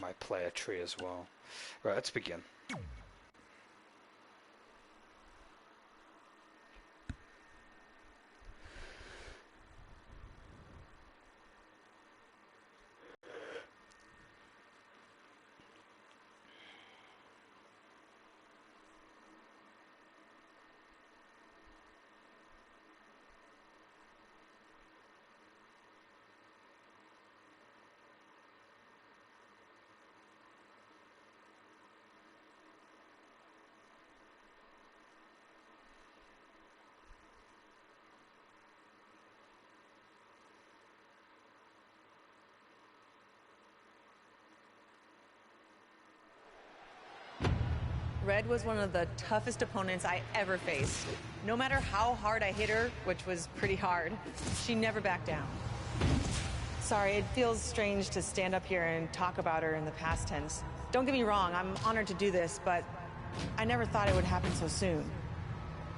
my player tree as well. Right, let's begin. Red was one of the toughest opponents I ever faced. No matter how hard I hit her, which was pretty hard, she never backed down. Sorry, it feels strange to stand up here and talk about her in the past tense. Don't get me wrong, I'm honored to do this, but I never thought it would happen so soon.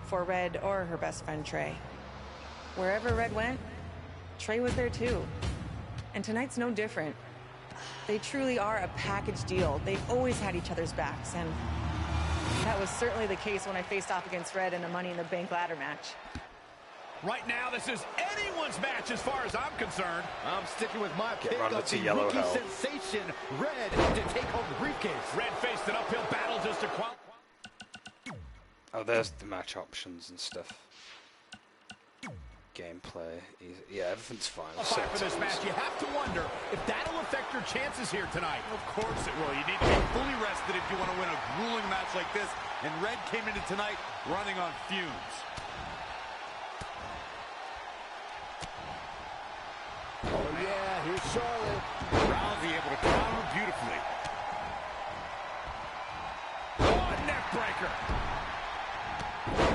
For Red or her best friend, Trey. Wherever Red went, Trey was there too. And tonight's no different. They truly are a package deal. They've always had each other's backs, and that was certainly the case when I faced off against Red in a Money in the Bank ladder match. Right now, this is anyone's match as far as I'm concerned. I'm sticking with my pick of the yellow rookie hell. sensation, Red, to take home the briefcase. Red faced an uphill battle just to qualify. Oh, there's the match options and stuff. Gameplay, yeah, everything's fine. For this match, you have to wonder if that'll affect your chances here tonight. Of course it will. You need to be fully rested if you want to win a grueling match like this. And Red came into tonight running on fumes. Oh yeah, here's Charlotte. Rousey able to counter beautifully. Oh, neck breaker.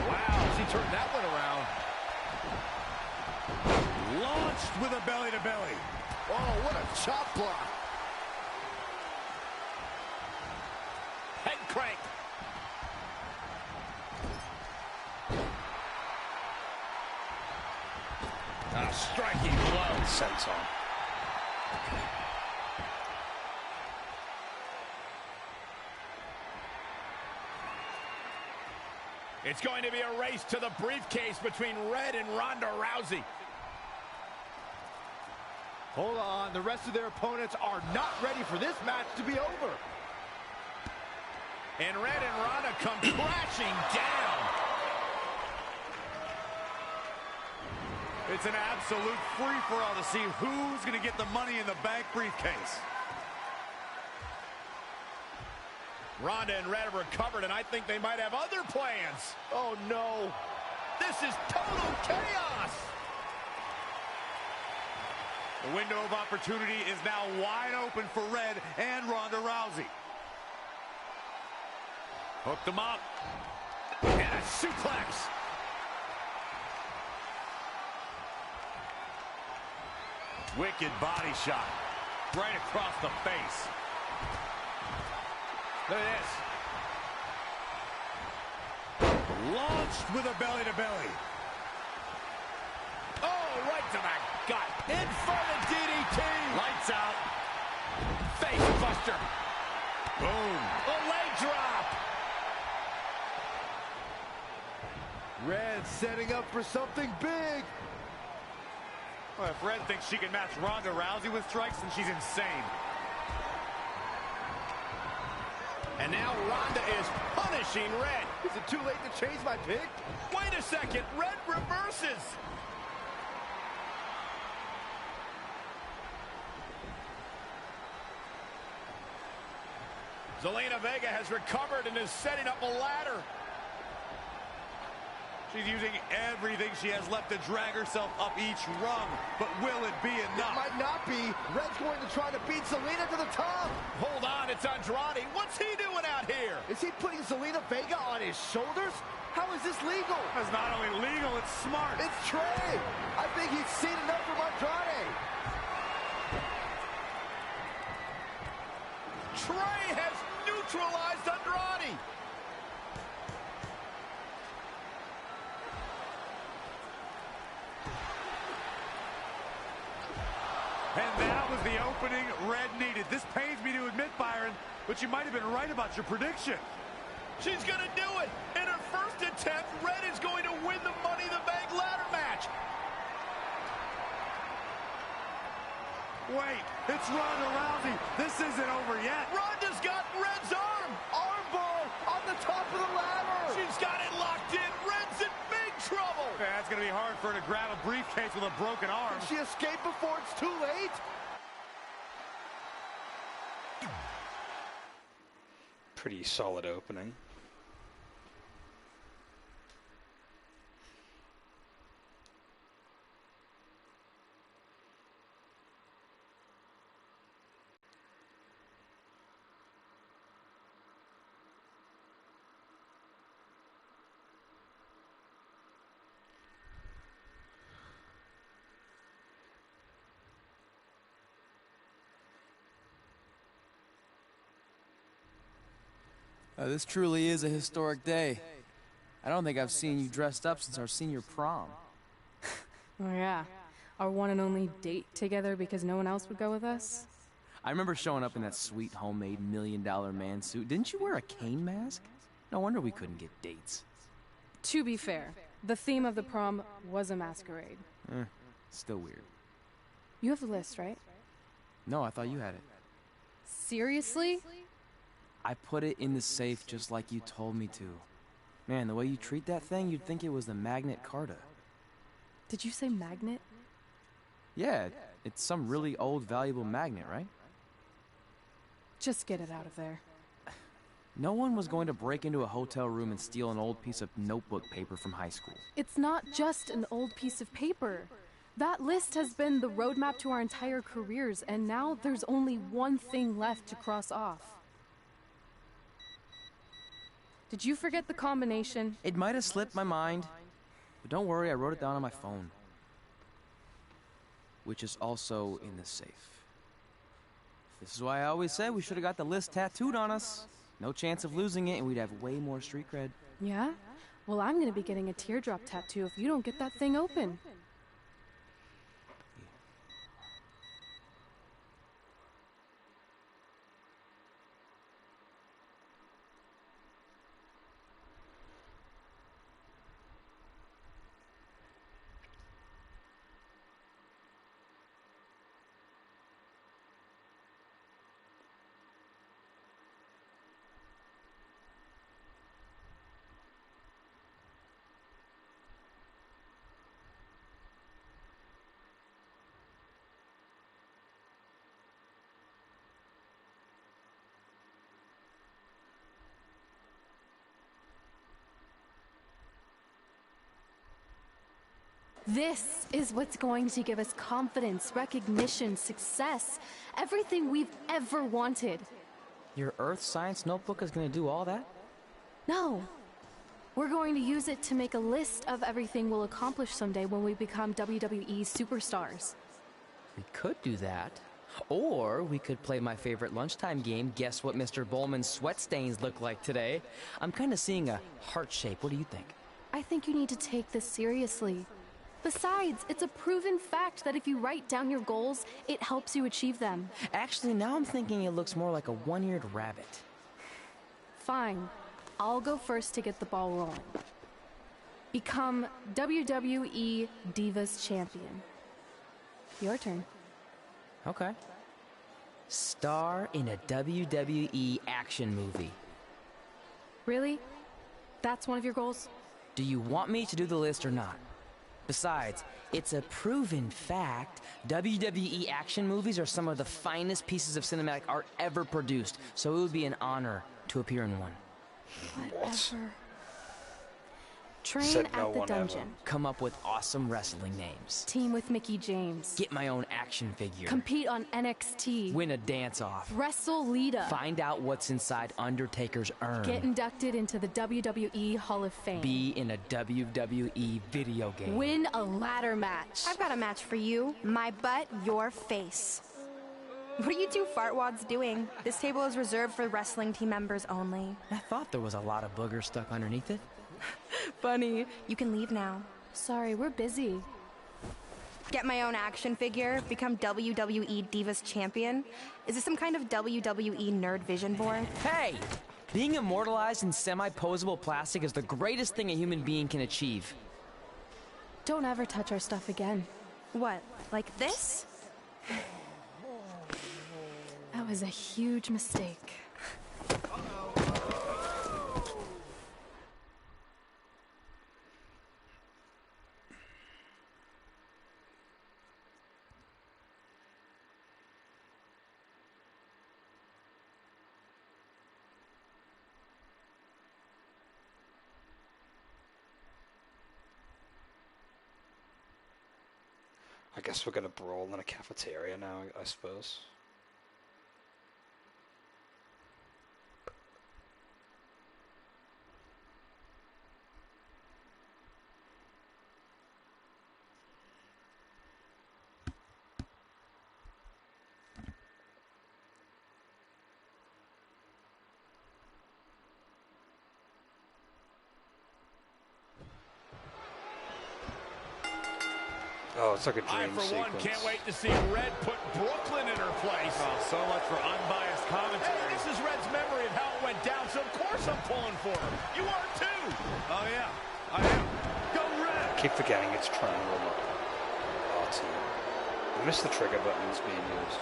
Wow, she turned that one around. Launched with a belly-to-belly. Oh, what a chop block. Head crank. A striking blow. Senton. It's going to be a race to the briefcase between Red and Ronda Rousey. Hold on, the rest of their opponents are not ready for this match to be over. And Red and Ronda come crashing down. It's an absolute free-for-all to see who's going to get the Money in the Bank briefcase. Ronda and Red have recovered, and I think they might have other plans. Oh, no. This is total chaos. The window of opportunity is now wide open for Red and Ronda Rousey. Hooked them up. And a suplex. Wicked body shot. Right across the face. Look at this. Launched with a belly-to-belly. Oh, right to the gut. Inverted DDT. Lights out. Face buster. Boom. A leg drop. Red setting up for something big. Well, if Red thinks she can match Ronda Rousey with strikes, then she's insane. And now Ronda is punishing Red. Is it too late to change my pick? Wait a second. Red reverses. Zelina Vega has recovered and is setting up a ladder. She's using everything she has left to drag herself up each rung. But will it be enough? It might not be. Red's going to try to beat Zelina to the top. Hold on, it's Andrade. What's he doing out here? Is he putting Zelina Vega on his shoulders? How is this legal? It's not only legal, it's smart. It's Trey. I think he's seen enough from Andrade. Trey has neutralized Andrade. And that was the opening Red needed. This pains me to admit, by but you might have been right about your prediction. She's going to do it. In her first attempt, Red is going to win the Money in the Bank ladder match. Wait, it's Ronda Rousey. This isn't over yet. Ronda's got Red's arm. Armbar on the top of the ladder. She's got it locked in. Red's in big trouble. Yeah, it's going to be hard for her to grab a briefcase with a broken arm. Can she escape before it's too late? Pretty solid opening. This truly is a historic day. I don't think I've seen you dressed up since our senior prom. Oh yeah, our one and only date together because no one else would go with us? I remember showing up in that sweet homemade $1 million man suit. Didn't you wear a cane mask? No wonder we couldn't get dates. To be fair, the theme of the prom was a masquerade. Still weird. You have the list, right? No, I thought you had it. Seriously? I put it in the safe just like you told me to. Man, the way you treat that thing, you'd think it was the Magnet Carta. Did you say magnet? Yeah, it's some really old, valuable magnet, right? Just get it out of there. No one was going to break into a hotel room and steal an old piece of notebook paper from high school. It's not just an old piece of paper. That list has been the roadmap to our entire careers, and now there's only one thing left to cross off. Did you forget the combination? It might have slipped my mind, but don't worry, I wrote it down on my phone. Which is also in the safe. This is why I always said we should have got the list tattooed on us. No chance of losing it, and we'd have way more street cred. Yeah? Well, I'm gonna be getting a teardrop tattoo if you don't get that thing open. This is what's going to give us confidence, recognition, success, everything we've ever wanted. Your Earth Science notebook is going to do all that? No. We're going to use it to make a list of everything we'll accomplish someday when we become WWE superstars. We could do that. Or we could play my favorite lunchtime game, guess what Mr. Bowman's sweat stains look like today. I'm kind of seeing a heart shape. What do you think? I think you need to take this seriously. Besides, it's a proven fact that if you write down your goals, it helps you achieve them. Actually, now I'm thinking it looks more like a one-eared rabbit. Fine. I'll go first to get the ball rolling. Become WWE Divas Champion. Your turn. Okay. Star in a WWE action movie. Really? That's one of your goals? Do you want me to do the list or not? Besides, it's a proven fact, WWE action movies are some of the finest pieces of cinematic art ever produced, so it would be an honor to appear in one. Whatever. Train Said no at the one dungeon. ever. Come up with awesome wrestling names. Team with Mickey James. Get my own action figure. Compete on NXT. Win a dance-off. Wrestle Lita. Find out what's inside Undertaker's urn. Get inducted into the WWE Hall of Fame. Be in a WWE video game. Win a ladder match. I've got a match for you. My butt, your face. What are you two fartwads doing? This table is reserved for wrestling team members only. I thought there was a lot of boogers stuck underneath it. Funny. You can leave now. Sorry, we're busy. Get my own action figure, become WWE Divas Champion? Is this some kind of WWE nerd vision board? Hey! Being immortalized in semi-posable plastic is the greatest thing a human being can achieve. Don't ever touch our stuff again. What, like this? That was a huge mistake. I guess we're gonna brawl in a cafeteria now, I suppose. Oh, it's like a dream I, for one, sequence. can't wait to see Red put Brooklyn in her place. Oh, so much for unbiased commentary. Hey, this is Red's memory of how it went down, so of course I'm pulling for her. You are too. Oh, yeah, I am. Go Red. I keep forgetting it's triangle, not RT. I miss the trigger buttons being used.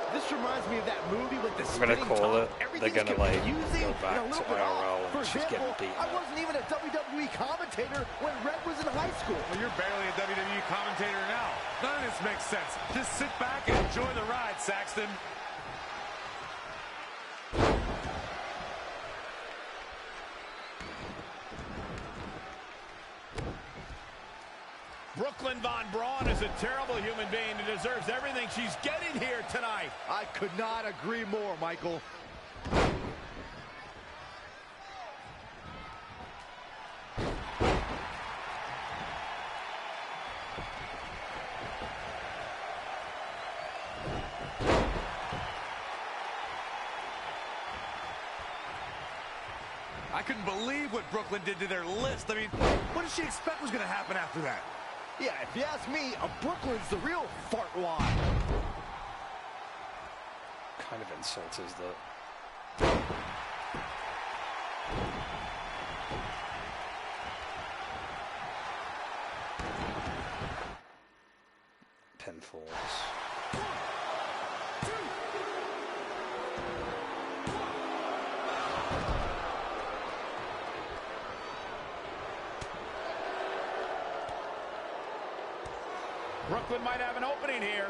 This reminds me of that movie with the I'm gonna call it. They're gonna like confusing go back and a to little bit off. IRL For and she's example, getting beaten. I wasn't even a WWE commentator when Red was in high school. Well, you're barely a WWE commentator now. None of this makes sense. Just sit back and enjoy the ride, Saxton. Brooklyn Von Braun is a terrible human being who deserves everything she's getting here tonight. I could not agree more, Michael. I couldn't believe what Brooklyn did to their list. I mean, what did she expect was going to happen after that? Yeah, if you ask me, Brooklyn's the real fartwad. Kind of insult is that. Pinfalls. Brooklyn might have an opening here.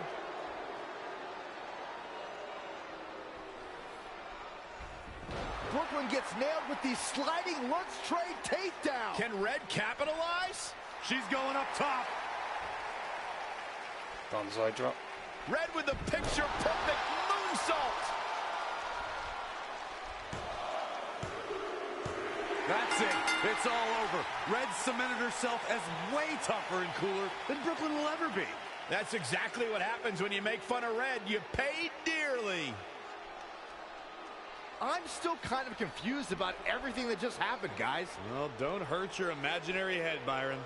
Brooklyn gets nailed with the sliding lunch tray takedown. Can Red capitalize? She's going up top. Bonsai drop. Red with the picture-perfect moonsault. That's it. It's all over. Red cemented herself as way tougher and cooler than Brooklyn will ever be. That's exactly what happens when you make fun of Red. You pay dearly. I'm still kind of confused about everything that just happened, guys. Well, don't hurt your imaginary head, Byron.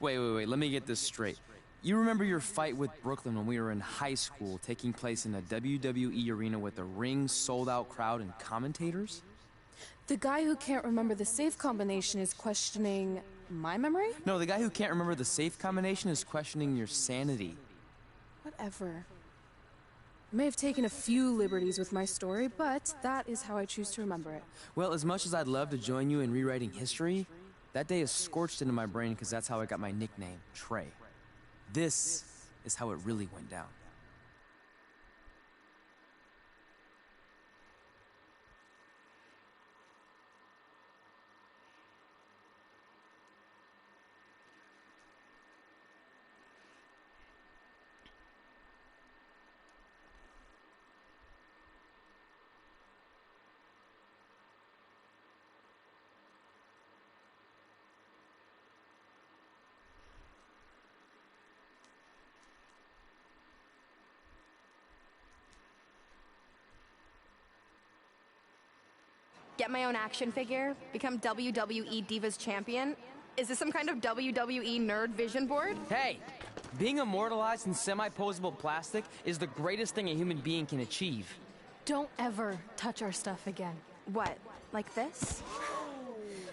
Wait, let me get this straight. You remember your fight with Brooklyn when we were in high school, taking place in a WWE arena with a ring, sold-out crowd, and commentators? The guy who can't remember the safe combination is questioning my memory? No, the guy who can't remember the safe combination is questioning your sanity. Whatever. I may have taken a few liberties with my story, but that is how I choose to remember it. Well, as much as I'd love to join you in rewriting history, that day is scorched into my brain because that's how I got my nickname, Trey. This is how it really went down. Get my own action figure? Become WWE Divas Champion? Is this some kind of WWE nerd vision board? Hey! Being immortalized in semi-posable plastic is the greatest thing a human being can achieve. Don't ever touch our stuff again. What, like this?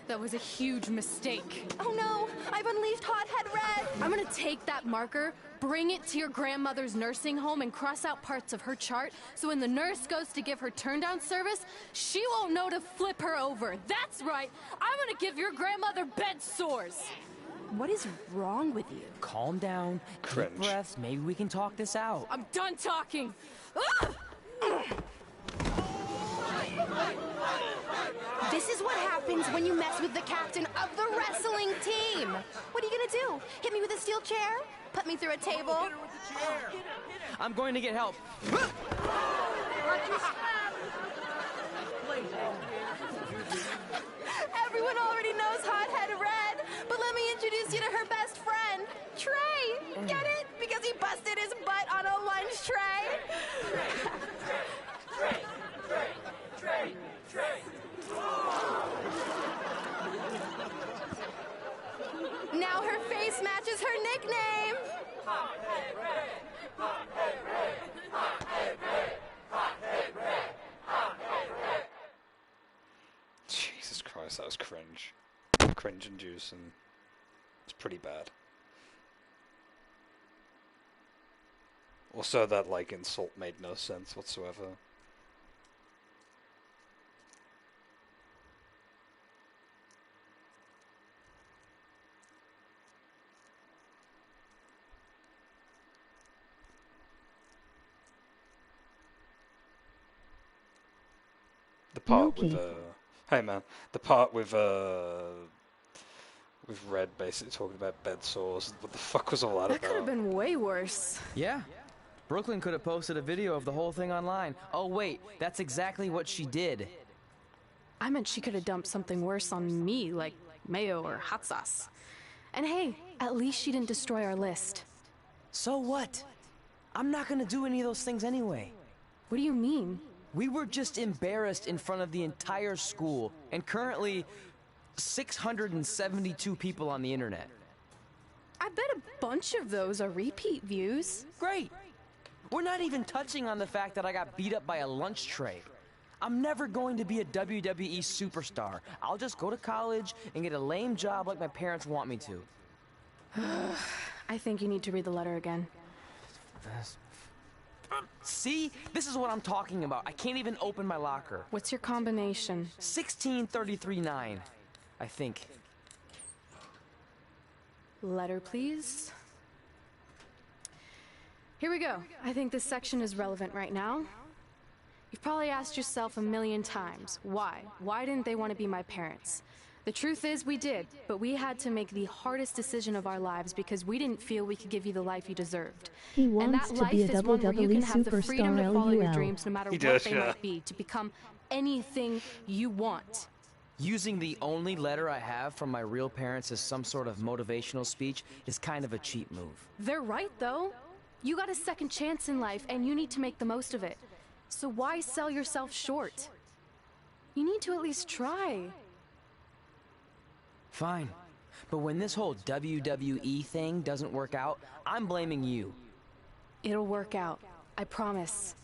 That was a huge mistake. Oh no, I've unleashed Hothead Red! I'm gonna take that marker, bring it to your grandmother's nursing home, and cross out parts of her chart, so when the nurse goes to give her turn-down service, she won't know to flip her over. That's right, I'm gonna give your grandmother bed sores. What is wrong with you? Calm down, Cringe. deep breaths, maybe we can talk this out. I'm done talking. Ah! This is what happens when you mess with the captain of the wrestling team. What are you gonna do? Hit me with a steel chair? Put me through a table? I'm going to get help. Everyone already knows Hothead Red, but let me introduce you to her best friend, Trey. Get it? Because he busted his butt on a lunch tray. Now her face matches her nickname. Jesus Christ, that was cringe. Cringe inducing. It's pretty bad. Also, that, like, insult made no sense whatsoever. The part with hey man, the part with Red basically talking about bed sores. What the fuck was all that That could have about? been way worse. Yeah. Brooklyn could have posted a video of the whole thing online. Oh wait, that's exactly what she did. I meant she could have dumped something worse on me, like mayo or hot sauce. And hey, at least she didn't destroy our list. So what? I'm not gonna do any of those things anyway. What do you mean? We were just embarrassed in front of the entire school, and currently 672 people on the internet. I bet a bunch of those are repeat views. Great! We're not even touching on the fact that I got beat up by a lunch tray. I'm never going to be a WWE superstar. I'll just go to college and get a lame job like my parents want me to. I think you need to read the letter again. See? This is what I'm talking about. I can't even open my locker. What's your combination? 1633-9, I think. Letter, please. Here we go. I think this section is relevant right now. You've probably asked yourself a million times, why? Why didn't they want to be my parents? The truth is we did, but we had to make the hardest decision of our lives because we didn't feel we could give you the life you deserved. He And wants that to life be a is one where you can WWE have the freedom to follow your superstar, dreams no matter He what does, they yeah. might be, to become anything you want. Using the only letter I have from my real parents as some sort of motivational speech is kind of a cheap move. They're right, though. You got a second chance in life, and you need to make the most of it. So why sell yourself short? You need to at least try. Fine. But when this whole WWE thing doesn't work out, I'm blaming you. It'll work out. I promise.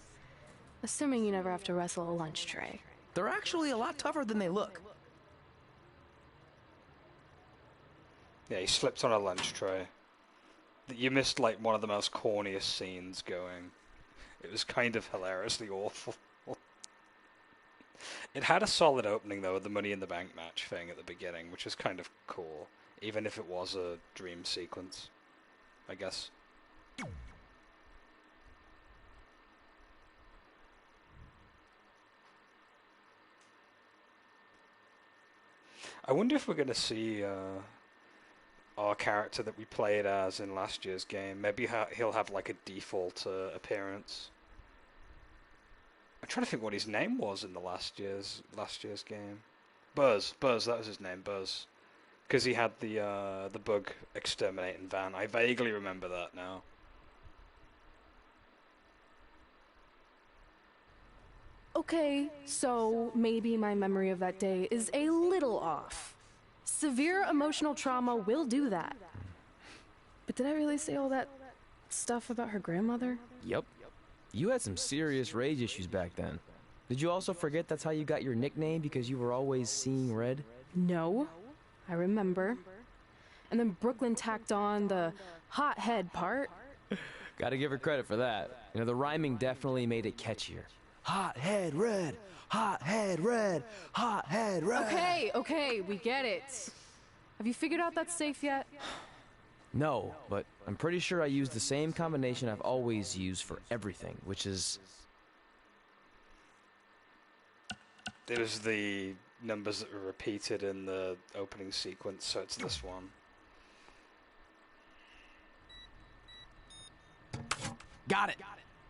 Assuming you never have to wrestle a lunch tray. They're actually a lot tougher than they look. Yeah, he slipped on a lunch tray. You missed, like, one of the most corniest scenes going. It was kind of hilariously awful. It had a solid opening, though, with the Money in the Bank match thing at the beginning, which is kind of cool, even if it was a dream sequence, I guess. I wonder if we're going to see our character that we played as in last year's game. Maybe he'll have like a default appearance. I'm trying to think what his name was in the last year's game. Buzz, that was his name, Buzz, because he had the bug exterminating van. I vaguely remember that now. Okay, so maybe my memory of that day is a little off. Severe emotional trauma will do that. But did I really say all that stuff about her grandmother? Yep. You had some serious rage issues back then. Did you also forget that's how you got your nickname because you were always seeing red? No, I remember. And then Brooklyn tacked on the hot head part. Gotta give her credit for that. You know, the rhyming definitely made it catchier. Hot head red, hot head red, hot head red. Okay, we get it. Have you figured out that's safe yet? No, but I'm pretty sure I used the same combination I've always used for everything, which is... It was the numbers that were repeated in the opening sequence, so it's this one. Got it!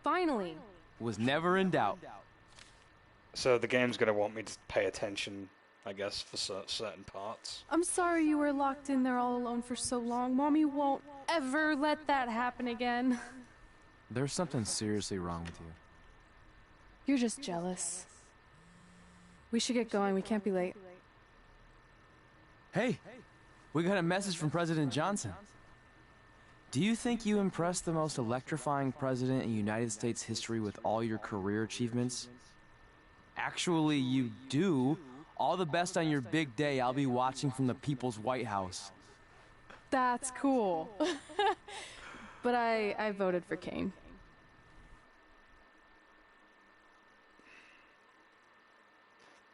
Finally! Was never in doubt. So the game's going to want me to pay attention, I guess, for certain parts. I'm sorry you were locked in there all alone for so long. Mommy won't ever let that happen again. There's something seriously wrong with you. You're just jealous. We should get going. We can't be late. Hey, we got a message from President Johnson. Do you think you impressed the most electrifying president in United States history with all your career achievements? Actually, you do. All the best on your big day. I'll be watching from the People's White House. That's cool. But I voted for Kane.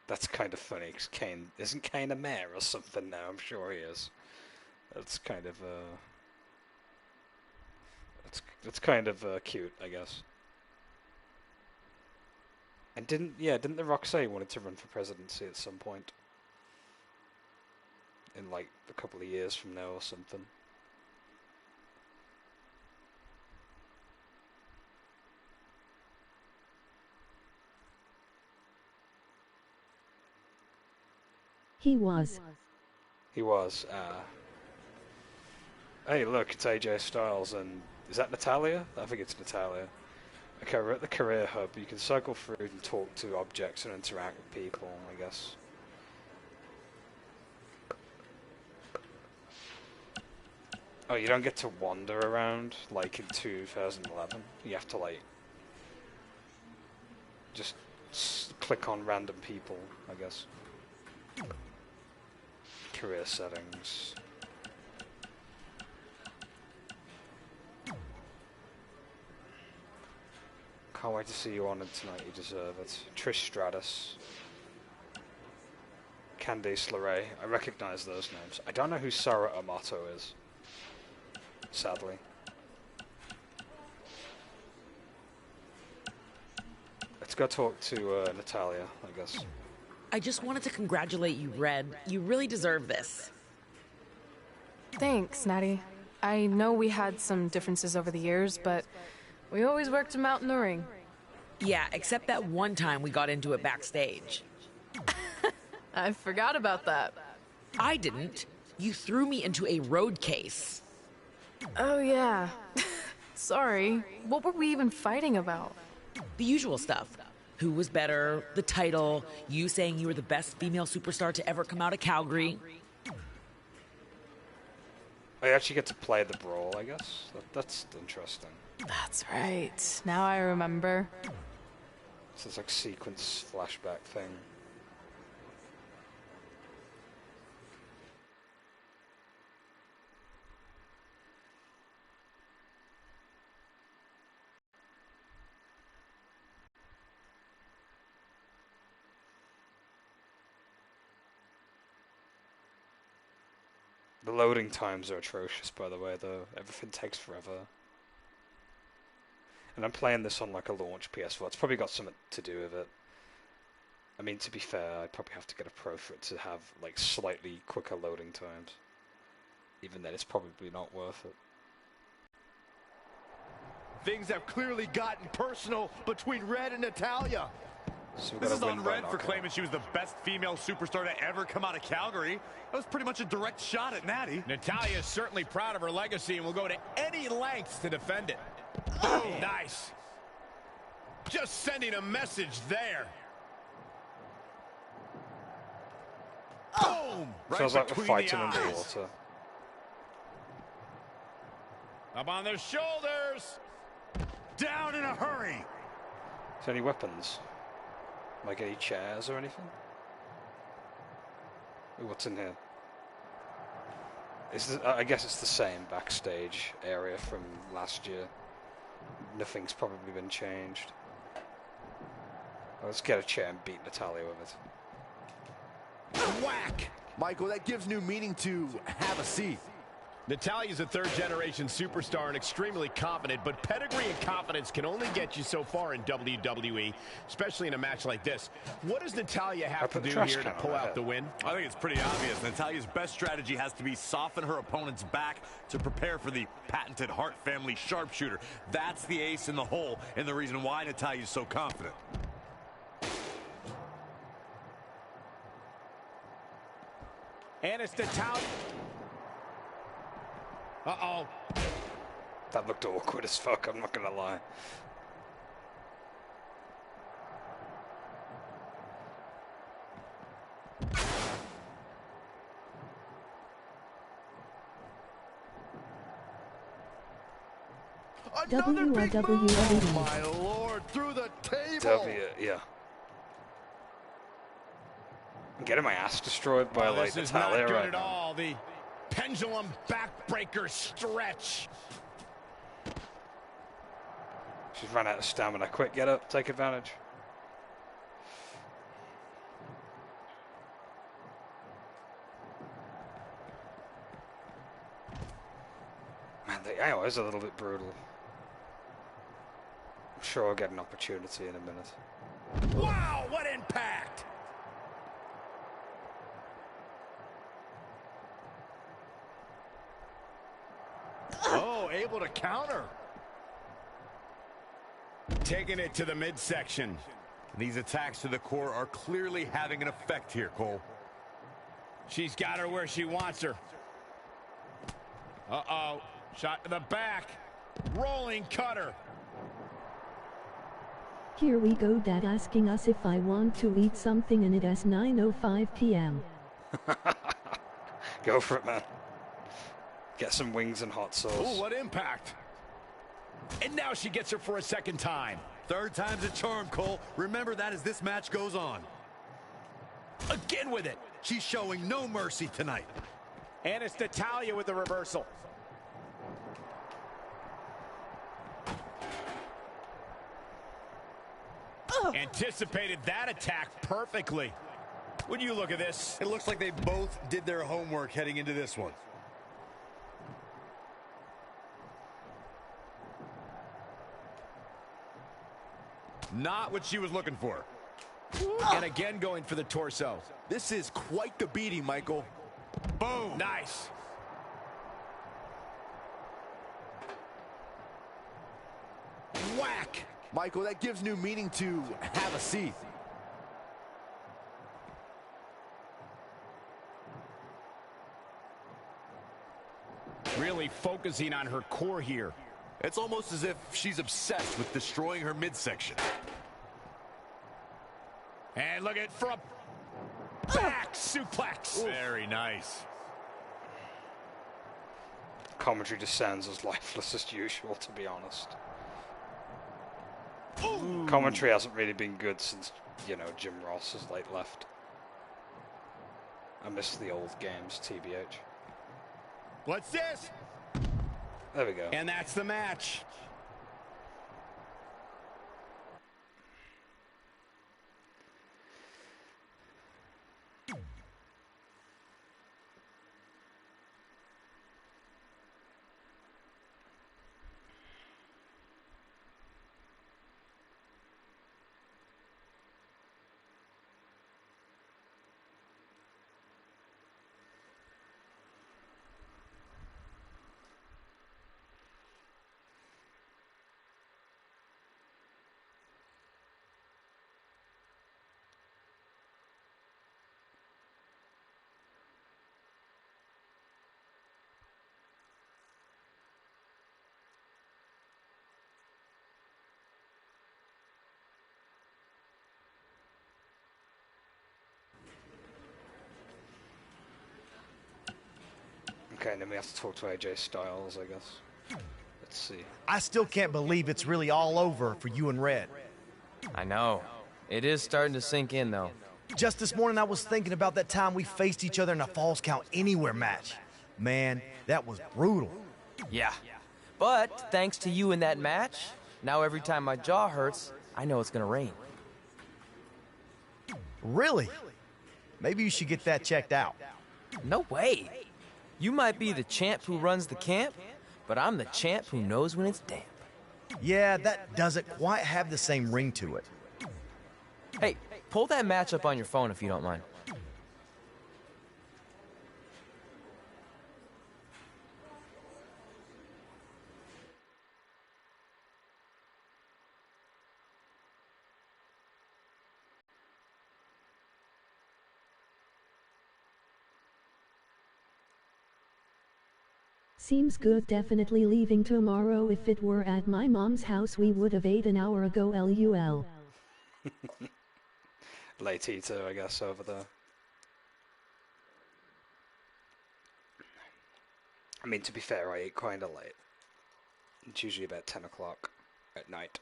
That's kind of funny, because isn't Kane a mayor or something now? I'm sure he is. That's kind of, It's kind of cute, I guess. And didn't The Rock say he wanted to run for presidency at some point? In like a couple of years from now or something. He was. Hey, look, it's AJ Styles, and is that Natalia? I think it's Natalia. Okay, we're at the career hub. You can cycle through and talk to objects and interact with people, I guess. Oh, you don't get to wander around like in 2011. You have to like just click on random people, I guess. Career settings. Can't wait to see you on it tonight. You deserve it. Trish Stratus. Candice LeRae. I recognize those names. I don't know who Sarah Amato is. Sadly. Let's go talk to Natalia, I guess. I just wanted to congratulate you, Red. You really deserve this. Thanks, Natty. I know we had some differences over the years, but we always worked them out in the ring. Yeah, except that one time we got into it backstage. I forgot about that. I didn't. You threw me into a road case. Oh, yeah. Sorry. What were we even fighting about? The usual stuff. Who was better, the title, you saying you were the best female superstar to ever come out of Calgary. I actually get to play the brawl, I guess. That's interesting. That's right. Now I remember. So it's like sequence flashback thing. The loading times are atrocious, by the way, though. Everything takes forever. And I'm playing this on like a launch PS4. It's probably got something to do with it. I mean, to be fair, I'd probably have to get a Pro for it to have like slightly quicker loading times. Even then, it's probably not worth it. Things have clearly gotten personal between Red and Natalia. So This is on Red for claiming she was the best female superstar to ever come out of Calgary. That was pretty much a direct shot at Natty. Natalia is certainly proud of her legacy and will go to any lengths to defend it. Oh, nice. Just sending a message there. Boom! Right Sounds like we're between fighting the eyes. underwater. Up on their shoulders. Down in a hurry. Is there any weapons? Like any chairs or anything? Ooh, what's in here? I guess it's the same backstage area from last year. Nothing's probably been changed. Well, let's get a chair and beat Natalya with it. Whack! Michael, that gives new meaning to have a seat. Natalya's a third-generation superstar and extremely confident, but pedigree and confidence can only get you so far in WWE, especially in a match like this. What does Natalya have to do here to pull out the win? I think it's pretty obvious. Natalya's best strategy has to be soften her opponent's back to prepare for the patented Hart family sharpshooter. That's the ace in the hole and the reason why Natalya's so confident. And it's Natalya. Uh-oh. That looked awkward as fuck, I'm not gonna lie. Another big move! Oh my lord, through the table! Yeah. I'm getting my ass destroyed by like this is Natalya not good right at now. all. The pendulum backbreaker stretch. She's run out of stamina. Quick, get up, take advantage. Man, the AO is a little bit brutal. I'm sure I'll get an opportunity in a minute. Wow, what impact! Oh, able to counter. Taking it to the midsection. These attacks to the core are clearly having an effect here, Cole. She's got her where she wants her. Uh-oh. Shot to the back. Rolling cutter. Here we go, Dad asking us if I want to eat something and it is 9:05 p.m. Go for it, man. Get some wings and hot sauce. Ooh, what impact. And now she gets her for a second time. Third time's a charm, Cole. Remember that as this match goes on. Again with it. She's showing no mercy tonight. And it's Natalya with the reversal. Anticipated that attack perfectly. Would you look at this? It looks like they both did their homework heading into this one. Not what she was looking for. And again going for the torso. This is quite the beating, Michael. Boom. Nice. Whack. Michael, that gives new meaning to have a seat. Really focusing on her core here. It's almost as if she's obsessed with destroying her midsection. And look at from back suplex. Very nice. Commentary just sounds as lifeless as usual, to be honest. Ooh. Commentary hasn't really been good since, you know, Jim Ross has like left. I miss the old games, TBH. What's this? There we go. And that's the match. Okay, then we have to talk to AJ Styles, I guess. Let's see. I still can't believe it's really all over for you and Red. I know. It is starting to sink in, though. Just this morning, I was thinking about that time we faced each other in a Falls Count Anywhere match. Man, that was brutal. Yeah. But thanks to you in that match, now every time my jaw hurts, I know it's gonna rain. Really? Maybe you should get that checked out. No way. You might be the champ who runs the camp, but I'm the champ who knows when it's damp. Yeah, that doesn't quite have the same ring to it. Hey, pull that match up on your phone if you don't mind. Seems good. Definitely leaving tomorrow. If it were at my mom's house, we would have ate an hour ago. LUL. Late eater, I guess, over there. I mean, to be fair, I eat kind of late. It's usually about 10 o'clock at night.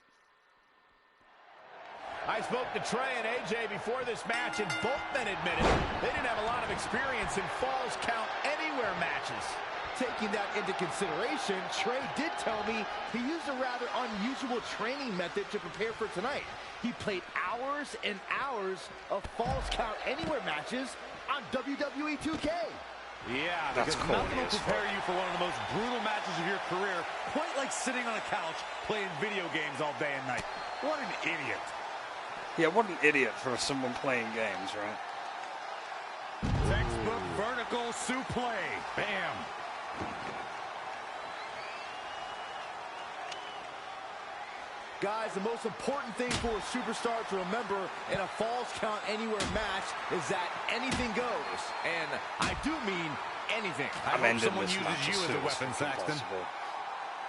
I spoke to Trey and AJ before this match, and both men admitted they didn't have a lot of experience in Falls Count Anywhere matches. Taking that into consideration, Trey did tell me he used a rather unusual training method to prepare for tonight. He played hours and hours of Falls Count Anywhere matches on WWE 2K. Yeah, that's because cool. Nothing will prepare you for one of the most brutal matches of your career, quite like sitting on a couch playing video games all day and night. What an idiot. Yeah, what an idiot for someone playing games, right? Textbook vertical suplex. Bam. Guys, the most important thing for a superstar to remember in a Falls Count Anywhere match is that anything goes. And I do mean anything. I hope someone uses you as a weapon, Saxton.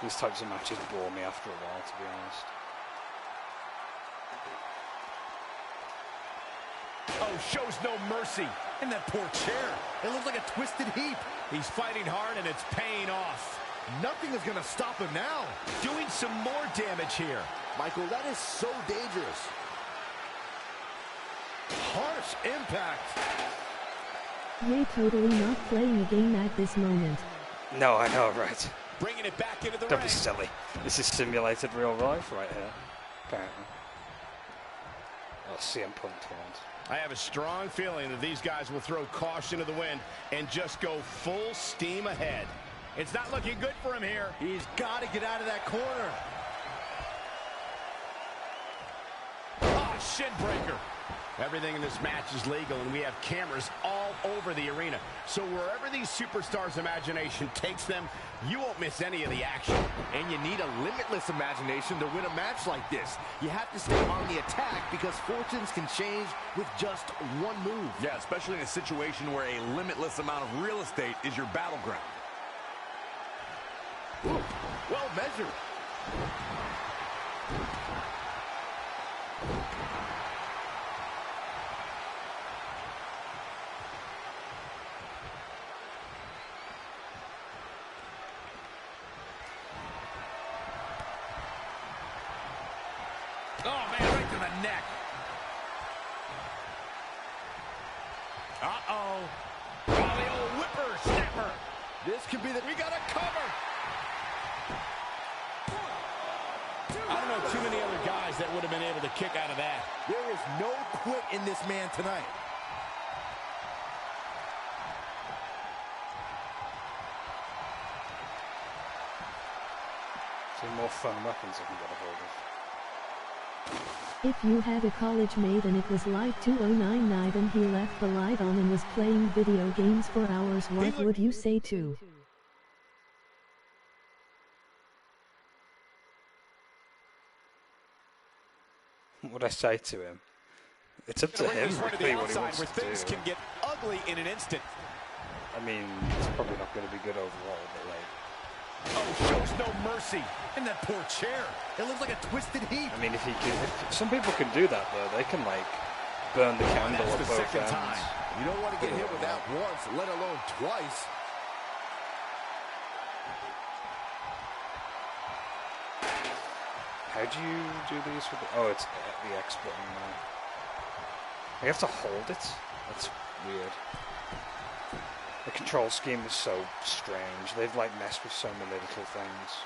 These types of matches bore me after a while, to be honest. Oh, shows no mercy. And that poor chair. It looks like a twisted heap. He's fighting hard and it's paying off. Nothing is going to stop him now. Doing some more damage here. Michael, that is so dangerous. Harsh impact. Yay, totally not playing a game at this moment. No, I know, right? Bringing it back into the Don't ring. be silly. This is simulated real life right here, apparently. Oh, CM Punk taunt. I have a strong feeling that these guys will throw caution to the wind and just go full steam ahead. It's not looking good for him here. He's got to get out of that corner. Shin breaker. Everything in this match is legal, and we have cameras all over the arena. So wherever these superstars' imagination takes them, you won't miss any of the action. And you need a limitless imagination to win a match like this. You have to stay on the attack because fortunes can change with just one move. Yeah, especially in a situation where a limitless amount of real estate is your battleground. Ooh, well measured. Oh, man, right to the neck. Uh-oh. Oh, the old whipper-snapper. This could be the... We got a cover. I don't know too many other guys that would have been able to kick out of that. There is no quit in this man tonight. Some more fun weapons I can get a hold of. If you had a college mate and it was like 2009 night and he left the light on and was playing video games for hours, what would you say to? What would I say to him? It's up to him really what he wants to do. Things can get ugly in an instant. I mean, it's probably not going to be good overall, but like... Oh, shows no mercy. And that poor chair. It looks like a twisted heap. I mean, if he can... Some people can do that, though. They can, like, burn the candle at both ends. You don't want to get hit with that once, let alone twice. How do you do these with the... Oh, it's the X button now. You have to hold it? That's weird. The control scheme is so strange. They've, like, messed with so many little things.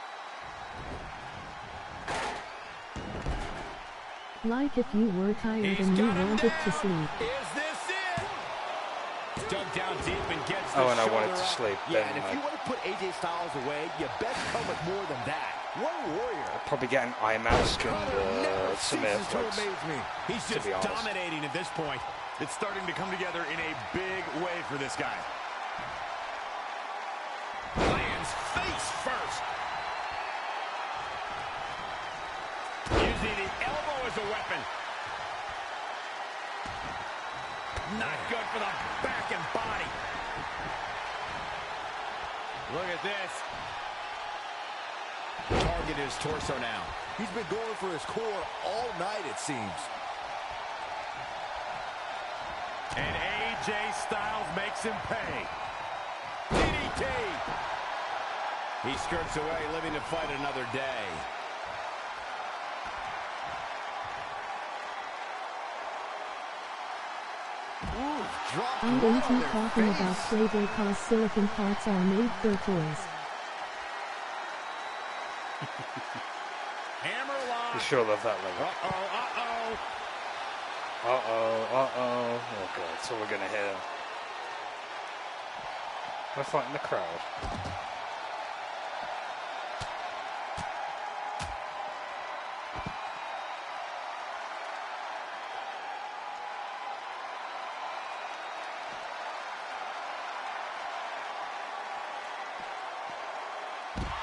Like if you were tired and you wanted to sleep. Is this it? Dug down deep and gets the Oh, and I wanted shoulder to up. sleep. Yeah, Then, and if you want to put AJ Styles away, you best come with more than that. What a warrior. I'll probably get an eye mask and some earplugs. He's just dominating at this point. It's starting to come together in a big way for this guy. Lands face first. Using the elbow as a weapon. Not good for the back and body. Look at this. Target his torso now. He's been going for his core all night, it seems. And AJ Styles makes him pay. DDT. He skirts away, living to fight another day. I'm going to keep talking about flavor cause silicon parts are made for toys. You sure love that leg. Okay, that's all we're gonna hear. We're fighting the crowd.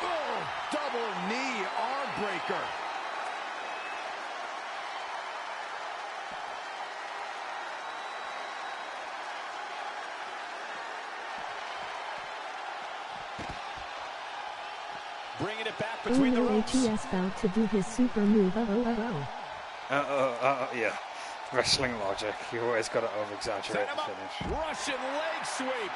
Oh, double knee arm breaker. Bringing it back between the ropes. ATS about to do his super move. Yeah. Wrestling logic. You always got to over-exaggerate the finish. Russian leg sweep.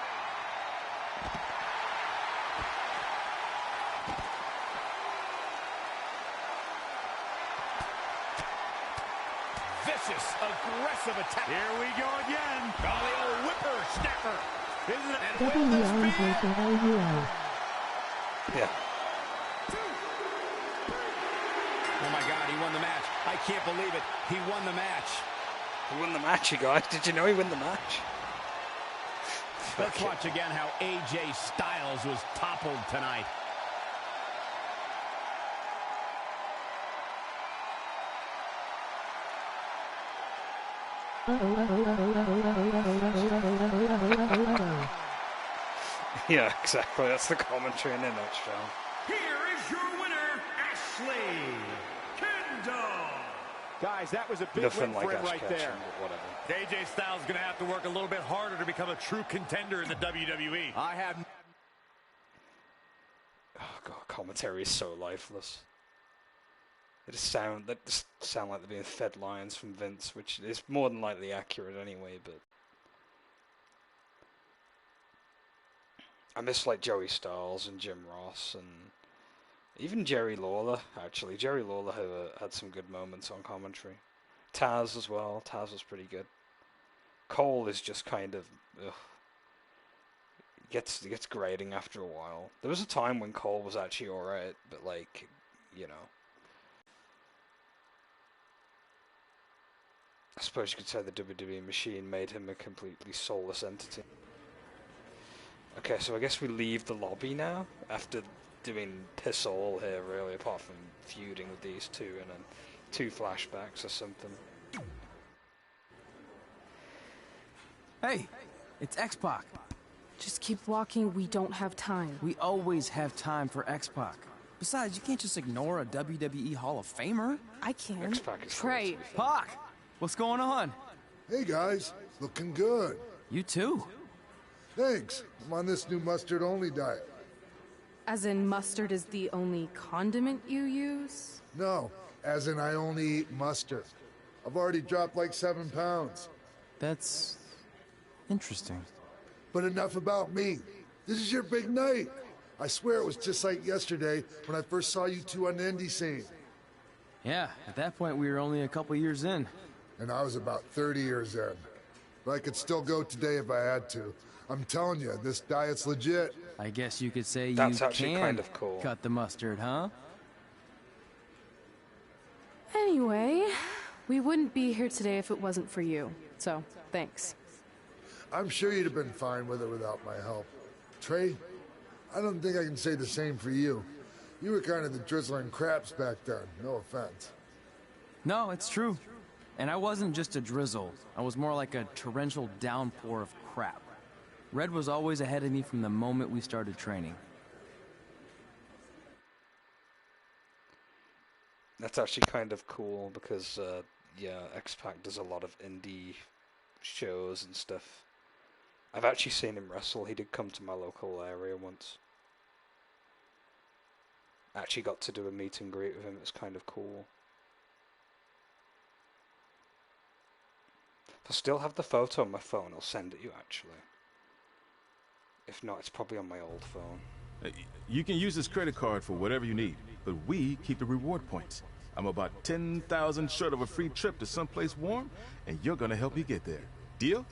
Vicious, aggressive attack. Here we go again. Oh, the old whipper-snapper. Isn't it? And Double knee arm breaker LUL. Yeah. Oh my God, he won the match. I can't believe it. He won the match. He won the match, you guys. Did you know he won the match? Let's watch again how AJ Styles was toppled tonight. Yeah, exactly. That's the commentary in a nutshell. Here is your winner, Ashley Kendall. Guys, that was a big Nothing win like for him Ash right Ketchum, there. but whatever. AJ Styles is going to have to work a little bit harder to become a true contender in the WWE. I have... Oh god, commentary is so lifeless. They just sound like they're being fed lines from Vince, which is more than likely accurate anyway, but I miss like Joey Styles and Jim Ross and even Jerry Lawler, actually. Jerry Lawler had some good moments on commentary. Taz as well. Taz was pretty good. Cole is just kind of gets grating after a while. There was a time when Cole was actually alright, but like, you know, I suppose you could say the WWE machine made him a completely soulless entity. Okay, so I guess we leave the lobby now, after doing piss all here, really, apart from feuding with these two and then 2 flashbacks or something. Hey, it's X-Pac. Just keep walking, we don't have time. We always have time for X-Pac. Besides, you can't just ignore a WWE Hall of Famer. I can. X-Pac is Trey. Pac, what's going on? Hey guys, looking good. You too. Thanks. I'm on this new mustard-only diet. As in mustard is the only condiment you use? No, as in I only eat mustard. I've already dropped like 7 pounds. That's interesting. But enough about me. This is your big night. I swear it was just like yesterday when I first saw you two on the indie scene. Yeah, at that point we were only a couple years in. And I was about 30 years in. But I could still go today if I had to. I'm telling you, this diet's legit. I guess you could say That's you actually can kind of cool. cut the mustard, huh? Anyway, we wouldn't be here today if it wasn't for you. So, thanks. I'm sure you'd have been fine with it without my help. Trey, I don't think I can say the same for you. You were kind of the drizzling craps back then, no offense. No, it's true. And I wasn't just a drizzle. I was more like a torrential downpour of crap. Red was always ahead of me from the moment we started training. That's actually kind of cool because, yeah, X-Pac does a lot of indie shows and stuff. I've actually seen him wrestle. He did come to my local area once. Actually got to do a meet and greet with him. It was kind of cool. If I still have the photo on my phone, I'll send it you, actually. If not, it's probably on my old phone. You can use this credit card for whatever you need, but we keep the reward points. I'm about 10,000 short of a free trip to someplace warm, and you're gonna help me get there. Deal?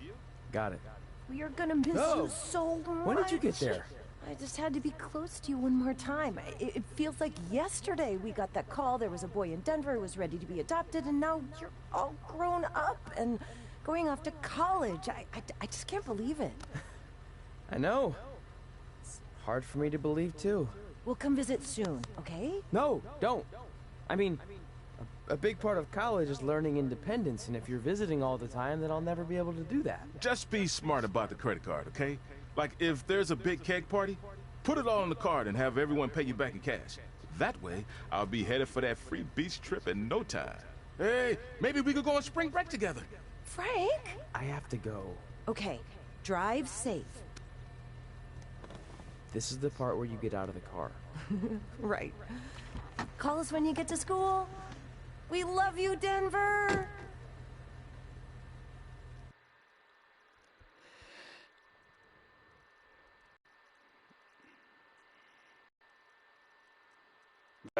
Got it. We are gonna miss you so much. When did you get there? I just had to be close to you one more time. It feels like yesterday we got that call. There was a boy in Denver who was ready to be adopted, and now you're all grown up and going off to college. I just can't believe it. I know. It's hard for me to believe, too. We'll come visit soon, okay? No, don't. I mean, a big part of college is learning independence, and if you're visiting all the time, then I'll never be able to do that. Just be smart about the credit card, okay? Like, if there's a big keg party, put it all on the card and have everyone pay you back in cash. That way, I'll be headed for that free beach trip in no time. Hey, maybe we could go on spring break together. Frank? I have to go. Okay, drive safe. This is the part where you get out of the car. Right. Call us when you get to school. We love you, Denver!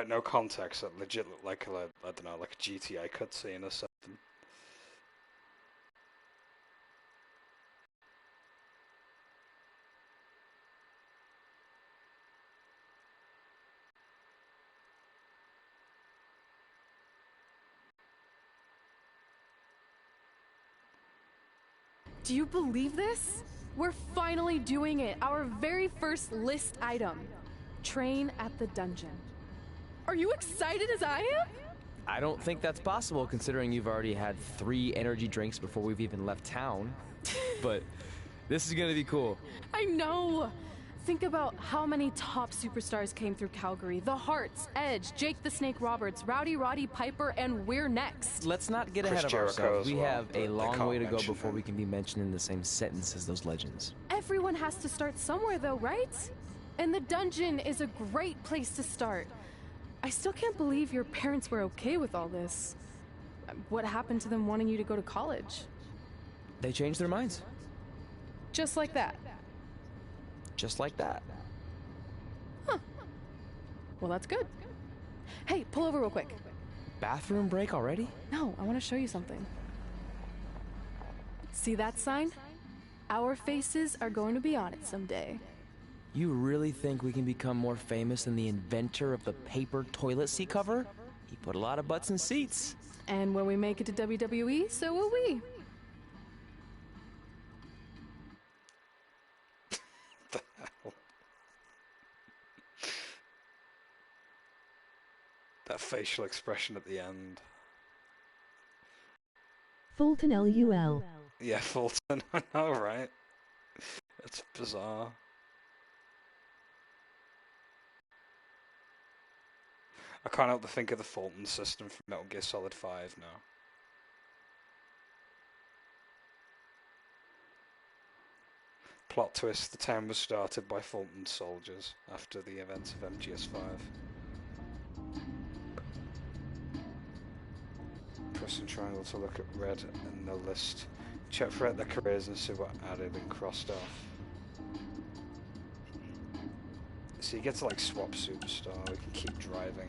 No context, that legit looked like a, I don't know, like a GTA cutscene or something. Do you believe this? We're finally doing it. Our very first list item. Train at the dungeon. Are you excited as I am? I don't think that's possible, considering you've already had 3 energy drinks before we've even left town. But this is gonna be cool. I know. Think about how many top superstars came through Calgary. The Hearts, Edge, Jake the Snake Roberts, Rowdy Roddy Piper, and we're next. Let's not get ahead of ourselves. We have a long way to go before we can be mentioned in the same sentence as those legends. Everyone has to start somewhere though, right? And the dungeon is a great place to start. I still can't believe your parents were okay with all this. What happened to them wanting you to go to college? They changed their minds. Just like that? Just like that. Huh. Well, that's good. Hey, pull over real quick. Bathroom break already? No, I want to show you something. See that sign? Our faces are going to be on it someday. You really think we can become more famous than the inventor of the paper toilet seat cover? He put a lot of butts in seats. And when we make it to WWE, so will we. The hell? That facial expression at the end. Fulton LUL. Yeah, Fulton. I know, right? It's bizarre. I can't help but think of the Fulton system from Metal Gear Solid 5 now. Plot twist, the town was started by Fulton soldiers after the events of MGS5. Pressing triangle to look at red in the list. Check throughout their careers and see what added and crossed off. So you get to like swap superstar. We can keep driving.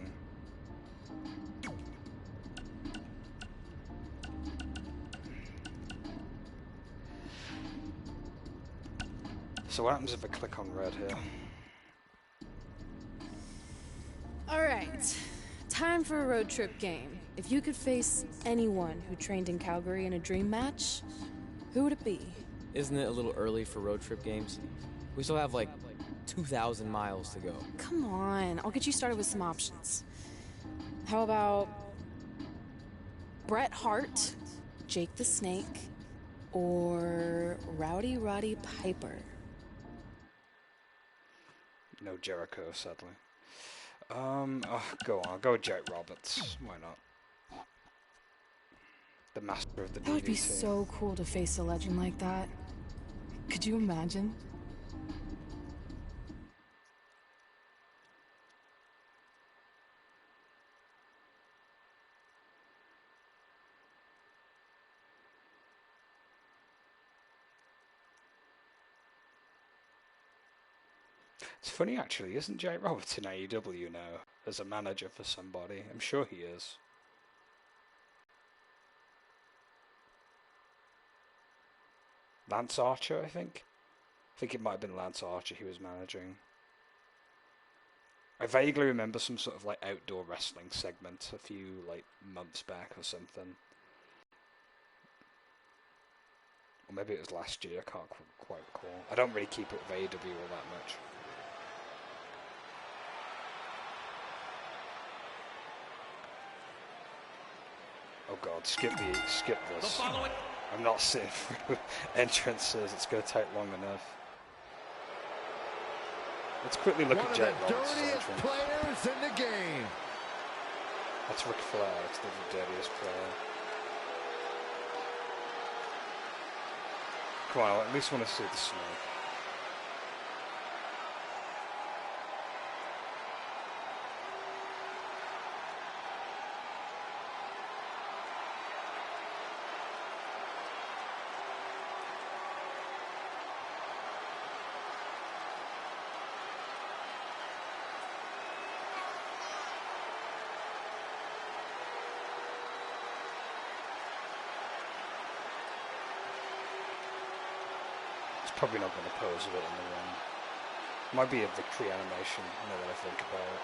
So what happens if I click on red here? Alright, time for a road trip game. If you could face anyone who trained in Calgary in a dream match, who would it be? Isn't it a little early for road trip games? We still have like 2,000 miles to go. Come on, I'll get you started with some options. How about Bret Hart, Jake the Snake, or Rowdy Roddy Piper? No Jericho, sadly. Oh, go on, go with Jake Roberts. Why not? The master of the DDT. That would be so cool to face a legend like that. Could you imagine? It's funny actually, isn't Jake Roberts in AEW now as a manager for somebody? I'm sure he is. Lance Archer, I think. I think it might have been Lance Archer he was managing. I vaguely remember some sort of like outdoor wrestling segment a few like months back or something. Or maybe it was last year, I can't quite recall. I don't really keep up with AEW all that much. Oh god, skip this. I'm not sitting through entrances, it's going to take long enough. Let's quickly look at Jake Roberts' dirtiest players in the game. That's Ric Flair, that's the dirtiest player. Come on, I at least want to see the snake. Probably not going to pose with it in the ring. Might be a victory animation, now that I think about it.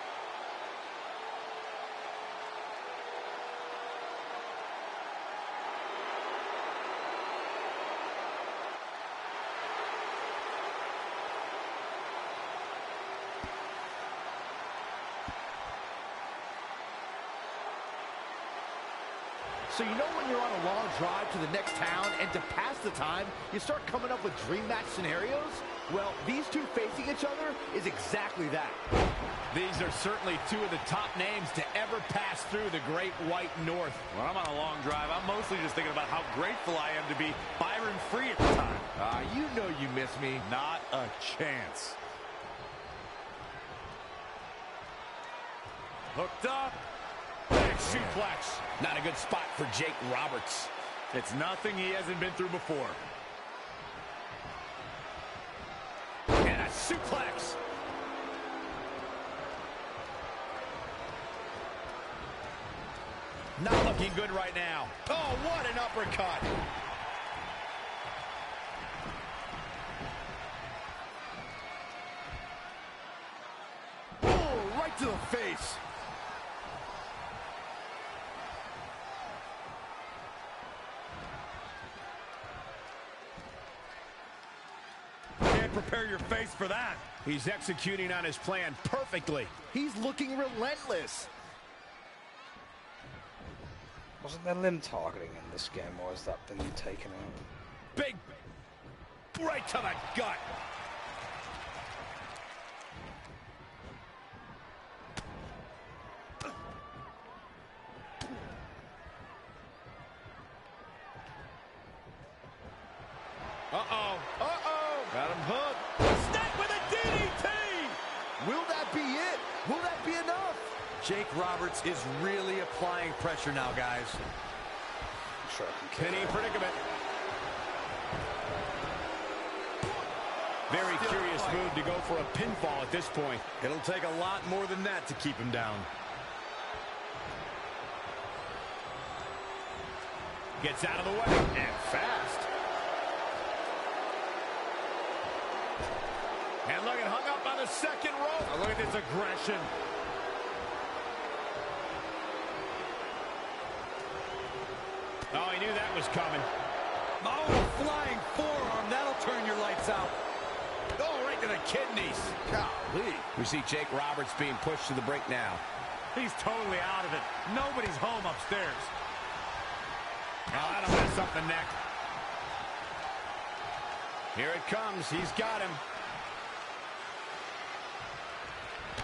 So you know when you're on a long drive to the next town and to pass the time, you start coming up with dream match scenarios? Well, these two facing each other is exactly that. These are certainly two of the top names to ever pass through the Great White North. When I'm on a long drive, I'm mostly just thinking about how grateful I am to be Byron Free at the time. You know you miss me. Not a chance. Hooked up. Big suplex. Not a good spot for Jake Roberts. It's nothing he hasn't been through before. And a suplex. Not looking good right now. Oh, what an uppercut. Oh, right to the face. Prepare your face for that. He's executing on his plan perfectly. He's looking relentless. Wasn't there limb targeting in this game, or has that been taken out? Big, right to the gut. Uh-oh. Uh-oh. Got him hooked. Snake with a DDT. Will that be it? Will that be enough? Jake Roberts is really applying pressure now, guys. I'm sure I can Penny predicament. Very curious smartest move to go for a pinfall at this point. It'll take a lot more than that to keep him down. Gets out of the way, and fast. And look, hung up on the second rope. Oh, look at this aggression. Oh, he knew that was coming. Oh, flying forearm. That'll turn your lights out. Oh, right to the kidneys. Golly. We see Jake Roberts being pushed to the brink now. He's totally out of it. Nobody's home upstairs. Now that'll mess up the neck. Here it comes. He's got him.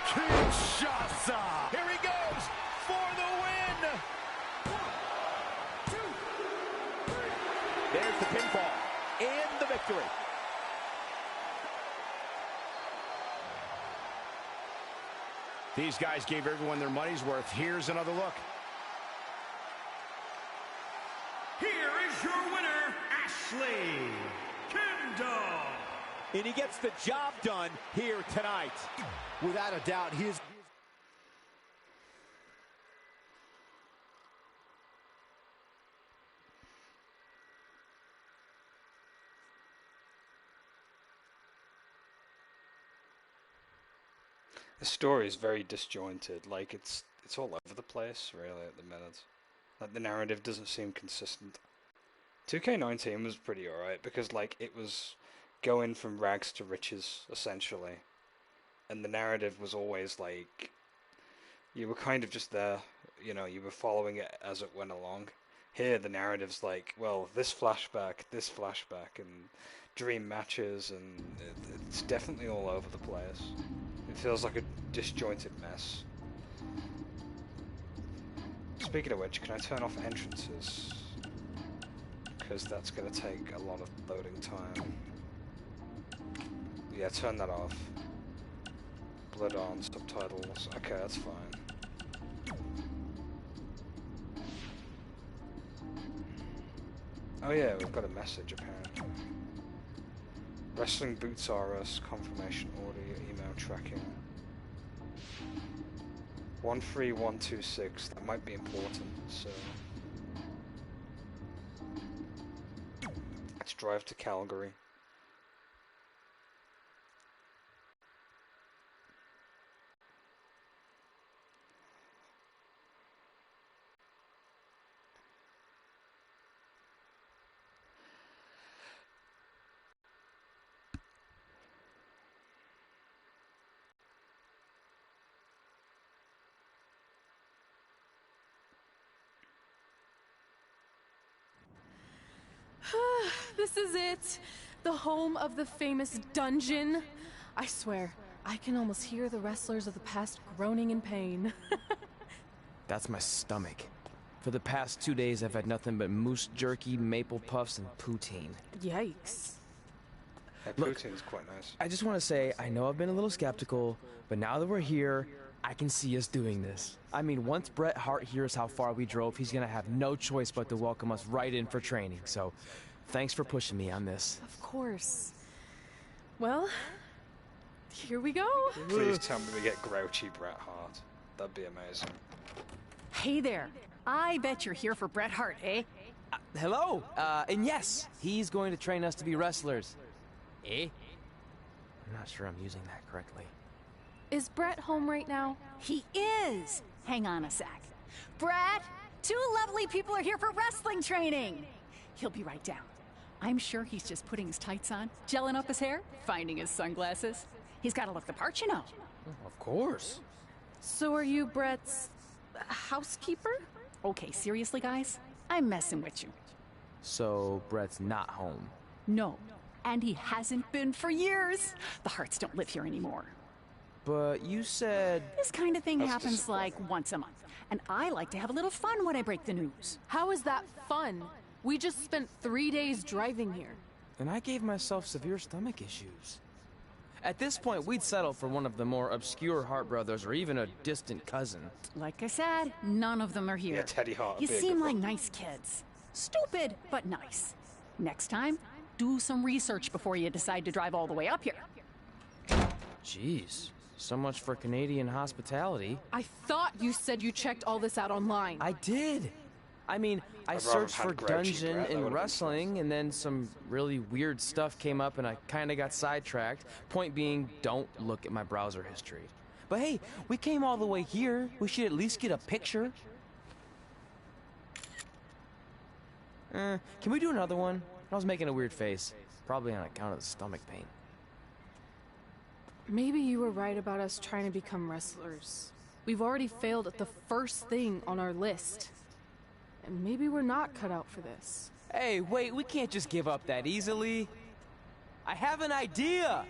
Kinshasa. Here he goes for the win. 1, 2, 3. There's the pinfall and the victory. These guys gave everyone their money's worth. Here's another look. Here is your winner, Ashley Kendall. And he gets the job done here tonight. Without a doubt, he is... The story is very disjointed. Like it's all over the place, really, at the minute. Like the narrative doesn't seem consistent. 2K19 was pretty alright because like it was going from rags to riches essentially, and the narrative was always like you were kind of just there. You know, you were following it as it went along. Here, the narrative's like, well, this flashback, and dream matches, and it's definitely all over the place. It feels like a disjointed mess. Speaking of which, can I turn off entrances? Because that's going to take a lot of loading time. Yeah, turn that off. Blood on, subtitles. Okay, that's fine. Oh yeah, we've got a message apparently. Wrestling Boots R Us, confirmation order, email tracking. 13126, that might be important, so... Let's drive to Calgary. This is it. The home of the famous dungeon. I swear, I can almost hear the wrestlers of the past groaning in pain. That's my stomach. For the past 2 days, I've had nothing but moose jerky, maple puffs, and poutine. Yikes. Yeah, poutine's quite nice. I just want to say, I know I've been a little skeptical, but now that we're here, I can see us doing this. I mean, once Bret Hart hears how far we drove, he's gonna have no choice but to welcome us right in for training, so thanks for pushing me on this. Of course. Well, here we go. Please tell me we get grouchy Bret Hart. That'd be amazing. Hey there. I bet you're here for Bret Hart, eh? Hello, and yes, he's going to train us to be wrestlers. Eh? I'm not sure I'm using that correctly. Is Bret home right now? He is! Hang on a sec. Bret, 2 lovely people are here for wrestling training. He'll be right down. I'm sure he's just putting his tights on, gelling up his hair, finding his sunglasses. He's got to look the part, you know. Of course. So are you Bret's housekeeper? Okay, seriously, guys? I'm messing with you. So Bret's not home? No, and he hasn't been for years. The Harts don't live here anymore. But you said... This kind of thing happens like once a month, and I like to have a little fun when I break the news. How is that fun? We just spent 3 days driving here. And I gave myself severe stomach issues. At this point, we'd settle for one of the more obscure Hart brothers or even a distant cousin. Like I said, none of them are here. Yeah, Teddy Hart. You seem like nice kids. Stupid, but nice. Next time, do some research before you decide to drive all the way up here. Jeez, so much for Canadian hospitality. I thought you said you checked all this out online. I did. I mean, I searched for dungeon in wrestling, and then some really weird stuff came up, and I kind of got sidetracked. Point being, don't look at my browser history. But hey, we came all the way here. We should at least get a picture. Can we do another one? I was making a weird face. Probably on account of the stomach pain. Maybe you were right about us trying to become wrestlers. We've already failed at the first thing on our list. And maybe we're not cut out for this. Hey, wait, we can't just give up that easily. I have an idea!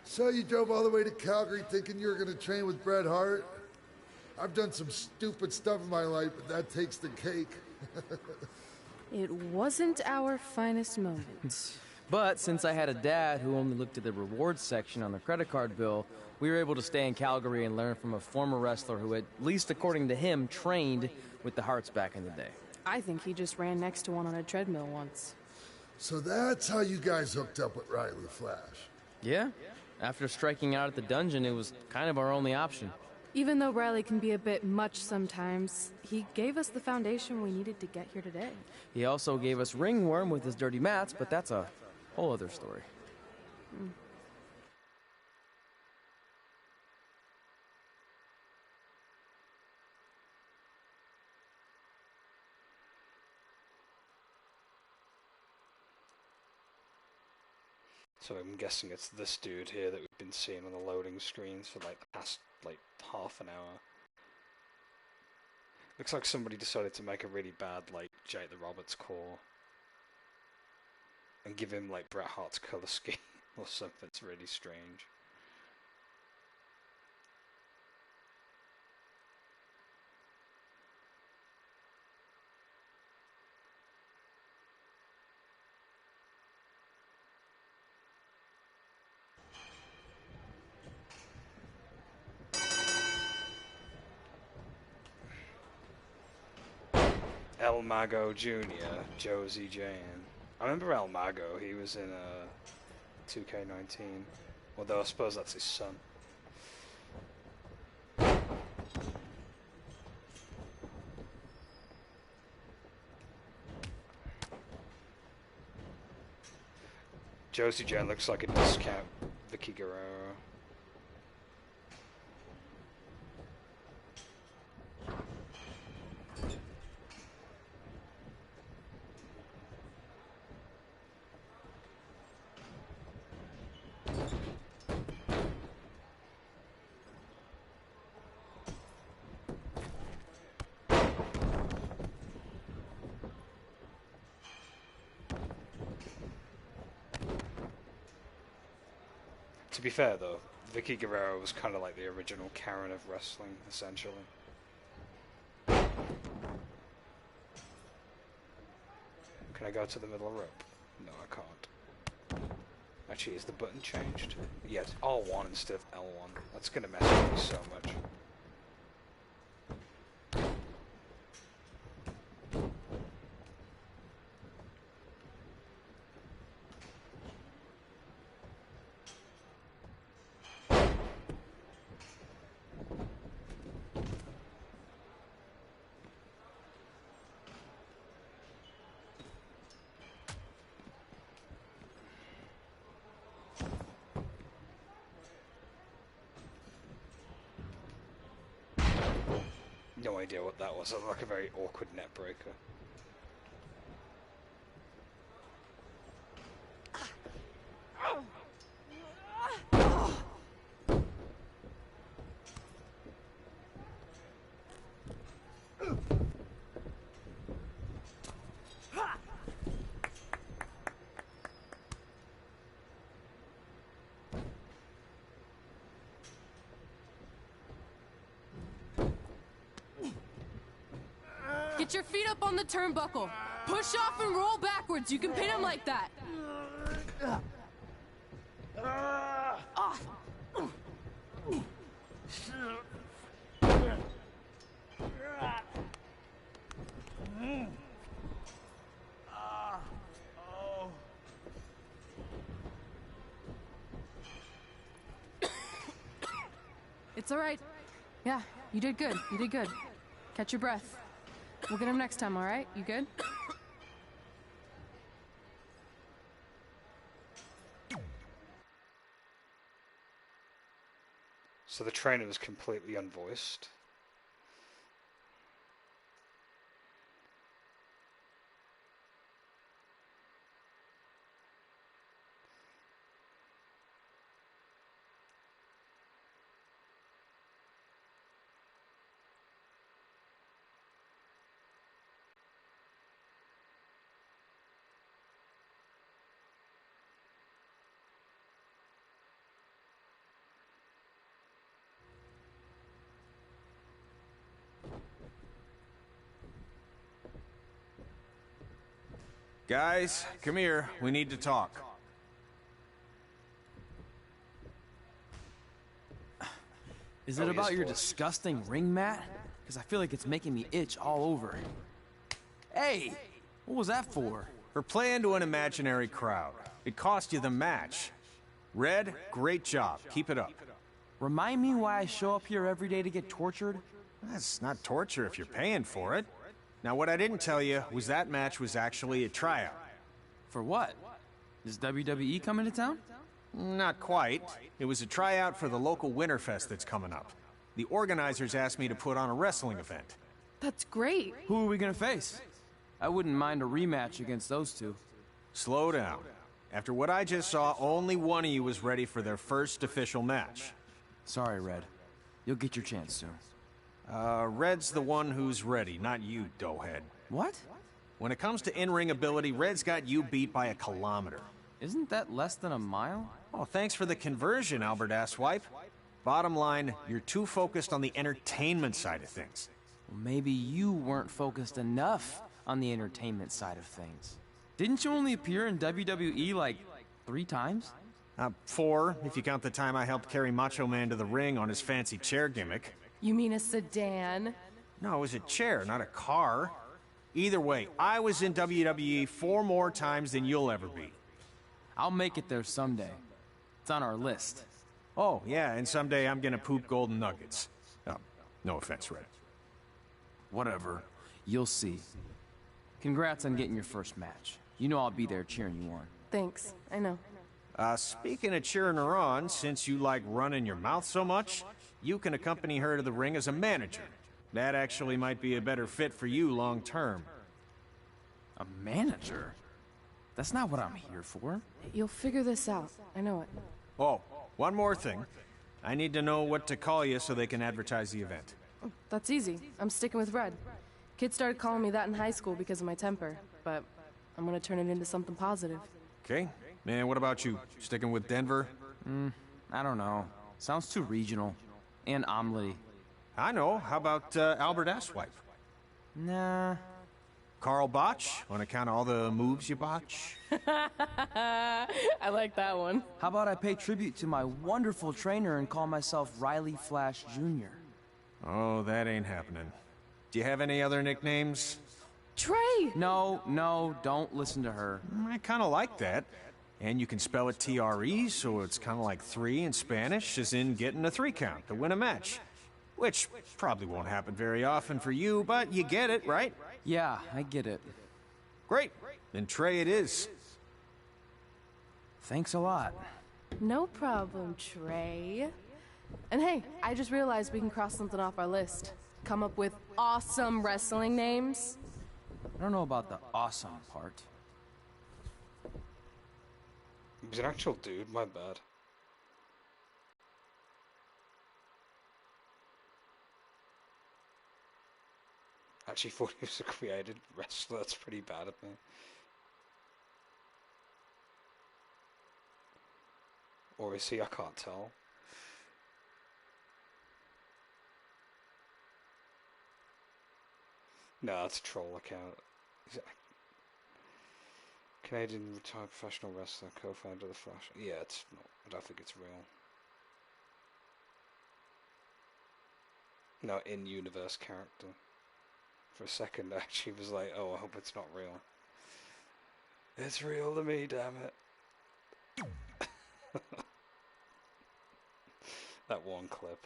So you drove all the way to Calgary thinking you were going to train with Bret Hart? I've done some stupid stuff in my life, but that takes the cake. It wasn't our finest moment. But since I had a dad who only looked at the rewards section on the credit card bill, we were able to stay in Calgary and learn from a former wrestler who, at least according to him, trained with the Harts back in the day. I think he just ran next to one on a treadmill once. So that's how you guys hooked up with Riley Flash? Yeah. After striking out at the dungeon, it was kind of our only option. Even though Riley can be a bit much sometimes, he gave us the foundation we needed to get here today. He also gave us ringworm with his dirty mats, but that's a whole other story. So I'm guessing it's this dude here that we've been seeing on the loading screens for like the past half an hour. Looks like somebody decided to make a really bad Jake the Roberts core and give him Bret Hart's color scheme or something. It's really strange. El Mago Jr., Josie Jane. I remember El Mago, he was in 2K20. Although I suppose that's his son. Josie Jane looks like a discount Vicky Guerrero. To be fair though, Vicky Guerrero was kind of like the original Karen of wrestling, essentially. Can I go to the middle rope? No, I can't. Actually, is the button changed? Yeah, it's R1 instead of L1. That's gonna mess with me so much. No idea what that was. It looked like a very awkward net breaker. Get your feet up on the turnbuckle. Push off and roll backwards. You can pin him like that. Off. It's all right. Yeah, you did good. You did good. Catch your breath. We'll get him next time, all right? You good? So the trainer was completely unvoiced. Guys, come here. We need to talk. Is it about your disgusting ring mat? Because I feel like it's making me itch all over. Hey! What was that for? For playing to an imaginary crowd. It cost you the match. Red, great job. Keep it up. Remind me why I show up here every day to get tortured? That's not torture if you're paying for it. Now, what I didn't tell you was that match was actually a tryout. For what? Is WWE coming to town? Not quite. It was a tryout for the local Winterfest that's coming up. The organizers asked me to put on a wrestling event. That's great. Who are we gonna face? I wouldn't mind a rematch against those two. Slow down. After what I just saw, only one of you was ready for their first official match. Sorry, Red. You'll get your chance soon. Red's the one who's ready, not you, doughhead. What? When it comes to in-ring ability, Red's got you beat by a kilometer. Isn't that less than a mile? Oh, thanks for the conversion, Albert Asswipe. Bottom line, you're too focused on the entertainment side of things. Well, maybe you weren't focused enough on the entertainment side of things. Didn't you only appear in WWE like 3 times? 4, if you count the time I helped carry Macho Man to the ring on his fancy chair gimmick. You mean a sedan? No, it was a chair, not a car. Either way, I was in WWE 4 more times than you'll ever be. I'll make it there someday. It's on our list. Oh, yeah, and someday I'm gonna poop golden nuggets. Oh, no offense, Red. Whatever. You'll see. Congrats on getting your first match. You know I'll be there cheering you on. Thanks. I know. Speaking of cheering her on, since you like running your mouth so much, you can accompany her to the ring as a manager. That actually might be a better fit for you long term. A manager? That's not what I'm here for. You'll figure this out. I know it. Oh, one more thing. I need to know what to call you so they can advertise the event. That's easy. I'm sticking with Red. Kids started calling me that in high school because of my temper, but I'm gonna turn it into something positive. Okay. Man, what about you? Sticking with Denver? I don't know. Sounds too regional. And omelette. I know. How about Albert Asswipe? Nah. Carl Botch, on account of all the moves you botch? I like that one. How about I pay tribute to my wonderful trainer and call myself Riley Flash Jr.? Oh, that ain't happening. Do you have any other nicknames? Trey! No, don't listen to her. I kind of like that. And you can spell it T-R-E, so it's kind of like 3 in Spanish, as in getting a 3 count to win a match. Which probably won't happen very often for you, but you get it, right? Yeah, I get it. Great. Then Trey it is. Thanks a lot. No problem, Trey. And hey, I just realized we can cross something off our list. Come up with awesome wrestling names. I don't know about the awesome part. He was an actual dude, my bad. Actually thought he was a created wrestler, that's pretty bad of me. Or is he? I can't tell. No, it's a troll account. Canadian retired professional wrestler, co-founder of the Flash. Yeah, it's not. I don't think it's real. No, in-universe character. For a second, I actually was like, oh, I hope it's not real. It's real to me, damn it. That one clip.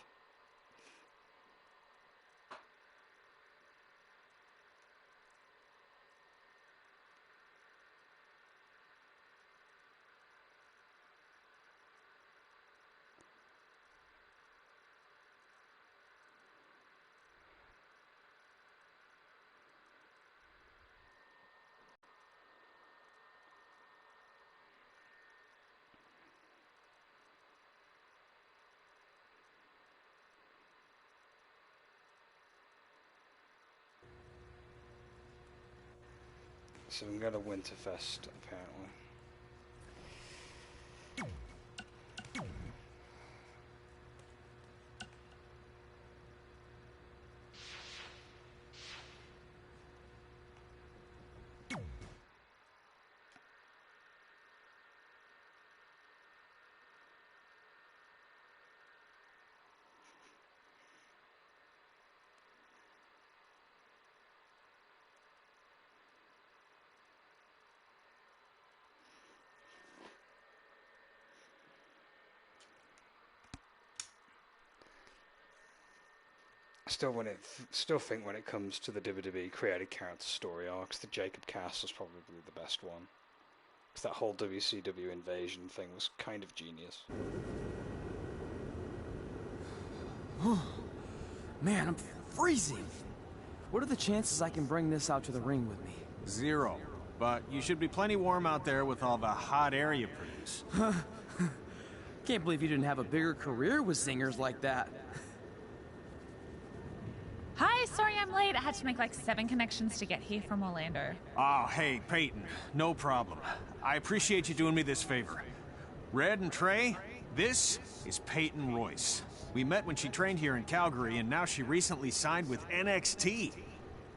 So we can go to Winterfest, apparently. Still think when it comes to the WWE created character story arcs, the Jacob Castle's probably the best one. Because that whole WCW invasion thing was kind of genius. Man, I'm freezing. What are the chances I can bring this out to the ring with me? 0. But you should be plenty warm out there with all the hot air you produce. Can't believe you didn't have a bigger career with singers like that. Hi, sorry I'm late. I had to make like 7 connections to get here from Orlando. Oh, hey, Peyton. No problem. I appreciate you doing me this favor. Red and Trey, this is Peyton Royce. We met when she trained here in Calgary, and now she recently signed with NXT.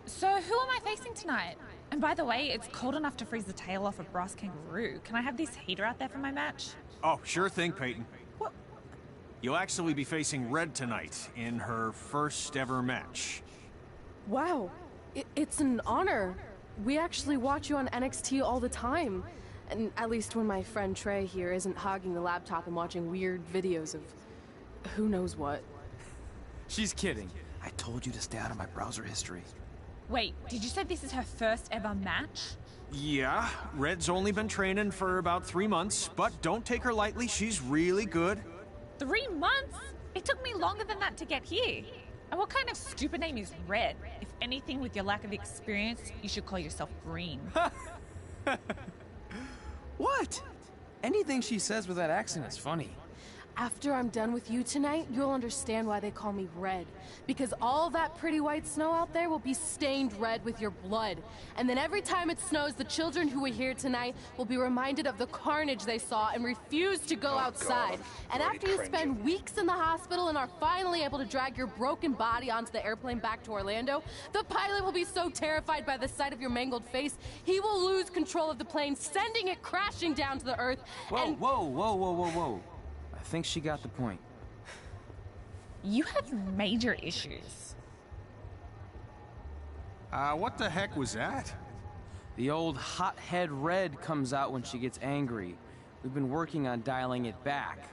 So who am I facing tonight? And by the way, it's cold enough to freeze the tail off a brass kangaroo. Can I have this heater out there for my match? Oh, sure thing, Peyton. What? You'll actually be facing Red tonight in her first ever match. Wow, it's an honor. We actually watch you on NXT all the time. And at least when my friend Trey here isn't hogging the laptop and watching weird videos of who knows what. She's kidding. I told you to stay out of my browser history. Wait, did you say this is her first ever match? Yeah, Red's only been training for about 3 months, but don't take her lightly, she's really good. 3 months? It took me longer than that to get here. And what kind of stupid name is Red? If anything, with your lack of experience, you should call yourself Green. What? Anything she says with that accent is funny. After I'm done with you tonight, you'll understand why they call me Red. Because all that pretty white snow out there will be stained red with your blood. And then every time it snows, the children who were here tonight will be reminded of the carnage they saw and refuse to go outside. And after you spend weeks in the hospital and are finally able to drag your broken body onto the airplane back to Orlando, the pilot will be so terrified by the sight of your mangled face, he will lose control of the plane, sending it crashing down to the earth. Whoa. I think she got the point. You have major issues. What the heck was that? The old hothead Red comes out when she gets angry. We've been working on dialing it back.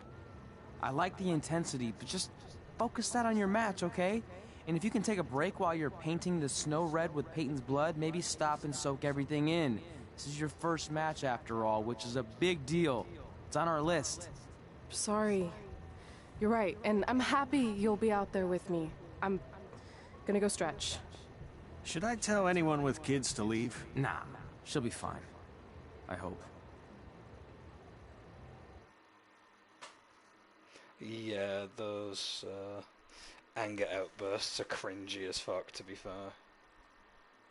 I like the intensity, but just focus that on your match, okay? And if you can take a break while you're painting the snow red with Peyton's blood, maybe stop and soak everything in. This is your first match after all, which is a big deal. It's on our list. Sorry. You're right, and I'm happy you'll be out there with me. I'm gonna go stretch. Should I tell anyone with kids to leave? Nah, she'll be fine. I hope. Yeah, those anger outbursts are cringy as fuck, to be fair.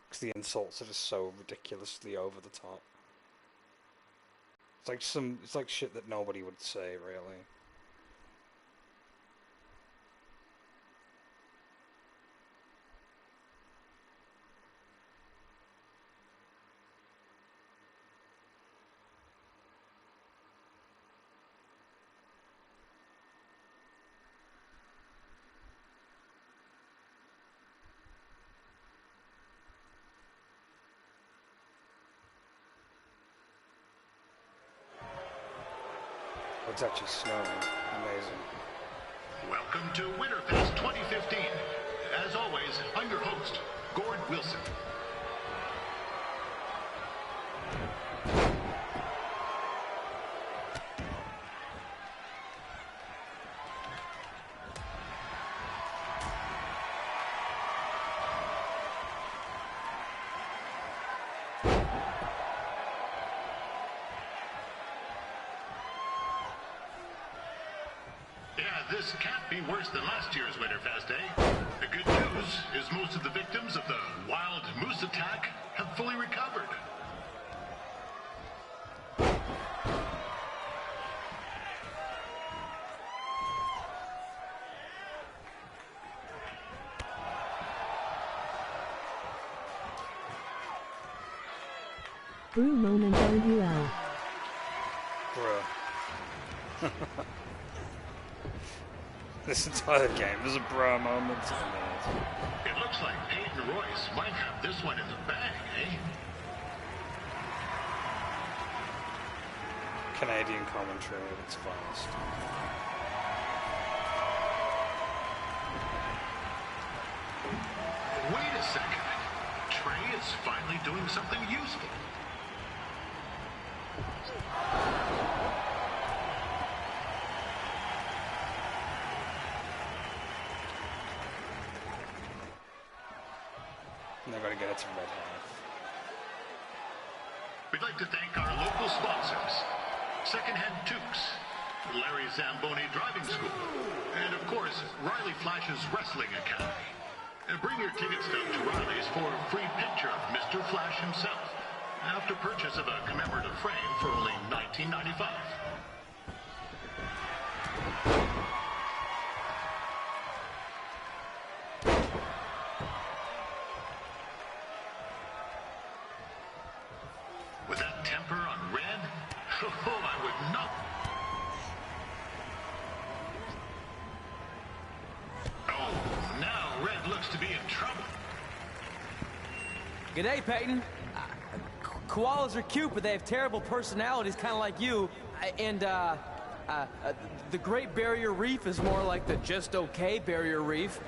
Because the insults are just so ridiculously over the top. It's like shit that nobody would say, really. It's actually snowing. Amazing. Welcome to Winterfest 2015. As always, I'm your host, Gord Wilson. This can't be worse than last year's Winterfest, eh? The good news is most of the victims of the wild moose attack have fully recovered. Brew moment RUL. Bruh. This entire game is a bra moment. It looks like Peyton Royce might have this one in the bag, eh? Canadian commentary at its finest. Wait a second. Trey is finally doing something useful. They're going to get it to red half. We'd like to thank our local sponsors, Secondhand Tukes, Larry Zamboni Driving School, and of course, Riley Flash's Wrestling Academy. Bring your ticket stub to Riley's for a free picture of Mr. Flash himself, after purchase of a commemorative frame for only $19.95. With that temper on red, oh, I would not. Oh, now red looks to be in trouble. G'day, Peyton. Koalas are cute, but they have terrible personalities, kind of like you. And, the Great Barrier Reef is more like the just okay Barrier Reef.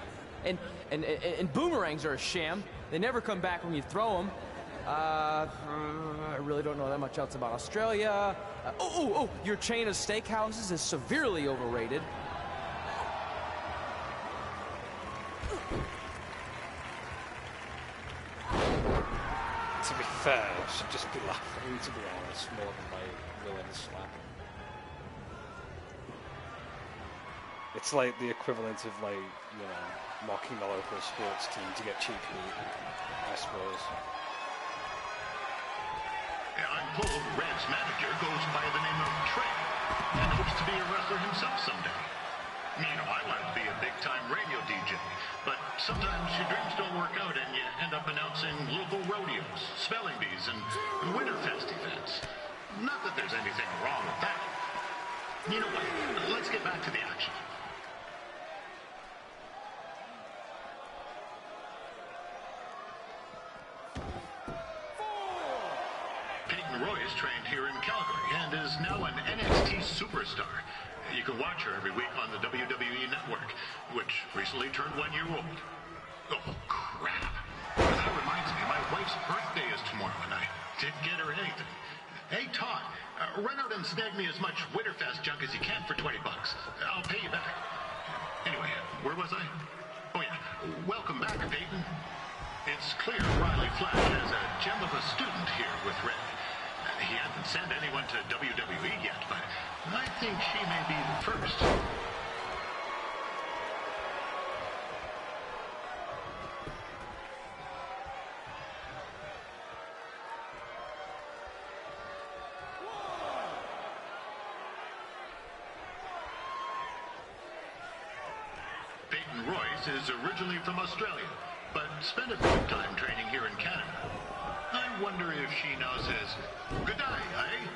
And boomerangs are a sham. They never come back when you throw them. I really don't know that much else about Australia. Your chain of steakhouses is severely overrated. To be fair, I should just be laughing, to be honest, more than like willing to slap him. It's like the equivalent of like, you know, mocking the local sports team to get cheap heat, I suppose. I'm told Red's manager goes by the name of Trey and hopes to be a wrestler himself someday. You know, I wanted to be a big-time radio DJ, but sometimes your dreams don't work out and you end up announcing local rodeos, spelling bees, and Winterfest events. Not that there's anything wrong with that. You know what? Let's get back to the action. Peyton Royce trained here in Calgary and is now an NXT superstar. You can watch her every week on the WWE Network, which recently turned 1 year old. Oh, crap. That reminds me, my wife's birthday is tomorrow, and I didn't get her anything. Hey, Todd, run out and snag me as much Winterfest junk as you can for $20. I'll pay you back. Anyway, where was I? Oh, yeah. Welcome back, Peyton. It's clear Riley Flash has a gem of a student here with Red. He hasn't sent anyone to WWE yet, but I think she may be the first. Peyton Royce is originally from Australia, but spent a bit of time training here in Canada. I wonder if she now says, good day, eh?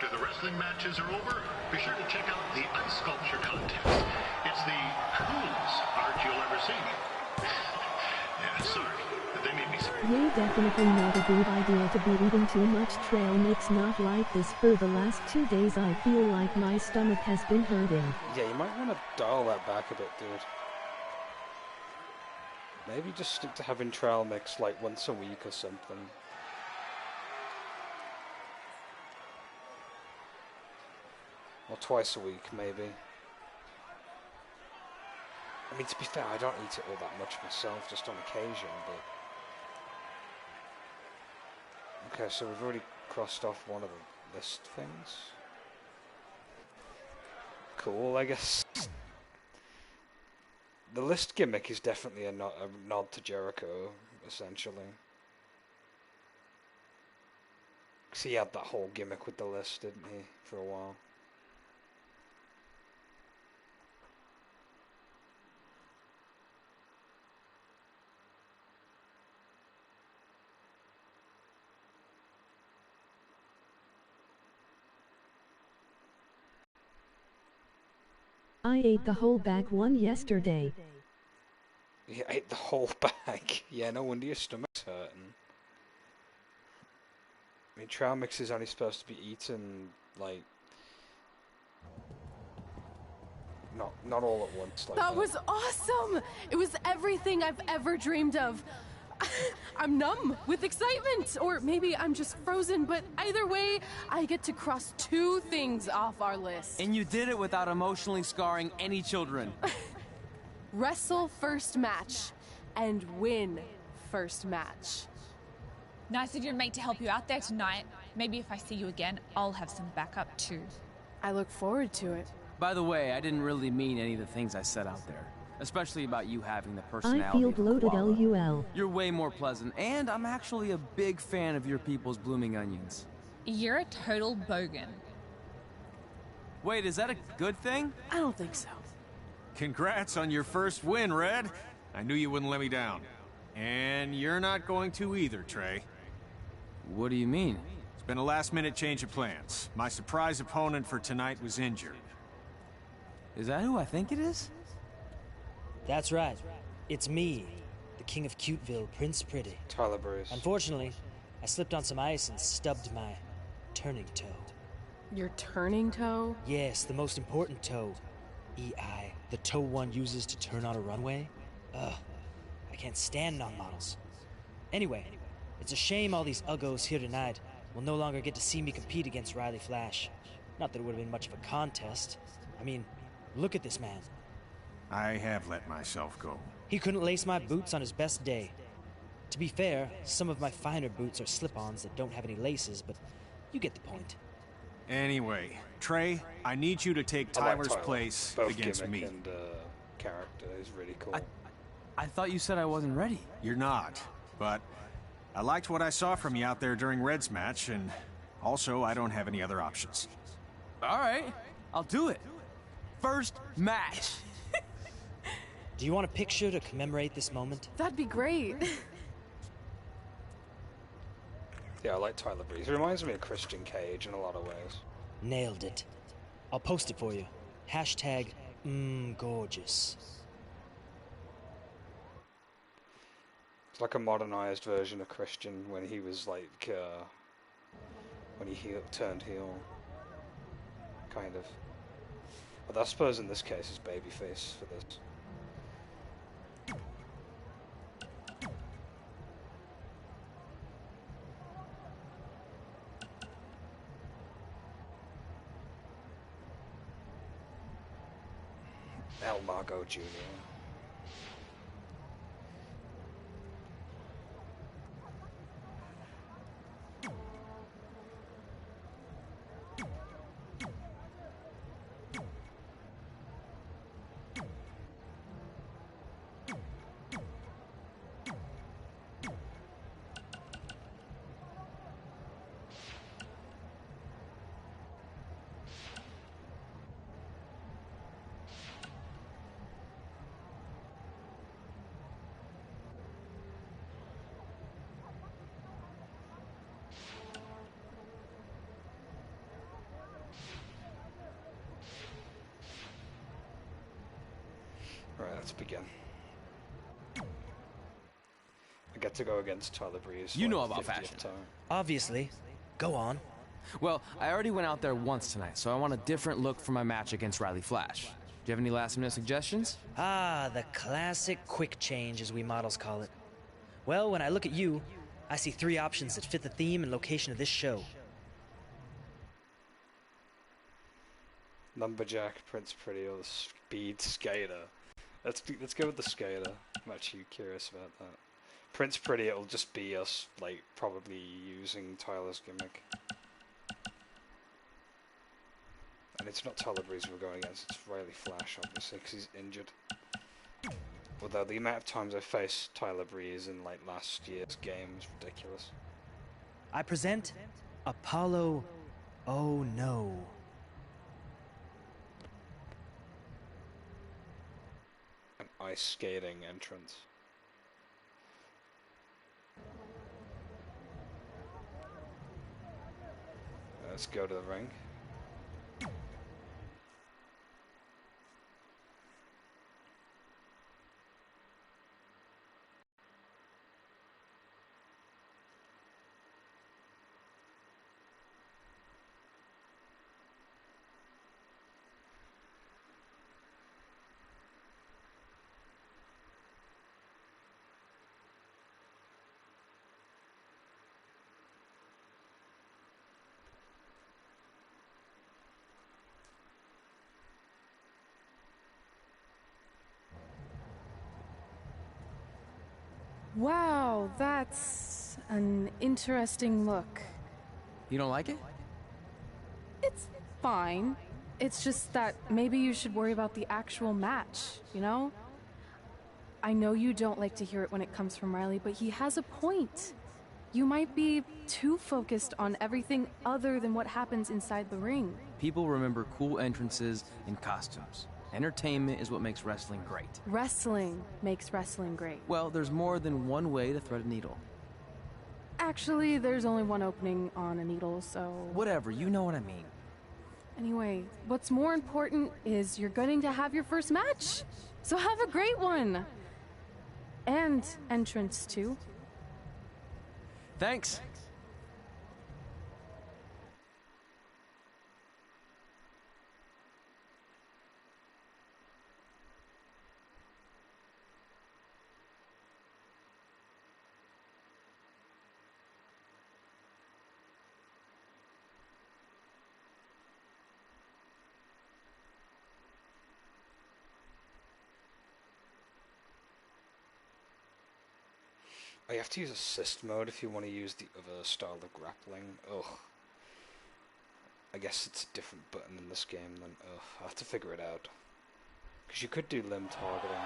After the wrestling matches are over, be sure to check out the ice sculpture contest. It's the coolest art you'll ever see. Yeah, sorry. They made me sorry. Yay, definitely not a good idea to be eating too much trail mix. Not like this. For the last 2 days I feel like my stomach has been hurting. Yeah, you might want to dial that back a bit, dude. Maybe just stick to having trail mix like once a week or something. Or twice a week, maybe. I mean, to be fair, I don't eat it all that much myself, just on occasion, but... Okay, so we've already crossed off one of the list things. Cool, I guess. The list gimmick is definitely a nod to Jericho, essentially. Because he had that whole gimmick with the list, didn't he, for a while? I ate the whole bag one yesterday. You ate the whole bag? Yeah, no wonder your stomach's hurting. I mean, trail mix is only supposed to be eaten, like... Not all at once. Like That was awesome! It was everything I've ever dreamed of. I'm numb with excitement, or maybe I'm just frozen, but either way, I get to cross 2 things off our list. And you did it without emotionally scarring any children. Wrestle first match, and win first match. Nice of your mate to help you out there tonight. Maybe if I see you again, I'll have some backup too. I look forward to it. By the way, I didn't really mean any of the things I said out there. Especially about you having the personality I feel of a bloated, koala. LUL. You're way more pleasant, and I'm actually a big fan of your people's blooming onions. You're a total bogan. Wait, is that a good thing? I don't think so. Congrats on your first win, Red. I knew you wouldn't let me down. And you're not going to either, Trey. What do you mean? It's been a last-minute change of plans. My surprise opponent for tonight was injured. Is that who I think it is? That's right. It's me, the King of Cuteville, Prince Pretty. Tyler Bruce. Unfortunately, I slipped on some ice and stubbed my turning toe. Your turning toe? Yes, the most important toe. EI, the toe one uses to turn on a runway. Ugh, I can't stand non-models. Anyway, it's a shame all these uggos here tonight will no longer get to see me compete against Riley Flash. Not that it would have been much of a contest. I mean, look at this man. I have let myself go. He couldn't lace my boots on his best day. To be fair, some of my finer boots are slip-ons that don't have any laces, but you get the point. Anyway, Trey, I need you to take Tyler's place Both against gimmick me. And character is really cool. I thought you said I wasn't ready. You're not, but I liked what I saw from you out there during Red's match, and also I don't have any other options. All right, I'll do it. First match. Do you want a picture to commemorate this moment? That'd be great. Yeah, I like Tyler Breeze. He reminds me of Christian Cage in a lot of ways. Nailed it. I'll post it for you. Hashtag gorgeous. It's like a modernized version of Christian when he was like, when he turned heel. Kind of. But I suppose in this case it's babyface for this. El Margo Jr. Alright, let's begin. I get to go against Tyler Breeze. You know about fashion. Obviously. Go on. Well, I already went out there once tonight, so I want a different look for my match against Riley Flash. Do you have any last-minute suggestions? Ah, the classic quick change, as we models call it. Well, when I look at you, I see 3 options that fit the theme and location of this show. Lumberjack, Prince Pretty, or the Speed Skater. Let's go with the Skater. I'm actually curious about that. Prince Pretty, it'll just be us, like, probably using Tyler's gimmick. And it's not Tyler Breeze we're going against, it's Riley Flash, obviously, because he's injured. Although the amount of times I faced Tyler Breeze in, like, last year's game is ridiculous. I present Apollo Oh No. An ice skating entrance. Let's go to the ring. Wow, that's an interesting look. You don't like it? It's fine. It's just that maybe you should worry about the actual match, you know? I know you don't like to hear it when it comes from Riley, but he has a point. You might be too focused on everything other than what happens inside the ring. People remember cool entrances and costumes. Entertainment is what makes wrestling great. Wrestling makes wrestling great. Well, there's more than one way to thread a needle. Actually, there's only one opening on a needle, so... Whatever, you know what I mean. Anyway, what's more important is you're going to have your first match. So have a great one. And entrance, too. Thanks. Oh, you have to use assist mode if you want to use the other style of grappling. Ugh. I guess it's a different button in this game then. Ugh, I have to figure it out. Because you could do limb targeting.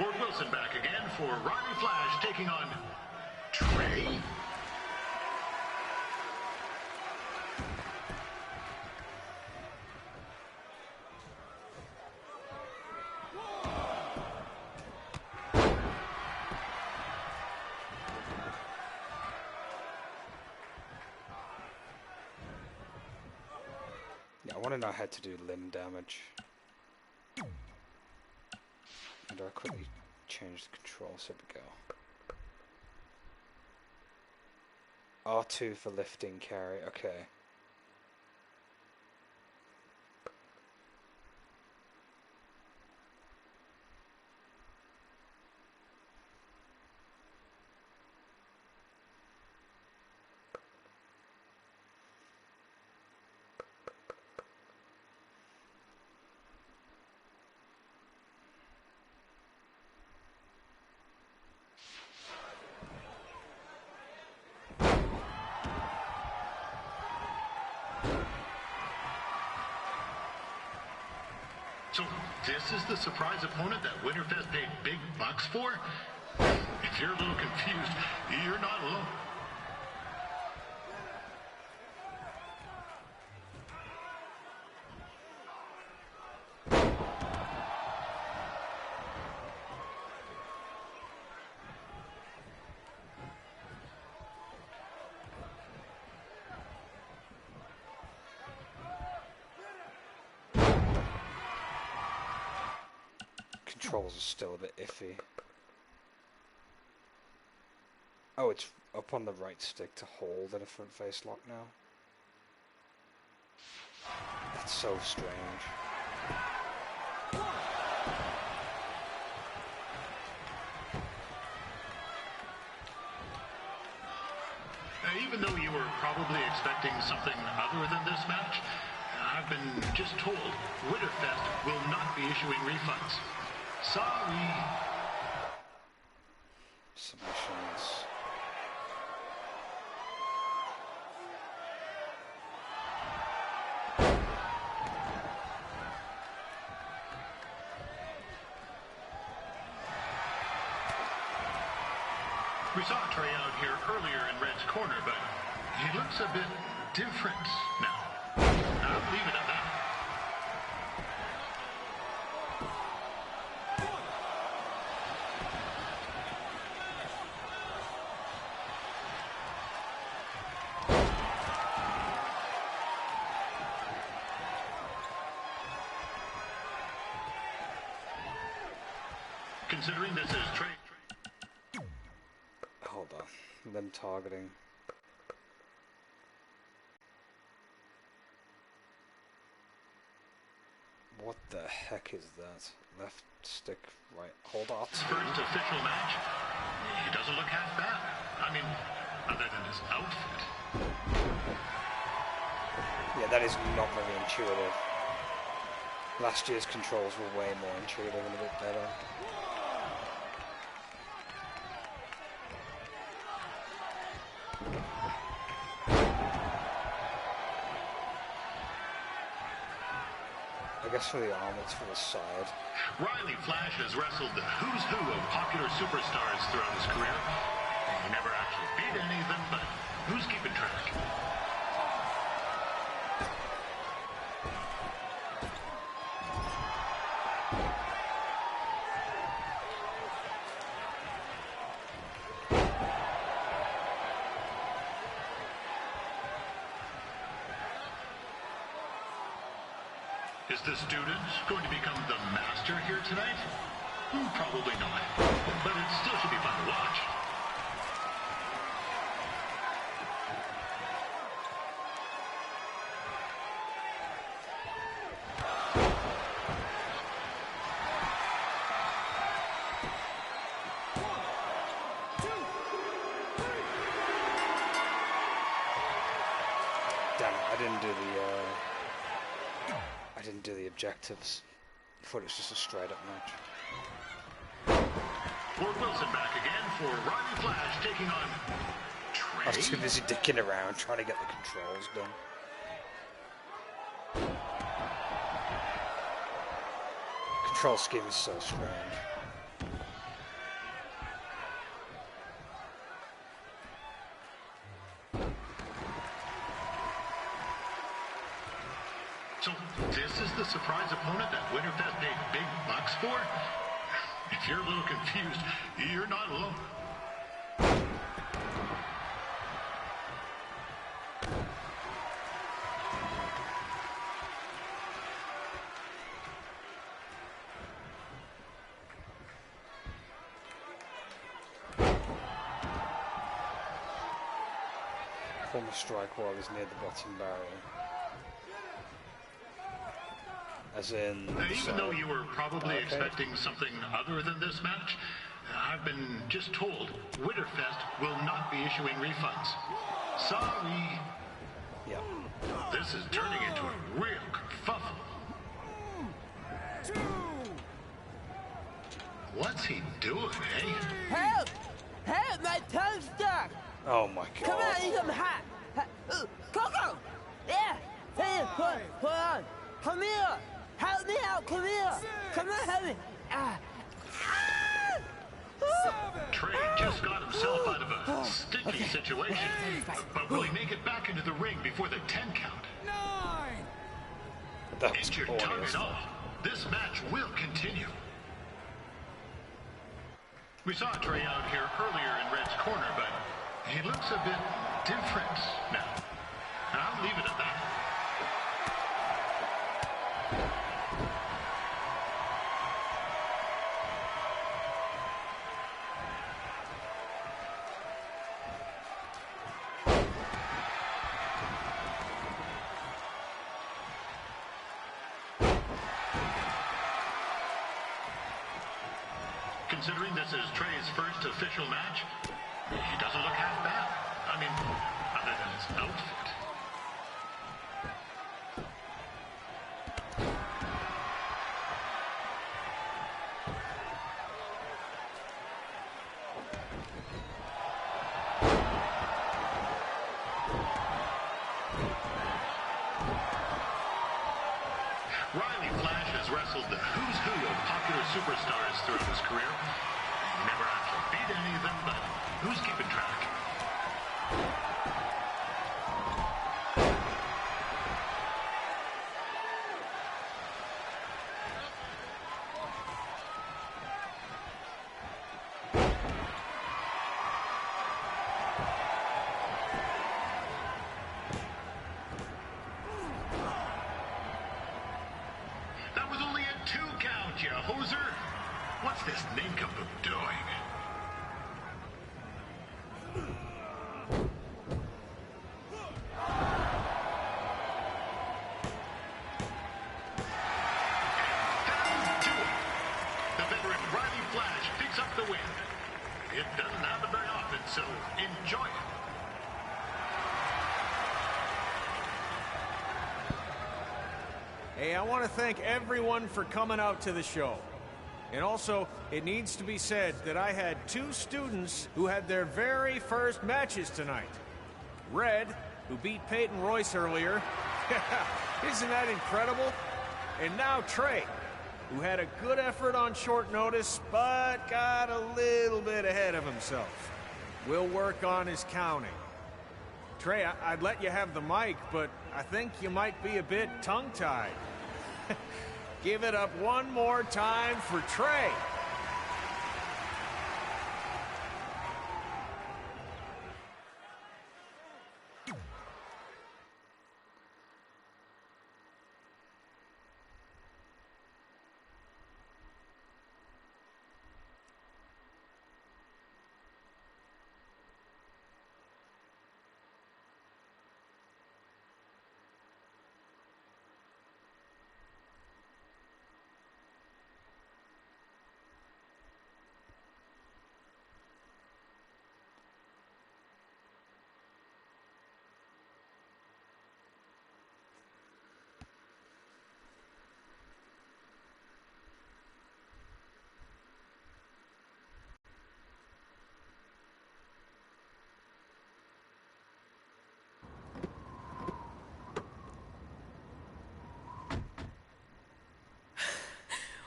Ward Wilson back again for Riley Flash taking on Trey. Yeah, I want to know how to do limb damage. And I'll quickly change the controls. Here we go. R2 for lifting carry, okay. So this is the surprise opponent that Winterfest paid big bucks for? If you're a little confused, you're not alone. controls are still a bit iffy. Oh, it's up on the right stick to hold in a front face lock now. That's so strange. Even though you were probably expecting something other than this match, I've been just told Winterfest will not be issuing refunds. Sorry. Submissions. We saw Trey out here earlier in Red's corner, but he looks a bit different now. I'll leave it at that. Considering this is Trey. Hold on. Them targeting. What the heck is that? Left stick, right. Hold on. First official match. He doesn't look half bad. I mean, other than his outfit. Yeah, that is not very intuitive. Last year's controls were way more intuitive and a bit better. I guess for the arm, it's for the side. Riley Flash has wrestled the who's who of popular superstars throughout his career. He never actually beat any of them, but who's keeping track? Is the student going to become the master here tonight? Probably not, but it still should be fun to watch. Damn it, I didn't do the objectives. I thought it was just a straight up match. Ward Wilson back again for Riley Flash taking on Trey. I was too busy dicking around trying to get the controls done. Control scheme is so strange. So this is the surprise opponent that Winterfest paid big bucks for? If you're a little confused, you're not alone. Form a strike while he's near the bottom barrel. As in... Even though you were probably expecting something other than this match, I've been just told Winterfest will not be issuing refunds. Sorry. Yep. This is turning into a real kerfuffle. What's he doing, eh? Help! Help! My tongue's stuck! Oh my god. Come on, eat some hot! Coco! Yeah! Hey, hold on! Come here! Help me out! Come here! Come on, help me! Trey just got himself out of a sticky situation. But will he make it back into the ring before the 10 count? Injured tongue and all, this match will continue. We saw Trey out here earlier in Red's corner, but he looks a bit different now. I'll leave it at that. Considering this is Trey's first official match, he doesn't look half bad. I mean, other than his outfit. Riley Flash has wrestled the who's who of popular superstars throughout his career. He never actually beat any of them, but who's keeping track? That was only a 2 count, you hoser. What's this nincompoop doing? That'll do it. The veteran Riley Flash picks up the win. It doesn't happen very often, so enjoy it. Hey, I want to thank everyone for coming out to the show. And also, it needs to be said that I had 2 students who had their very first matches tonight. Red, who beat Peyton Royce earlier. Isn't that incredible? And now Trey, who had a good effort on short notice, but got a little bit ahead of himself. We'll work on his counting. Trey, I'd let you have the mic, but I think you might be a bit tongue-tied. Give it up one more time for Trey.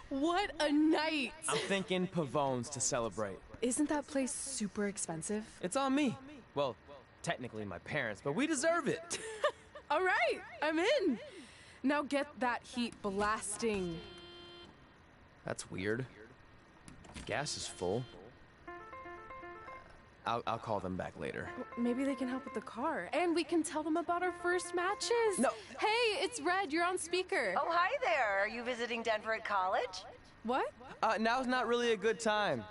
What a night! I'm thinking Pavone's to celebrate. Isn't that place super expensive? It's on me. Well, technically my parents, but we deserve it. All right, I'm in. Now get that heat blasting. That's weird. Gas is full. I'll call them back later. Maybe they can help with the car. And we can tell them about our first matches. No. Hey, it's Red. You're on speaker. Oh, hi there. Are you visiting Denver at college? What? Now's not really a good time.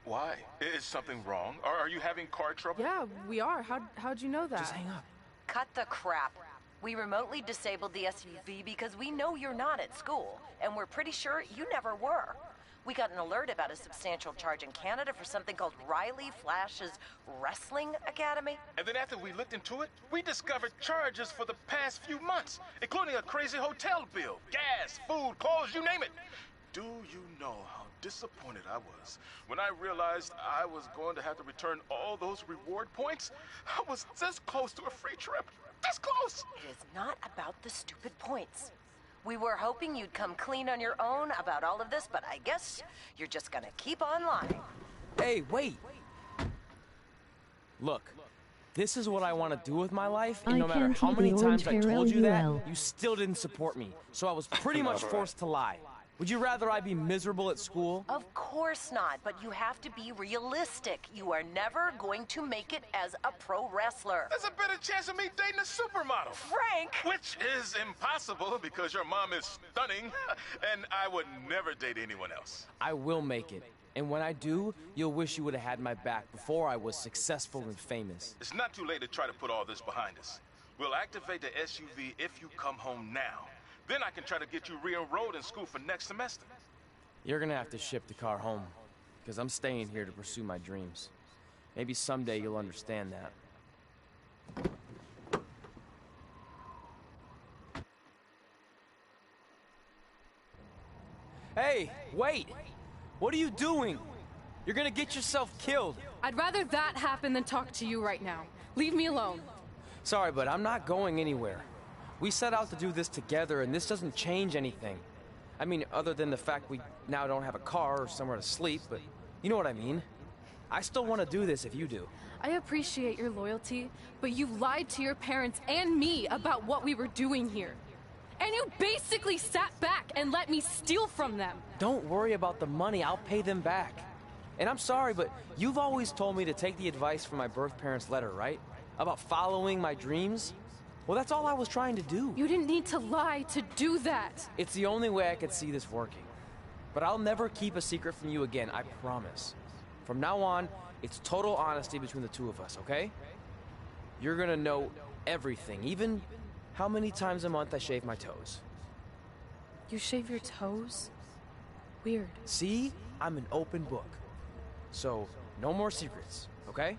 Why? Is something wrong? Are you having car trouble? Yeah, we are. How'd you know that? Just hang up. Cut the crap. We remotely disabled the SUV because we know you're not at school, and we're pretty sure you never were. We got an alert about a substantial charge in Canada for something called Riley Flash's Wrestling Academy. And then after we looked into it, we discovered charges for the past few months, including a crazy hotel bill, gas, food, clothes, you name it. Do you know how disappointed I was when I realized I was going to have to return all those reward points? I was this close to a free trip. This close! It is not about the stupid points. We were hoping you'd come clean on your own about all of this, but I guess you're just gonna keep on lying. Hey, wait! Look, this is what I want to do with my life, and no matter how many times I told you that, you still didn't support me. So I was pretty much forced to lie. Would you rather I be miserable at school? Of course not, but you have to be realistic. You are never going to make it as a pro wrestler. There's a better chance of me dating a supermodel. Frank! Which is impossible because your mom is stunning, and I would never date anyone else. I will make it. And when I do, you'll wish you would have had my back before I was successful and famous. It's not too late to try to put all this behind us. We'll activate the SUV if you come home now. Then I can try to get you re-enrolled in school for next semester. You're gonna have to ship the car home. because I'm staying here to pursue my dreams. Maybe someday you'll understand that. Hey, wait! What are you doing? You're gonna get yourself killed. I'd rather that happen than talk to you right now. Leave me alone. Sorry, but I'm not going anywhere. We set out to do this together, and this doesn't change anything. I mean, other than the fact we now don't have a car or somewhere to sleep, but you know what I mean. I still want to do this if you do. I appreciate your loyalty, but you lied to your parents and me about what we were doing here. And you basically sat back and let me steal from them. Don't worry about the money, I'll pay them back. And I'm sorry, but you've always told me to take the advice from my birth parents' letter, right? About following my dreams? Well, that's all I was trying to do. You didn't need to lie to do that. It's the only way I could see this working. But I'll never keep a secret from you again, I promise. From now on, it's total honesty between the two of us, okay? You're gonna know everything, even how many times a month I shave my toes. You shave your toes? Weird. See? I'm an open book. So, no more secrets, okay?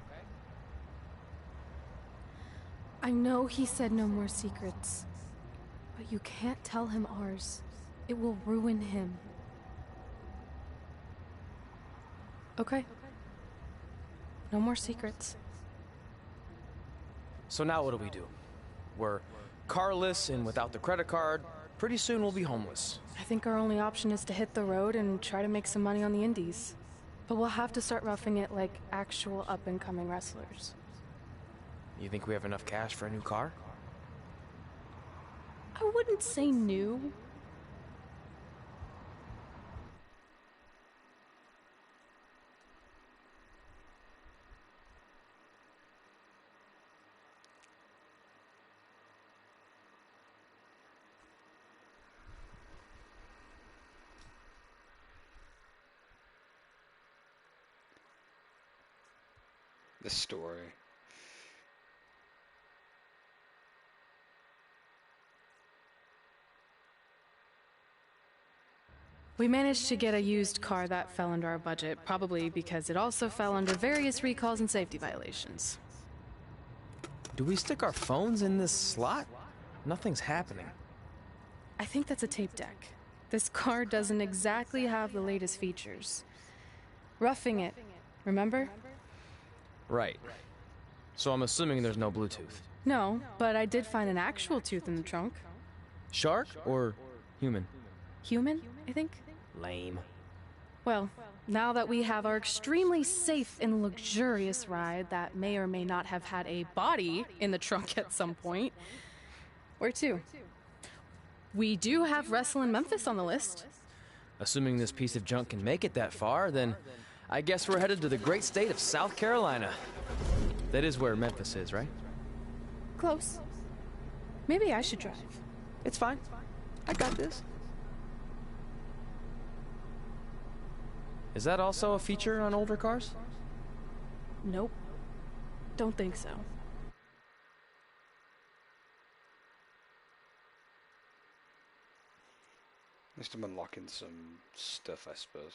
I know he said no more secrets, but you can't tell him ours. It will ruin him. Okay. No more secrets. So now what do we do? We're carless and without the credit card. Pretty soon we'll be homeless. I think our only option is to hit the road and try to make some money on the indies. But we'll have to start roughing it like actual up-and-coming wrestlers. You think we have enough cash for a new car? I wouldn't say new. The story. We managed to get a used car that fell under our budget, probably because it also fell under various recalls and safety violations. Do we stick our phones in this slot? Nothing's happening. I think that's a tape deck. This car doesn't exactly have the latest features. Roughing it, remember? Right. So I'm assuming there's no Bluetooth. No, but I did find an actual tooth in the trunk. Shark or human? Human, I think. Lame. Well, now that we have our extremely safe and luxurious ride that may or may not have had a body in the trunk at some point, where to? We do have Wrestle in Memphis on the list. Assuming this piece of junk can make it that far, then I guess we're headed to the great state of South Carolina. That is where Memphis is, right? Close. Maybe I should drive. It's fine. I got this. Is that also a feature on older cars? Nope. Don't think so. Must have unlocking some stuff, I suppose.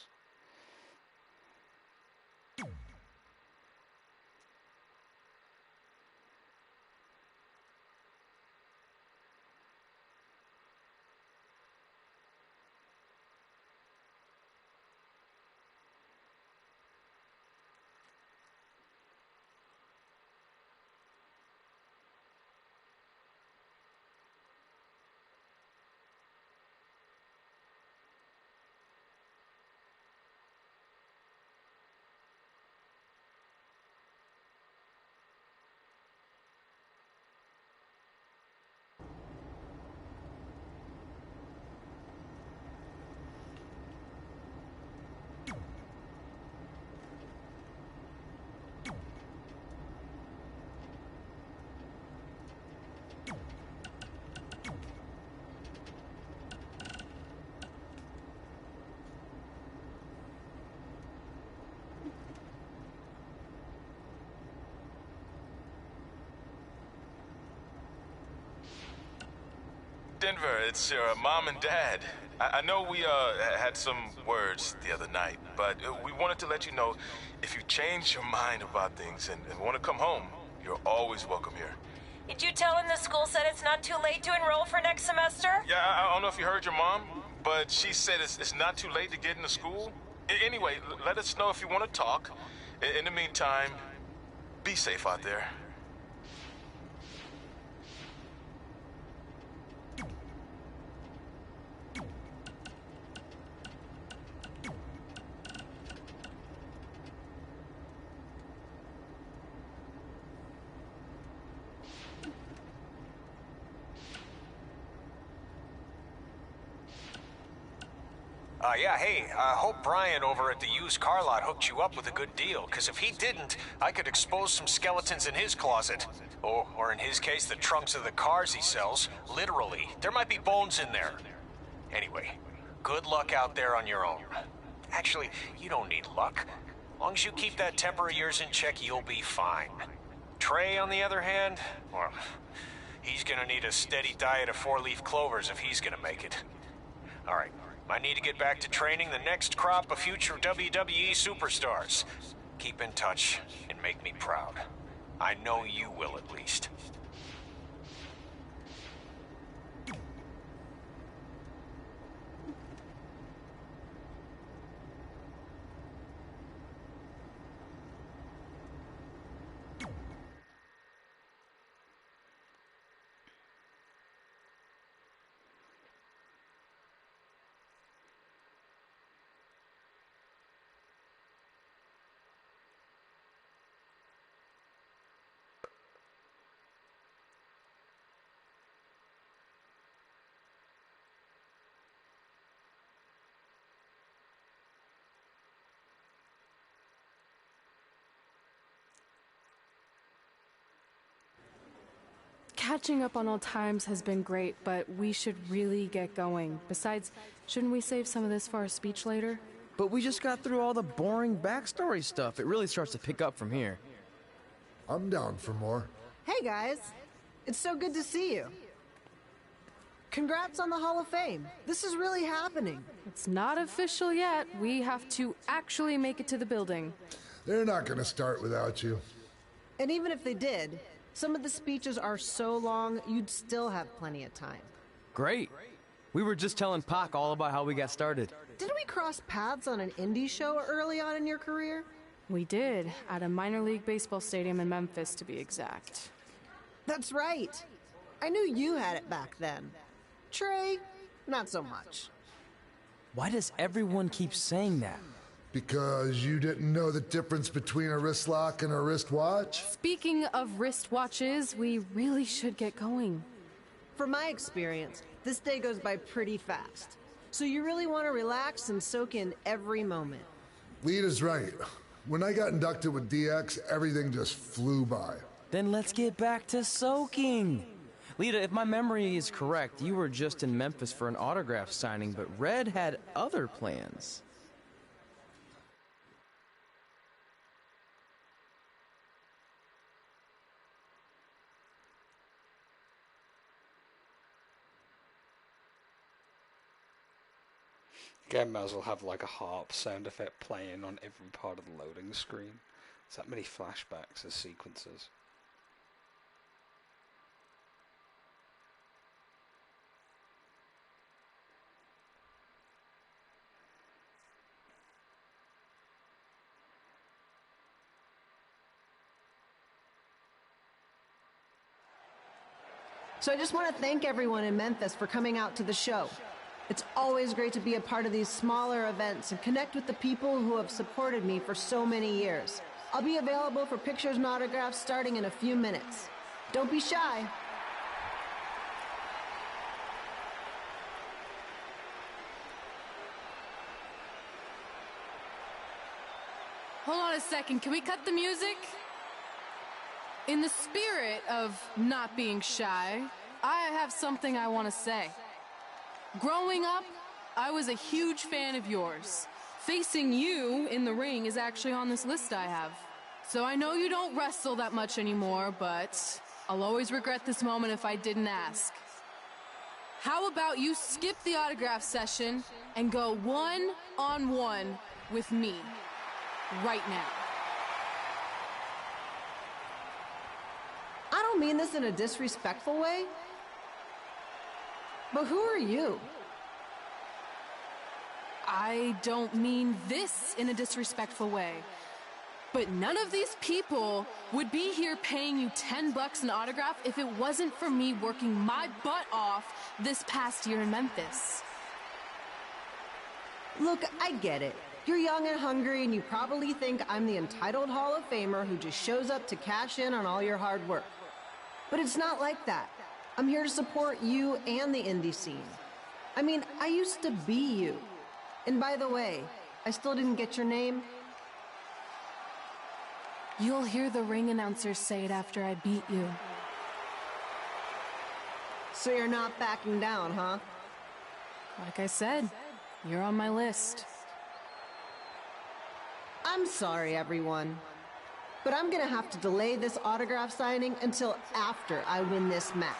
Denver, it's your mom and dad. I know we had some words the other night, but we wanted to let you know if you change your mind about things and want to come home, you're always welcome here. Did you tell him the school said it's not too late to enroll for next semester? Yeah, I don't know if you heard your mom, but she said it's not too late to get into school. Anyway, let us know if you want to talk. In the meantime, be safe out there. Yeah, hey, I hope Brian over at the used car lot hooked you up with a good deal, because if he didn't, I could expose some skeletons in his closet. Or in his case, the trunks of the cars he sells. Literally. There might be bones in there. Anyway, good luck out there on your own. Actually, you don't need luck. As long as you keep that temper of yours in check, you'll be fine. Trey, on the other hand, well, he's gonna need a steady diet of four-leaf clovers if he's gonna make it. All right. I need to get back to training the next crop of future WWE superstars. Keep in touch and make me proud. I know you will, at least. Catching up on old times has been great, but we should really get going. Besides, shouldn't we save some of this for our speech later? But we just got through all the boring backstory stuff. It really starts to pick up from here. I'm down for more. Hey guys, it's so good to see you. Congrats on the Hall of Fame. This is really happening. It's not official yet. We have to actually make it to the building. They're not gonna start without you. And even if they did, some of the speeches are so long, you'd still have plenty of time. Great. We were just telling Pac all about how we got started. Didn't we cross paths on an indie show early on in your career? We did, at a minor league baseball stadium in Memphis, to be exact. That's right. I knew you had it back then. Trey, not so much. Why does everyone keep saying that? Because you didn't know the difference between a wrist lock and a wristwatch? Speaking of wristwatches, we really should get going. From my experience, this day goes by pretty fast. So you really want to relax and soak in every moment. Lita's right. When I got inducted with DX, everything just flew by. Then let's get back to soaking. Lita, if my memory is correct, you were just in Memphis for an autograph signing, but Red had other plans. Game might as well have like a harp sound effect playing on every part of the loading screen. There's that many flashbacks as sequences. So I just want to thank everyone in Memphis for coming out to the show. It's always great to be a part of these smaller events and connect with the people who have supported me for so many years. I'll be available for pictures and autographs starting in a few minutes. Don't be shy. Hold on a second, can we cut the music? In the spirit of not being shy, I have something I want to say. Growing up, I was a huge fan of yours. Facing you in the ring is actually on this list I have. So I know you don't wrestle that much anymore, but I'll always regret this moment if I didn't ask. How about you skip the autograph session and go one-on-one with me right now? I don't mean this in a disrespectful way, but who are you? I don't mean this in a disrespectful way, but none of these people would be here paying you $10 an autograph if it wasn't for me working my butt off this past year in Memphis. Look, I get it. You're young and hungry, and you probably think I'm the entitled Hall of Famer who just shows up to cash in on all your hard work. But it's not like that. I'm here to support you and the indie scene. I mean, I used to be you. And by the way, I still didn't get your name. You'll hear the ring announcer say it after I beat you. So you're not backing down, huh? Like I said, you're on my list. I'm sorry, everyone, but I'm gonna have to delay this autograph signing until after I win this match.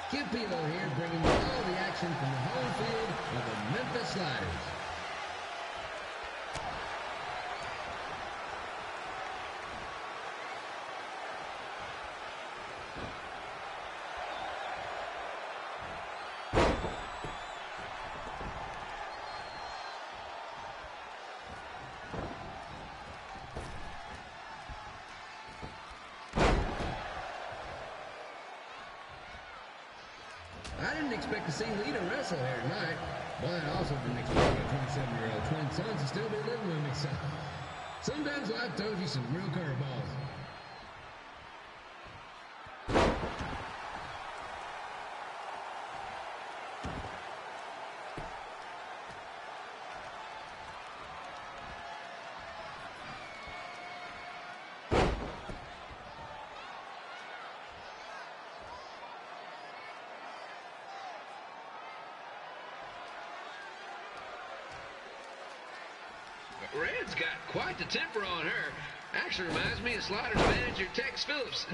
Skip Pilo here, bringing you all the action from the home field of the Memphis Sliders. I didn't expect to see Lita wrestle here tonight, but I also didn't expect my 27-year-old twin sons to still be living with me, so sometimes life throws you some real curveballs. Red's got quite the temper on her. Actually reminds me of Sliders manager Tex Phillips.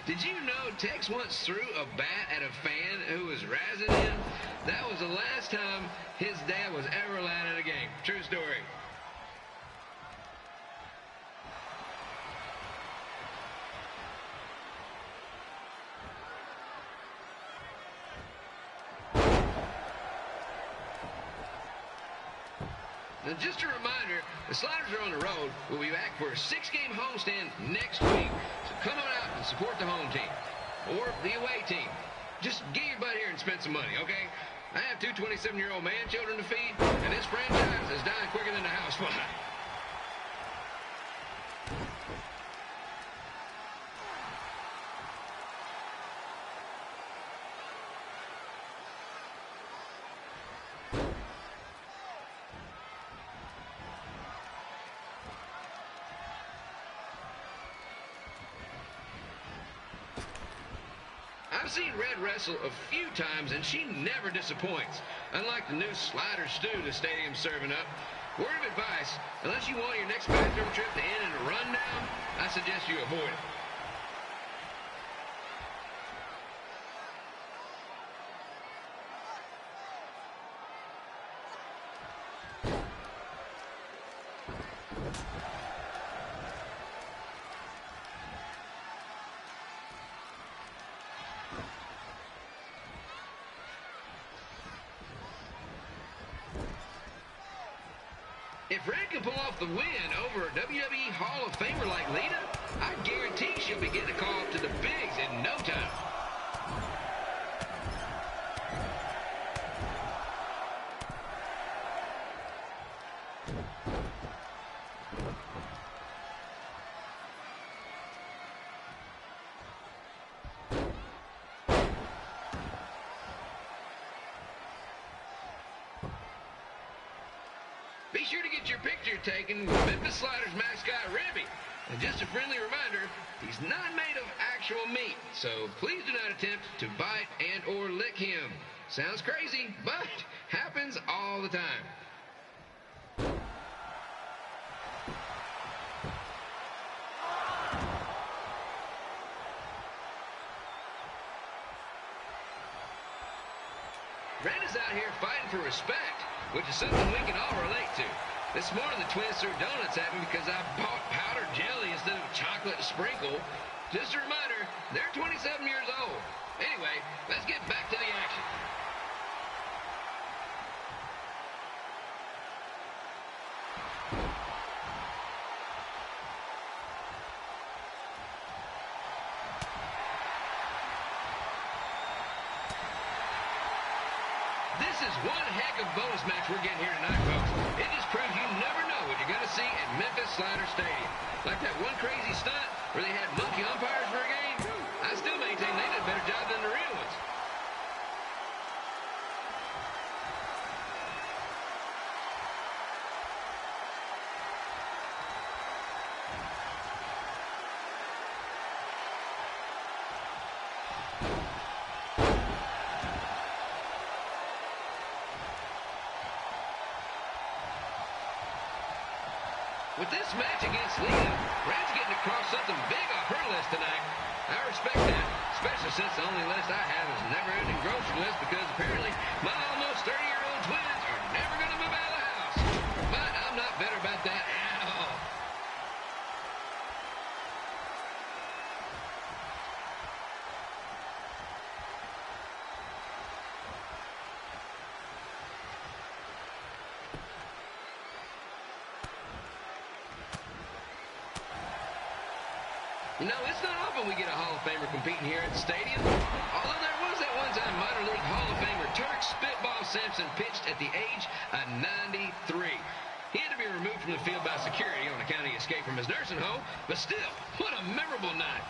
Did you know Tex once threw a bat at a fan who was razzing him? That was the last time his dad was ever allowed in a game. True story. Now, just a reminder, the Sliders are on the road. We'll be back for a 6-game homestand next week. So come on out and support the home team or the away team. Just get your butt here and spend some money, okay? I have 2 27-year-old man children to feed, and this franchise is dying quicker than the house fly. I've seen Red wrestle a few times, and she never disappoints. Unlike the new slider stew the stadium's serving up. Word of advice, unless you want your next bathroom trip to end in a rundown, I suggest you avoid it. If Red can pull off the win over a WWE Hall of Famer like Lita, I guarantee she'll be getting a call up to the bigs in no time. Be sure to get your picture taken with Memphis Sliders mascot, Ribby. And just a friendly reminder, he's not made of actual meat, so please do not attempt to bite and or lick him. Sounds crazy, but have happens all the time. Red is out here fighting for respect, which is something we can all relate to. This morning, the twins threw donuts at me because I bought powdered jelly instead of chocolate sprinkle. Just a reminder, they're 27 years old. Anyway, let's get back to the action. This is one heck of a bonus match we're getting here tonight, folks. It just proves you never know what you're going to see at Memphis Slider Stadium. Like that one crazy stunt where they had monkey umpires for a game. I still maintain they did a better job than the real ones. With this match against Lita, Red's getting across something big off her list tonight. I respect that, especially since the only list I have is a never-ending grocery list because apparently my almost 30-year-old twins are never going to move out of the house. But I'm not bitter about that at all. You know, it's not often we get a Hall of Famer competing here at the stadium. Although there was that one time minor league Hall of Famer Turk Spitball Simpson pitched at the age of 93. He had to be removed from the field by security on account of the escape from his nursing home, but still, what a memorable night.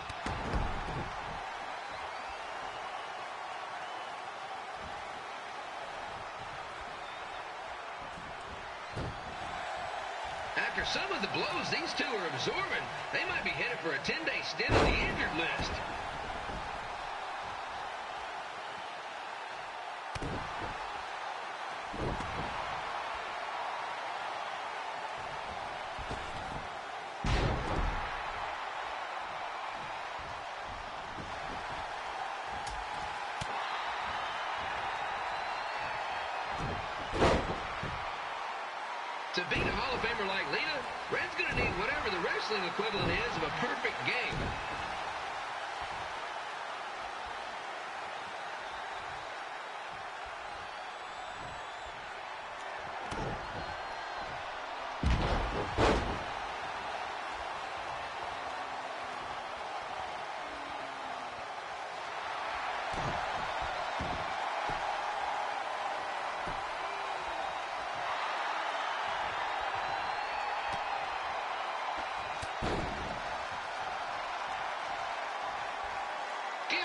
After some of the blows these two are absorbing, they might be headed for a 10-day stint on the injured list. To beat a Hall of Famer like Lita, Red's going to need whatever the wrestling equivalent is of a perfect game.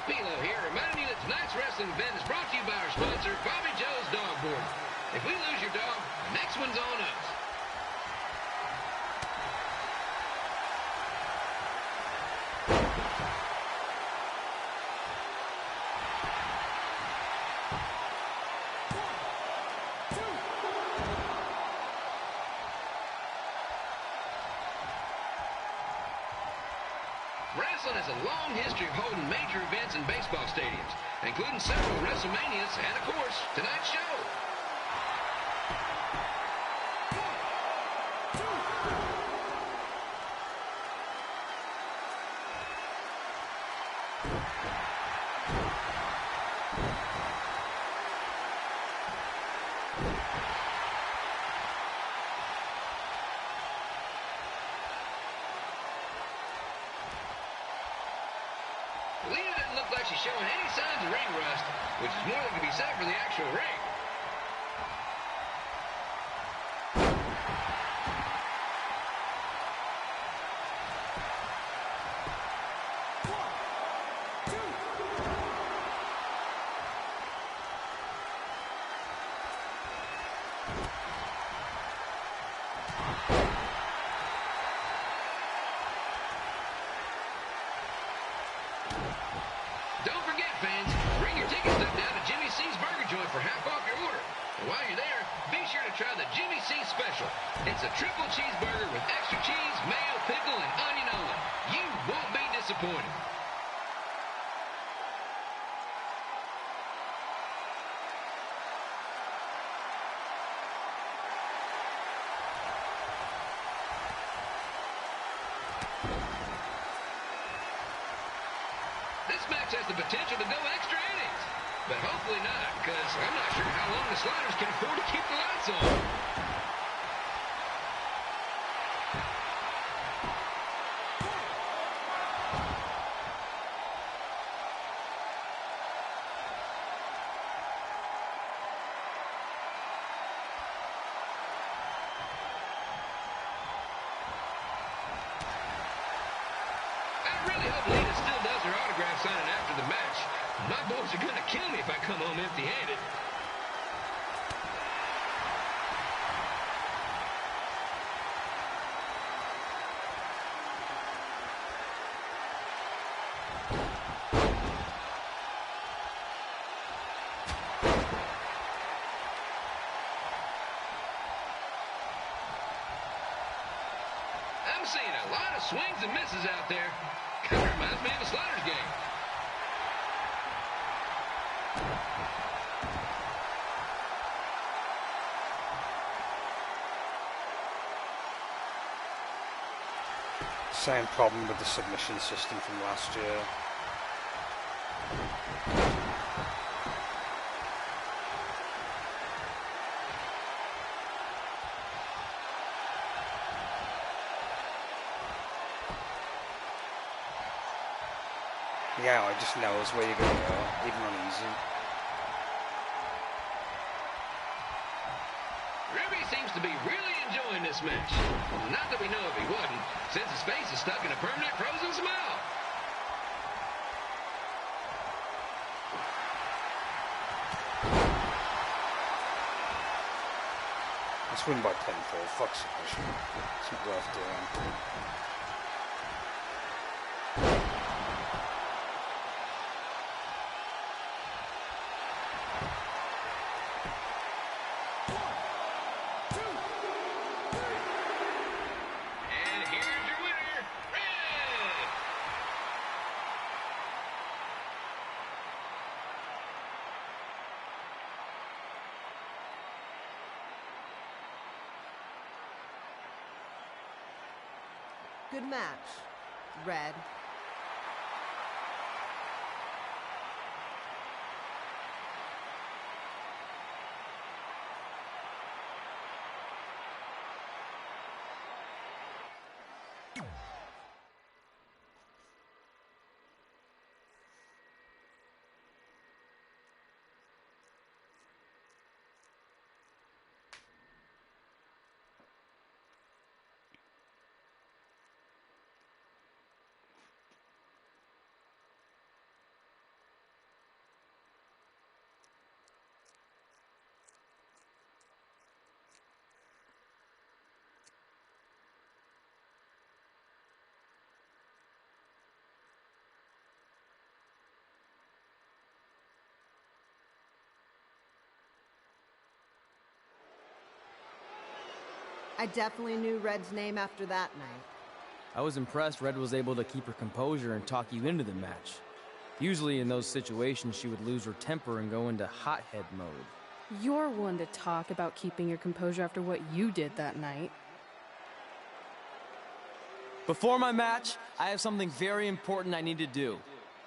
Pilo here, reminding you that tonight's wrestling event is brought to you by our sponsor, Bobby Joe's Dog Board. If we lose your dog, the next one's on us. Wrestling has a long history of holding major events in baseball stadiums, including several WrestleManias and, of course, tonight's show. Lita doesn't look like she's showing any signs of ring rust, which is more than can be said for the actual ring. Don't forget, fans, bring your ticket stub down to Jimmy C's Burger Joint for half off your order. And while you're there, be sure to try the Jimmy C Special. It's a triple cheeseburger with extra cheese, mayo, pickle, and onion only. You won't be disappointed. This match has the potential to go extra innings, but hopefully not, because I'm not sure how long the Sliders can afford to keep the lights on. I really hope Lita still does her autograph signing after the match. My boys are going to kill me if I come home empty-handed. I'm seeing a lot of swings and misses out there. Kind of reminds me of a Sliders game. Same problem with the submission system from last year. Yeah, it just knows where you're going to go, even on easy. Ruby seems to be really enjoying this match. Not that we know if he wouldn't, since his face is stuck in a permanent frozen smile. Let's win by 10-4. Fuck submission. It's not worth doing. Good match, Red. I definitely knew Red's name after that night. I was impressed Red was able to keep her composure and talk you into the match. Usually in those situations, she would lose her temper and go into hothead mode. You're one to talk about keeping your composure after what you did that night. Before my match, I have something very important I need to do.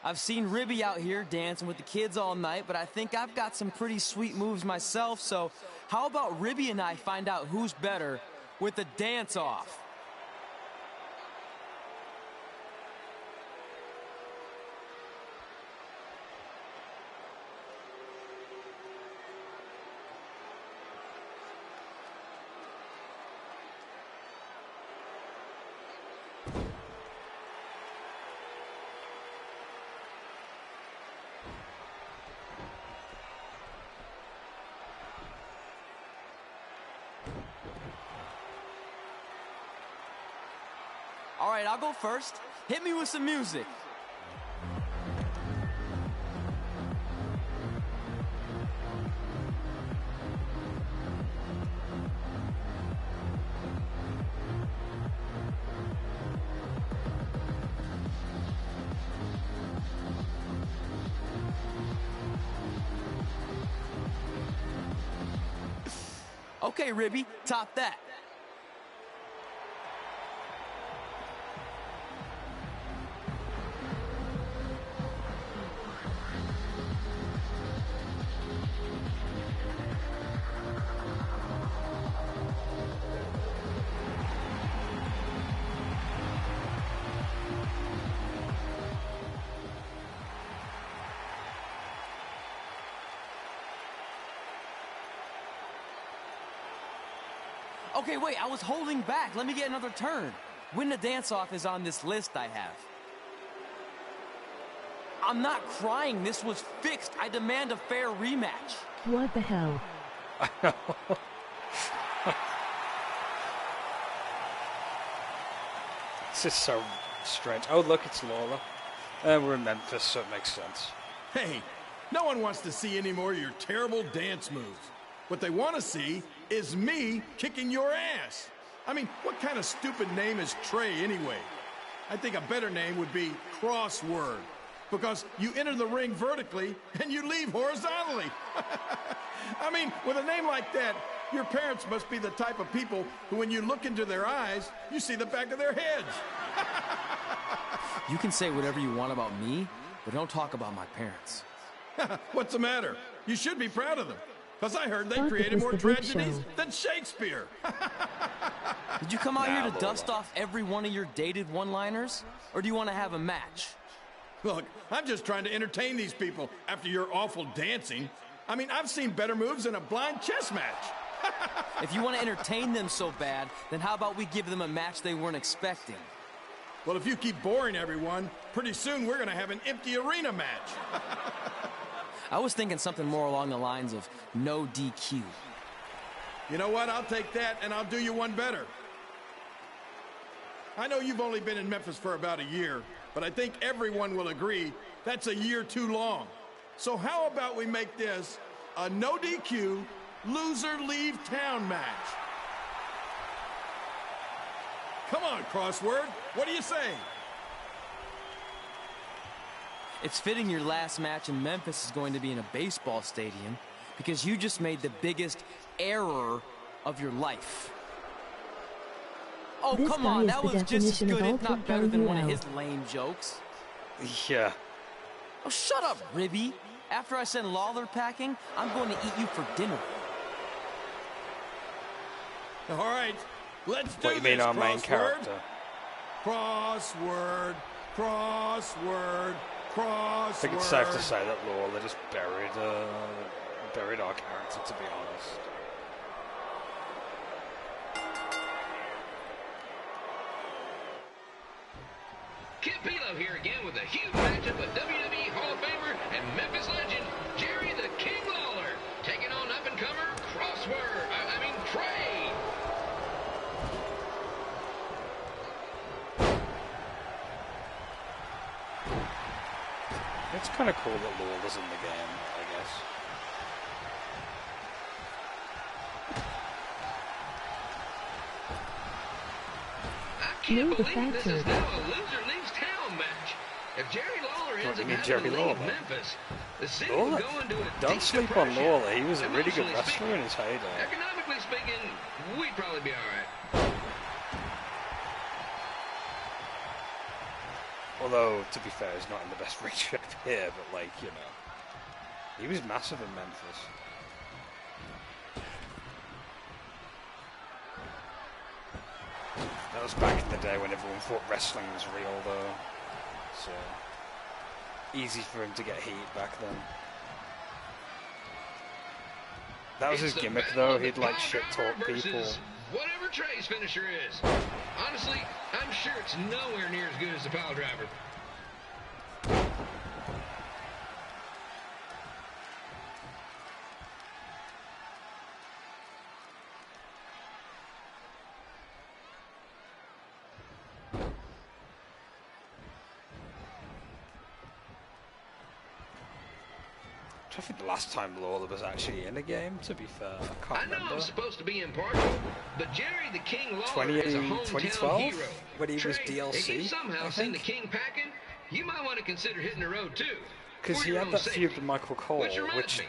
I've seen Ribby out here dancing with the kids all night, but I think I've got some pretty sweet moves myself, so how about Ribby and I find out who's better with the dance-off? All right, I'll go first. Hit me with some music. Okay, Ribby, top that. Okay, wait, I was holding back. Let me get another turn. Win the dance-off is on this list I have. I'm not crying. This was fixed. I demand a fair rematch. What the hell? I know. This is so strange. Oh, look, it's Lawler. We're in Memphis, so it makes sense. Hey, no one wants to see any more of your terrible dance moves. What they want to see is me kicking your ass. I mean, what kind of stupid name is Trey anyway? I think a better name would be Crossword, because you enter the ring vertically and you leave horizontally. I mean, with a name like that, your parents must be the type of people who, when you look into their eyes, you see the back of their heads. You can say whatever you want about me, but don't talk about my parents. What's the matter? You should be proud of them. Because I heard they created more tragedies than Shakespeare. Did you come out here to dust off every one of your dated one-liners? Or do you want to have a match? Look, I'm just trying to entertain these people after your awful dancing. I mean, I've seen better moves in a blind chess match. If you want to entertain them so bad, then how about we give them a match they weren't expecting? Well, if you keep boring everyone, pretty soon we're going to have an empty arena match. I was thinking something more along the lines of no DQ. You know what? I'll take that, and I'll do you one better. I know you've only been in Memphis for about a year, but I think everyone will agree that's a year too long. So how about we make this a no DQ, loser leave town match? Come on, Crossword. What do you say? It's fitting your last match in Memphis is going to be in a baseball stadium because you just made the biggest error of your life. Oh, This come guy on. is That the was just as definition of good, if not better than one of ultra his lame jokes. Yeah. Oh, shut up, Ribby. After I send Lawler packing, I'm going to eat you for dinner. All right, let's do What you mean, this, our main Crossword? character? Crossword, crossword, crossword. I think it's safe to say that Lawler just buried our character, to be honest. Kid Pilo here again with a huge matchup with WWE Hall of Famer and Memphis legend Jerry the King Lawler taking on up-and-comer Trey. It's kind of cool that Lawler's in the game, I guess. I can't believe this is now a loser leaves town match. If Jerry Lawler ends up having to leave Memphis, the city will go into a Don't deep sleep on depression. Lawler. He was a really good Emotionally wrestler speaking, in his heyday. Economically speaking, we'd probably be all right. Although, to be fair, he's not in the best ring shape here, but, like, you know. He was massive in Memphis. That was back in the day when everyone thought wrestling was real, though. So, easy for him to get heat back then. That was his gimmick, though. He'd, like, shit-talk people. Whatever Trey's finisher is. Honestly, I'm sure it's nowhere near as good as the pile driver. I think the last time Lawler was actually in a game, to be fair. I can't remember. I'm supposed to be impartial, but Jerry the King Lawler is a hometown 2012? hero. When he was Trey, DLC, if you somehow I send the think. King packing, you might want to consider hitting the road too. Because he had that feud with Michael Cole, What's your which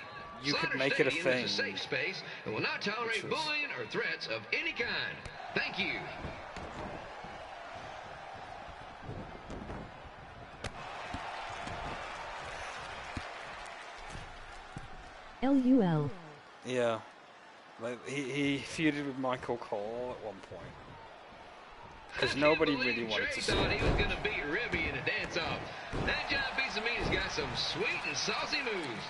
you could Slaughter make it a Stadium thing. is a safe space and will not tolerate bullying or threats of any kind. Thank you. LUL. Yeah. Like, he feuded with Michael Cole at one point. Because nobody really wanted to see Thought it. he was going to beat Ribby in a dance-off. That John Piece of Meat has got some sweet and saucy moves.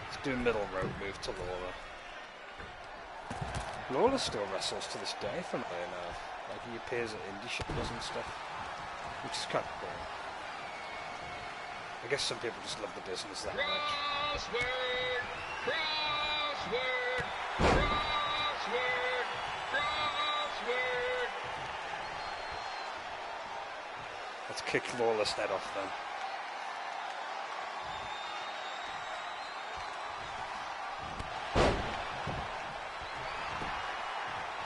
Let's do a middle rope move to Lawler. Lawler still wrestles to this day, funnily enough. Like, he appears at indie shows and stuff, which is kind of cool. I guess some people just love the business that much. Crossword! Crossword! Crossword! Crossword! Let's kick Lawler's head off then.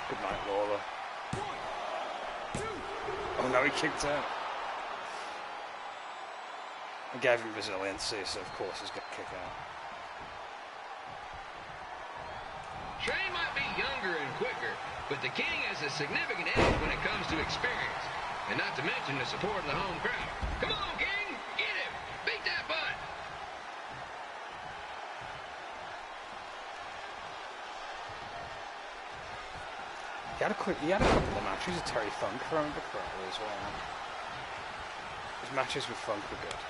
Good night, Lawler. Oh no, he kicked out. I gave him resiliency, so of course he's going to kick out. Trey might be younger and quicker, but the King has a significant edge when it comes to experience, and not to mention the support of the home crowd. Come on, King! Get him! Beat that butt! He had a couple of matches with Terry Funk, if I remember correctly, as well. His matches with Funk were good.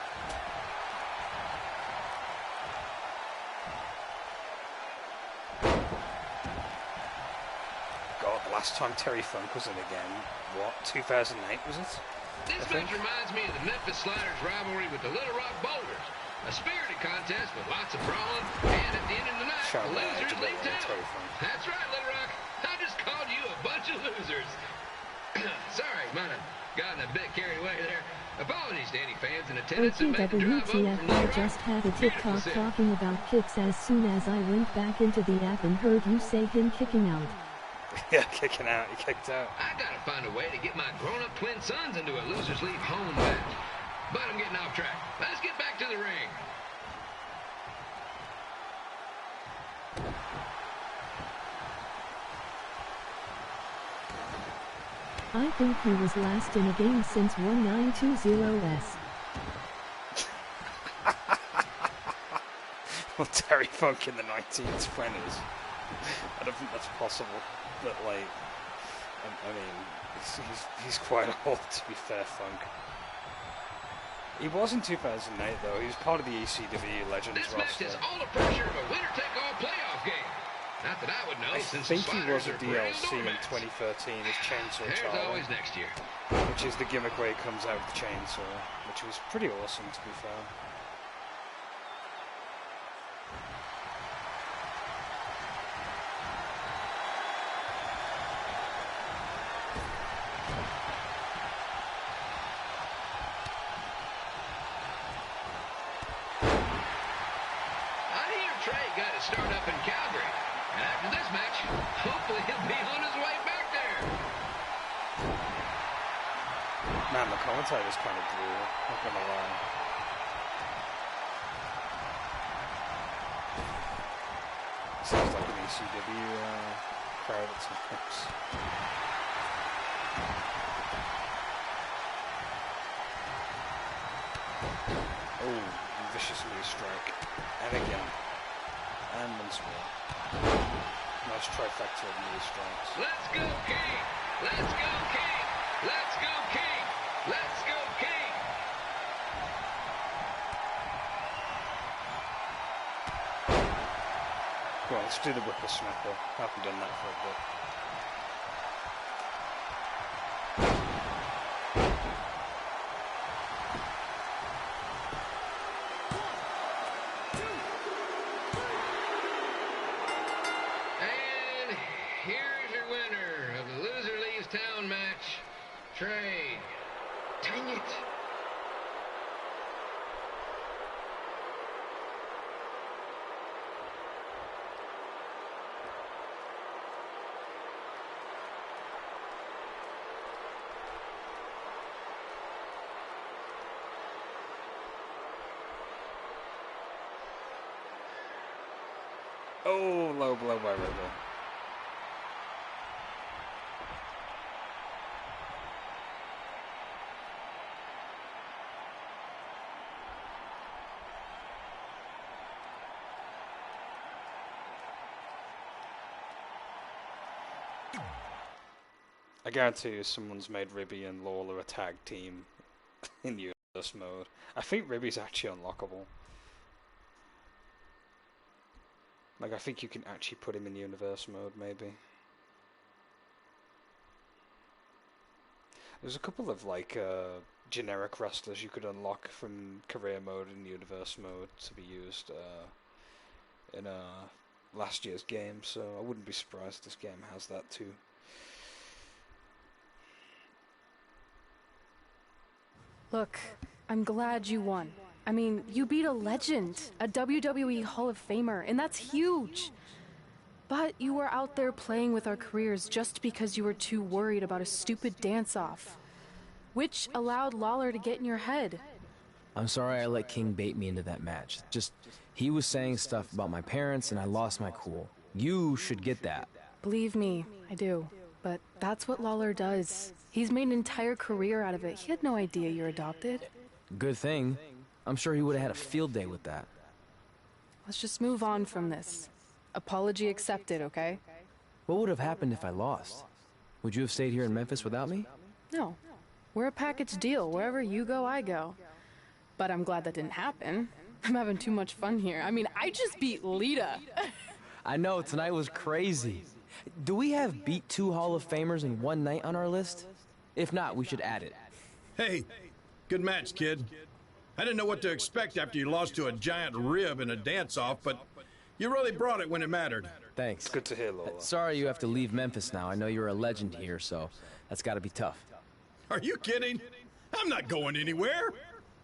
God, the last time Terry Funk was in again, what, 2008 was it? This match reminds me of the Memphis Sliders rivalry with the Little Rock Boulders. A spirited contest with lots of brawling, and at the end of the night, the losers leave town. That's right, Little Rock. I just called you a bunch of losers. Sorry, might have gotten a bit carried away there. Apologies to any fans in attendance who made the drive over from I Little just Rock. had a TikTok talking about kicks as soon as I went back into the app and heard you say him kicking out. Yeah, kicking out. He kicked out. I gotta find a way to get my grown-up twin sons into a losers leave home match. But I'm getting off track. Let's get back to the ring. I think he was last in a game since 1920s. Well, Terry Funk in the 1920s. I don't think that's possible, but like, I mean, he's quite old, to be fair, Funk. He was in 2008 though. He was part of the ECW Legends This match roster. is all the pressure of a winner-take-all playoff game. Not that I would know, I since think the he was a Sliders are DLC in doormats. 2013 as Chainsaw There's Charlie, always next year. which is the gimmick where he comes out with the chainsaw, which was pretty awesome, to be fair. I hear Trey got his start up in Calgary. And after this match, hopefully he'll be on his way back there. Man, the commentator's kind of brutal, not gonna lie. Sounds like an ECW crowd at times. Oh, vicious knee strike. And again. And once more. Nice trifecta of knee strikes. Let's go, King! Let's go, King! Let's go, King! Let's go, King! Go on, let's do the whippersnapper. I haven't done that for a bit. And here's your winner of the Loser Leaves Town match, Trey. Dang it. Oh, low blow by Riddle. I guarantee you someone's made Ribby and Lawler a tag team in universe mode. I think Ribby's actually unlockable. Like, I think you can actually put him in universe mode, maybe. There's a couple of, like, generic wrestlers you could unlock from career mode and universe mode to be used in last year's game, so I wouldn't be surprised this game has that too. Look, I'm glad you won. I mean, you beat a legend, a WWE Hall of Famer, and that's huge. But you were out there playing with our careers just because you were too worried about a stupid dance-off, which allowed Lawler to get in your head. I'm sorry I let King bait me into that match. Just, he was saying stuff about my parents and I lost my cool. You should get that. Believe me, I do. But that's what Lawler does. He's made an entire career out of it. He had no idea you're adopted. Good thing. I'm sure he would have had a field day with that. Let's just move on from this. Apology accepted, okay? What would have happened if I lost? Would you have stayed here in Memphis without me? No. We're a package deal. Wherever you go, I go. But I'm glad that didn't happen. I'm having too much fun here. I mean, I just beat Lita. I know, tonight was crazy. Do we have beat 2 Hall of Famers in one night on our list? If not, we should add it. Hey, good match, kid. I didn't know what to expect after you lost to a giant rib in a dance-off, but you really brought it when it mattered. Thanks. Good to hear, Lola. Sorry you have to leave Memphis now. I know you're a legend here, so that's got to be tough. Are you kidding? I'm not going anywhere.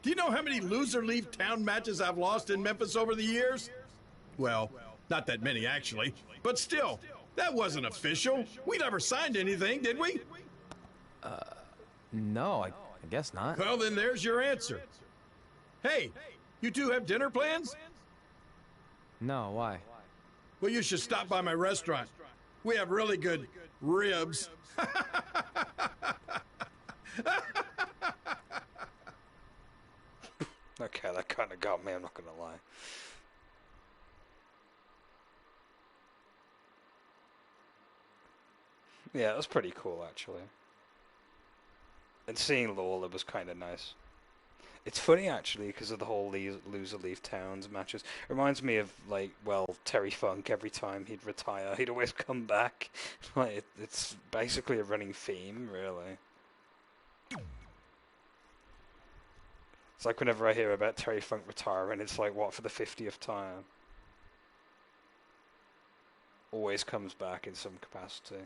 Do you know how many loser-leave town matches I've lost in Memphis over the years? Well, not that many, actually. But still, that wasn't official. We never signed anything, did we? No, I guess not. Well, then there's your answer. Hey, you two have dinner plans? No, why? Well, you should stop by my restaurant. We have really good ribs. Okay, that kind of got me, I'm not going to lie. Yeah, it was pretty cool, actually. And seeing Lawler was kind of nice. It's funny, actually, because of the whole loser leave towns matches. It reminds me of, like, well, Terry Funk. Every time he'd retire, he'd always come back. Like, it's basically a running theme, really. It's like whenever I hear about Terry Funk retiring, it's like, what, for the 50th time? Always comes back in some capacity.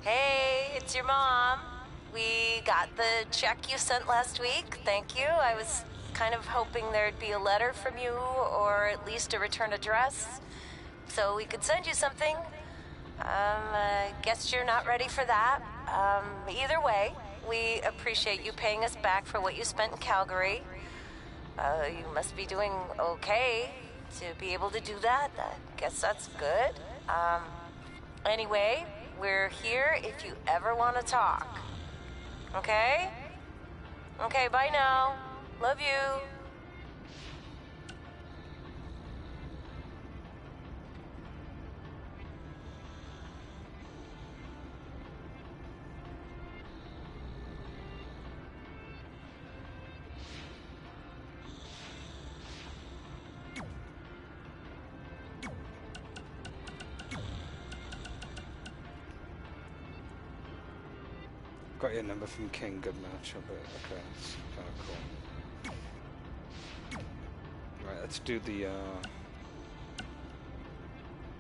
Hey, it's your mom. We got the check you sent last week. Thank you. I was kind of hoping there'd be a letter from you, or at least a return address, so we could send you something. I guess you're not ready for that. Either way, we appreciate you paying us back for what you spent in Calgary. You must be doing okay to be able to do that. I guess that's good. Anyway, we're here if you ever want to talk. Okay? Okay, bye now. Love you. Got your number from King. Good matchup. Okay, that's kind of cool. Right, let's do the.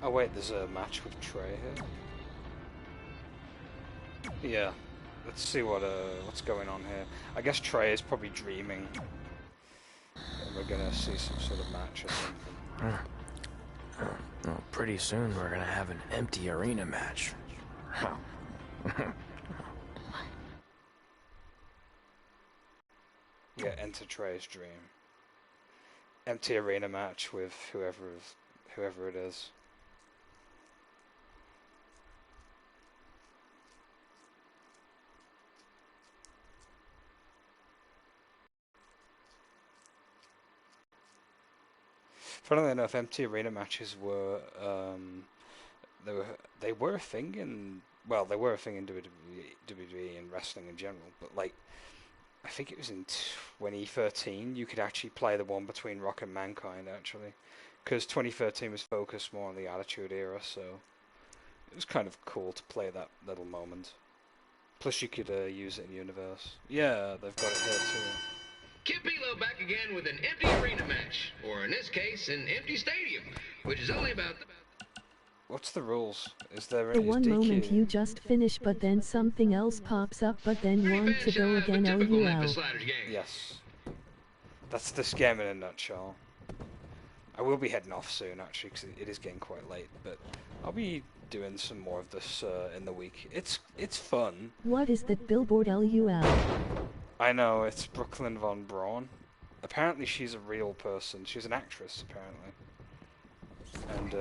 Oh wait, there's a match with Trey here. Yeah, let's see what's going on here. I guess Trey is probably dreaming, and we're gonna see some sort of match or something. Well, pretty soon we're gonna have an empty arena match. Yeah, enter Trey's dream. Empty arena match with whoever it is. Funnily enough, empty arena matches were they were a thing in WWE and wrestling in general, but like I think it was in 2013 you could actually play the one between Rock and Mankind actually, because 2013 was focused more on the Attitude Era, so it was kind of cool to play that little moment. Plus you could use it in universe. Yeah, they've got it here too. Kip Elo back again with an empty arena match, or in this case, an empty stadium, which is only about the... What's the rules? Is there The any one DQ? moment you just finish but then something else pops up but then want to go again LUL. Yes. That's this game in a nutshell. I will be heading off soon actually because it is getting quite late, but I'll be doing some more of this in the week. It's fun. What is that billboard LUL? I know, it's Brooklyn Von Braun. Apparently she's a real person. She's an actress, apparently. And,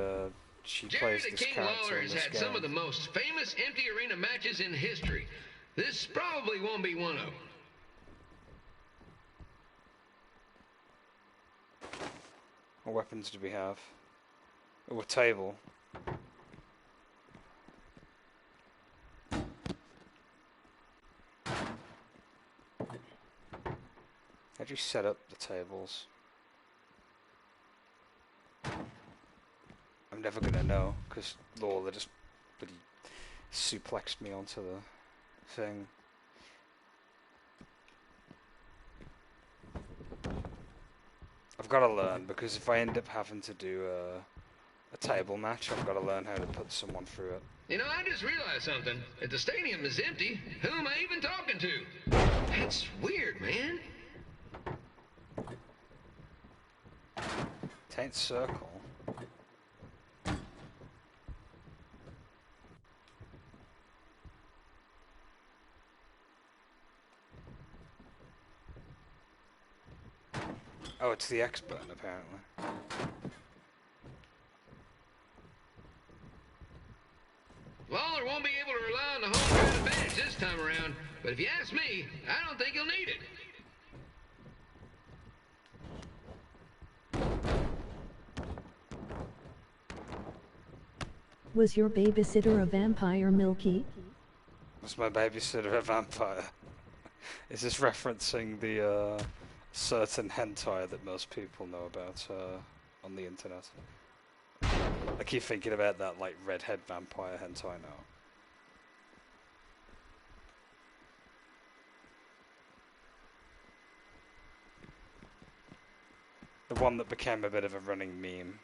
she Jerry plays the this King character Lawler in has this had game. some of the most famous empty arena matches in history. This probably won't be one of them. What weapons do we have? Oh, a table. How'd you set up the tables? I'm never gonna know, because Lawler just bloody suplexed me onto the thing. I've got to learn, because if I end up having to do a table match, I've got to learn how to put someone through it. You know, I just realized something. If the stadium is empty, who am I even talking to? That's weird, man. It ain't circle. Oh, it's the X button, apparently. Lawler won't be able to rely on the home crowd advantage this time around, but if you ask me, I don't think he'll need it. Was your babysitter a vampire, Milky? Was my babysitter a vampire? Is this referencing the certain hentai that most people know about on the internet? I keep thinking about that like redhead vampire hentai now. The one that became a bit of a running meme.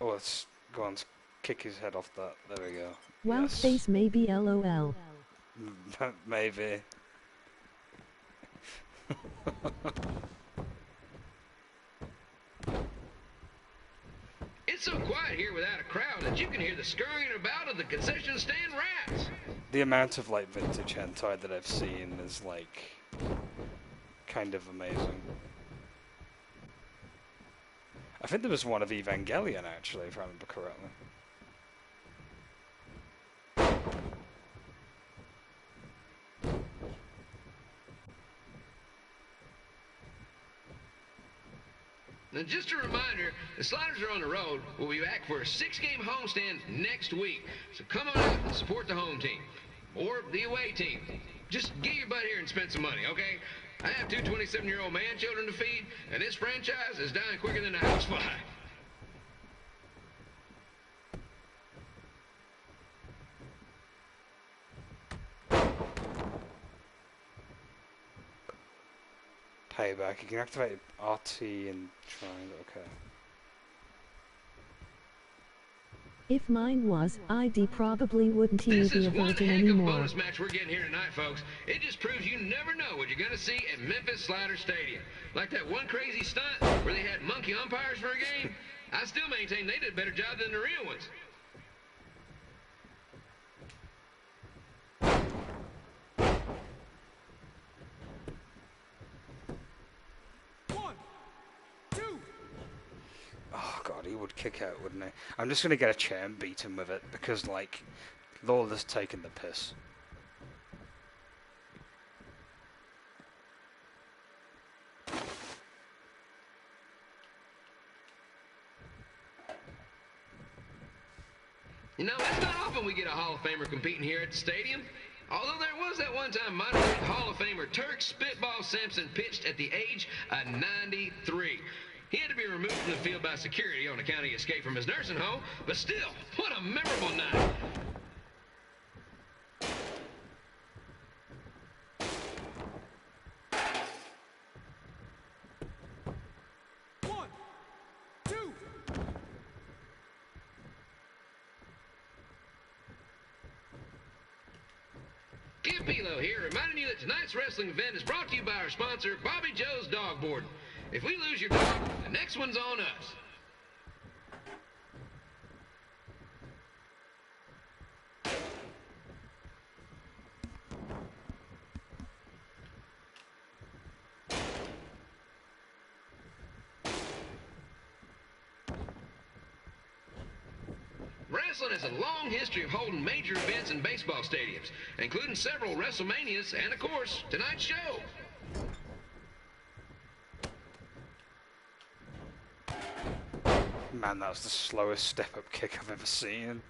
Oh, let's go on, kick his head off that. There we go. Wow, Yes. face maybe LOL. Maybe. It's so quiet here without a crowd that you can hear the scurrying about of the concession stand rats. The amount of like vintage hentai that I've seen is like kind of amazing. I think there was one of Evangelion actually, if I remember correctly. Now, just a reminder, the Sliders are on the road. We'll be back for a 6-game homestand next week. So come on out and support the home team. Or the away team. Just get your butt here and spend some money, okay? I have two 27-year-old man-children to feed, and this franchise is dying quicker than a housefly. Payback. You can activate RT and triangle. Okay. If mine was, ID probably wouldn't even be a virgin This is one heck of a anymore. bonus match we're getting here tonight, folks. It just proves you never know what you're going to see at Memphis Slider Stadium. Like that one crazy stunt where they had monkey umpires for a game. I still maintain they did a better job than the real ones. Oh god, he would kick out, wouldn't he? I'm just gonna get a chair and beat him with it because, like, Lawler's taking the piss. You know, it's not often we get a Hall of Famer competing here at the stadium. Although there was that one time minor league Hall of Famer Turk Spitball Sampson pitched at the age of 93. He had to be removed from the field by security on account of he escaped from his nursing home, but still, what a memorable night. Kim Pilo here, reminding you that tonight's wrestling event is brought to you by our sponsor, Bobby Joe's Dog Boarding. If we lose your dog, the next one's on us. Wrestling has a long history of holding major events in baseball stadiums, including several WrestleManias and, of course, tonight's show. Man, that was the slowest step-up kick I've ever seen.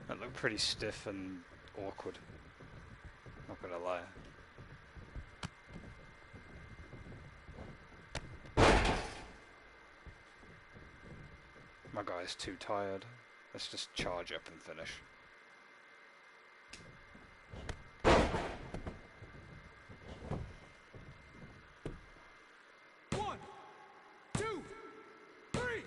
That looked pretty stiff and awkward. Not gonna lie. My guy's too tired. Let's just charge up and finish. One, two, three.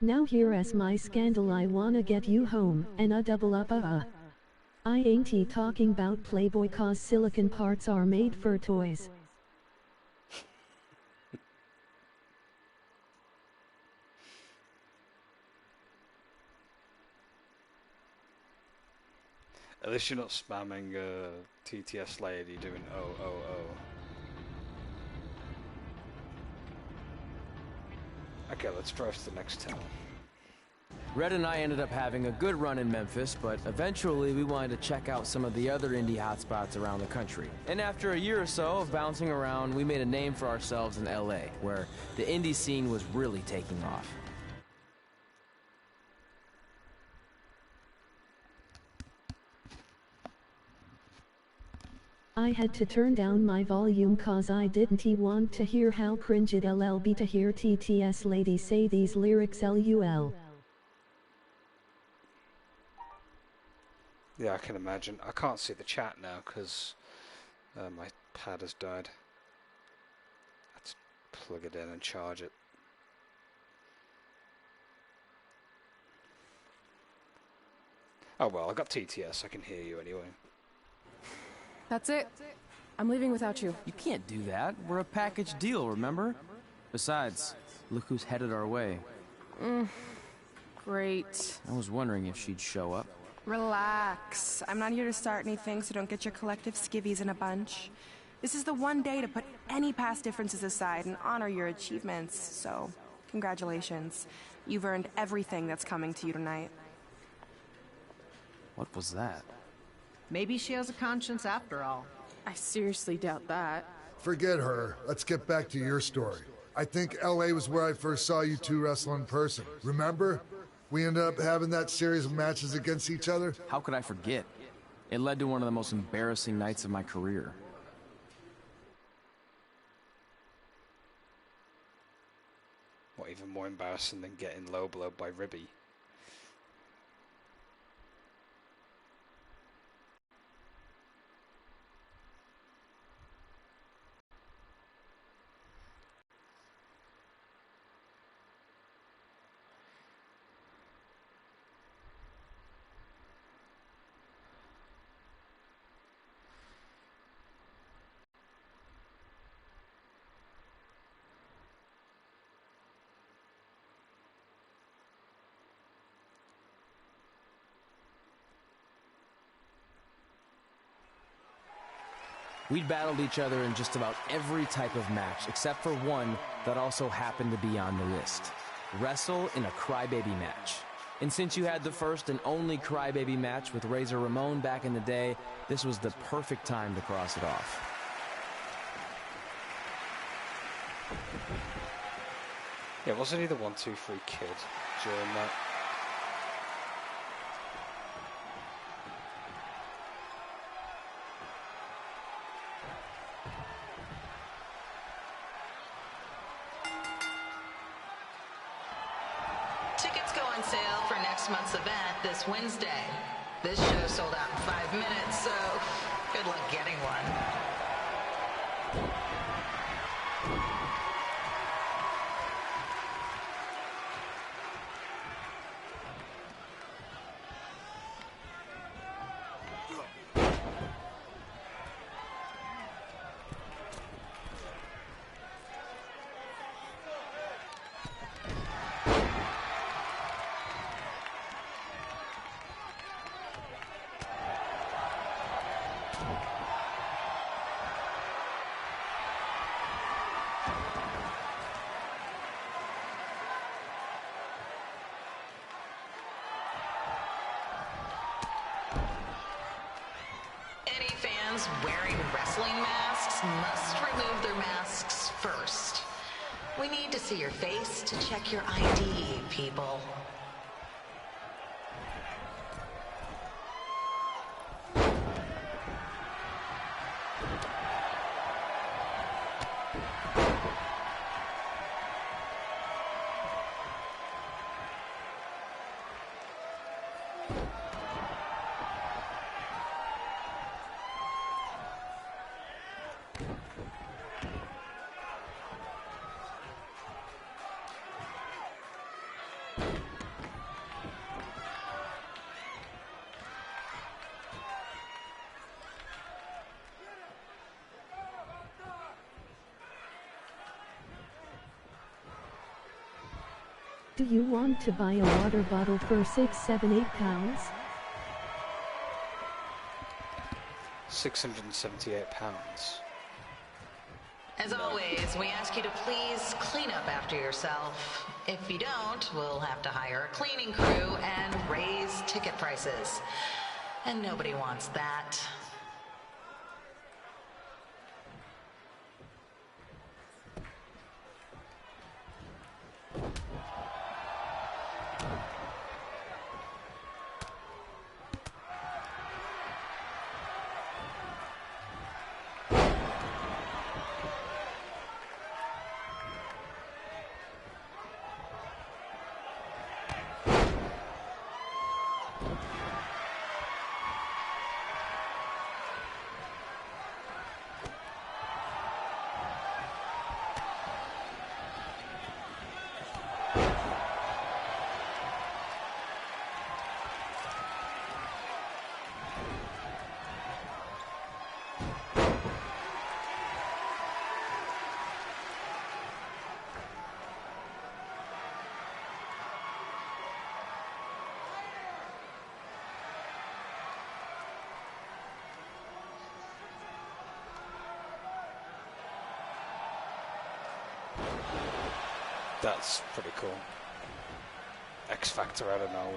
Now here as my scandal, I wanna get you home, and a double up I ain't talking about Playboy cause silicon parts are made for toys. At least you're not spamming TTS lady doing oh. Okay, let's drive to the next town. Red and I ended up having a good run in Memphis, but eventually we wanted to check out some of the other indie hotspots around the country. And after a year or so of bouncing around, we made a name for ourselves in LA, where the indie scene was really taking off. I had to turn down my volume cause I didn't want to hear how cringe it'll be to hear TTS lady say these lyrics LUL. Yeah, I can imagine. I can't see the chat now because my pad has died. Let's plug it in and charge it. Oh well, I got TTS. I can hear you anyway. That's it. I'm leaving without you. You can't do that. We're a package deal, remember? Besides, look who's headed our way. Great. I was wondering if she'd show up. Relax. I'm not here to start anything, so don't get your collective skivvies in a bunch. This is the one day to put any past differences aside and honor your achievements, so congratulations. You've earned everything that's coming to you tonight. What was that? Maybe she has a conscience after all. I seriously doubt that. Forget her. Let's get back to your story. I think LA was where I first saw you two wrestle in person. Remember? We ended up having that series of matches against each other. How could I forget? It led to one of the most embarrassing nights of my career. What, even more embarrassing than getting low blowed by Ribby? We'd battled each other in just about every type of match, except for one that also happened to be on the list. Wrestle in a crybaby match. And since you had the first and only crybaby match with Razor Ramon back in the day, this was the perfect time to cross it off. Yeah, wasn't he the 1-2-3 kid during that? Tickets go on sale for next month's event this Wednesday. This show sold out in 5 minutes, so good luck getting one. Wearing wrestling masks must remove their masks first. We need to see your face to check your ID, people. Do you want to buy a water bottle for 6, 7, 8 pounds? 678 pounds. As always, we ask you to please clean up after yourself. If you don't, we'll have to hire a cleaning crew and raise ticket prices. And nobody wants that. That's pretty cool. X Factor out of nowhere.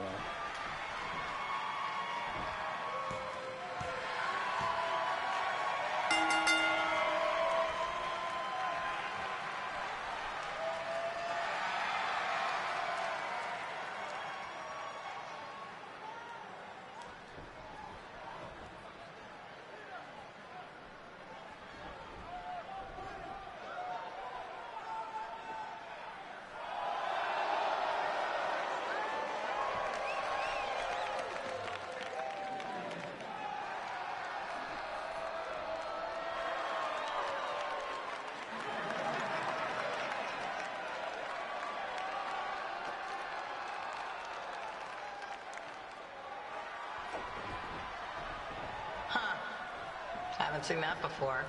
Haven't seen that before.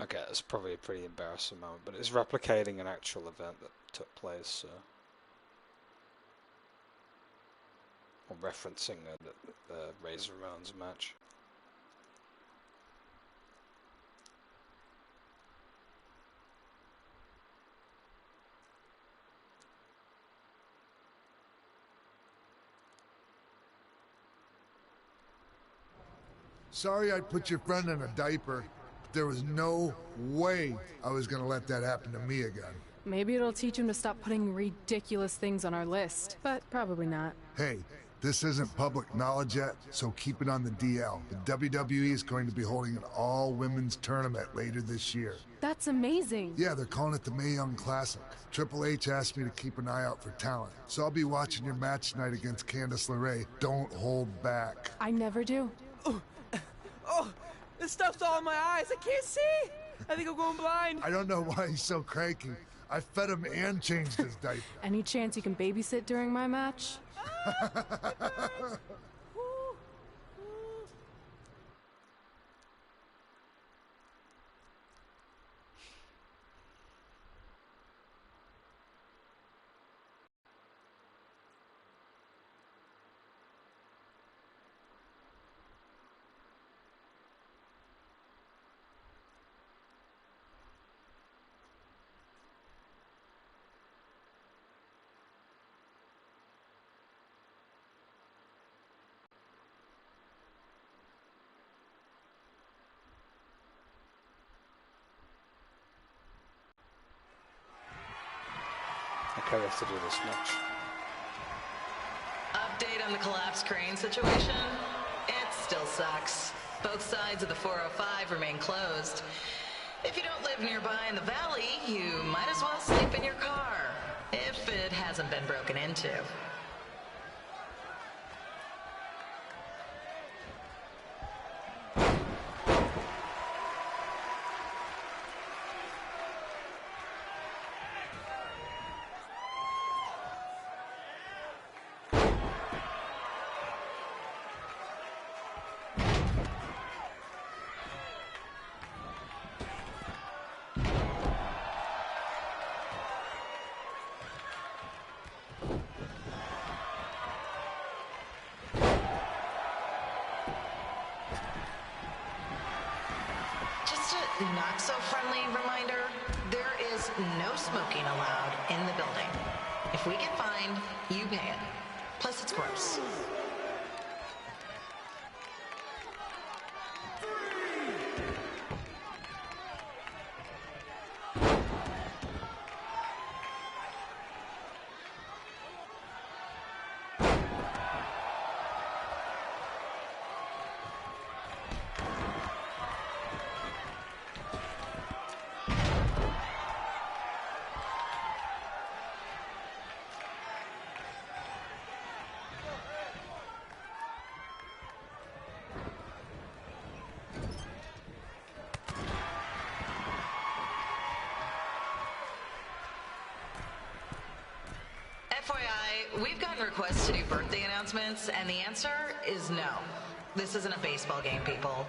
Okay, it's probably a pretty embarrassing moment, but it's replicating an actual event that took place, so... or referencing the Razor Rounds match. Sorry I put your friend in a diaper. There was no way I was gonna let that happen to me again. Maybe it'll teach him to stop putting ridiculous things on our list, but probably not. Hey, this isn't public knowledge yet, so keep it on the DL. The WWE is going to be holding an all-women's tournament later this year. That's amazing. Yeah, they're calling it the Mae Young Classic. Triple H asked me to keep an eye out for talent, so I'll be watching your match tonight against Candice LeRae. Don't hold back. I never do. Oh, this stuff's all in my eyes. I can't see. I think I'm going blind. I don't know why he's so cranky. I fed him and changed his diaper. Any chance you can babysit during my match? Okay, we have to do this much. Update on the collapsed crane situation? It still sucks. Both sides of the 405 remain closed. If you don't live nearby in the valley, you might as well sleep in your car, if it hasn't been broken into. Not so friendly reminder, there is no smoking allowed in the building. If we get fined, you pay it. Plus it's gross. FYI, we've gotten requests to do birthday announcements, and the answer is no. This isn't a baseball game, people.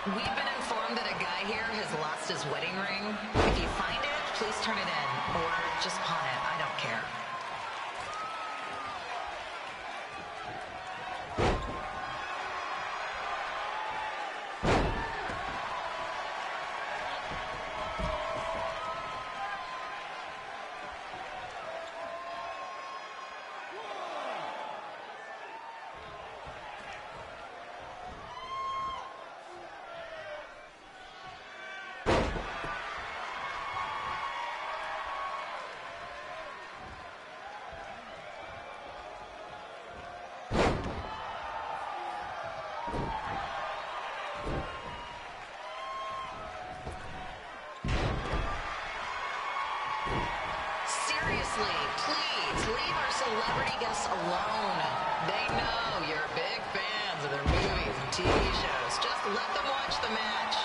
We've been informed that a guy here has lost his wedding ring. If you find it, please turn it in, or just pawn it. I don't care. Seriously, please leave our celebrity guests alone. They know you're big fans of their movies and TV shows. Just let them watch the match.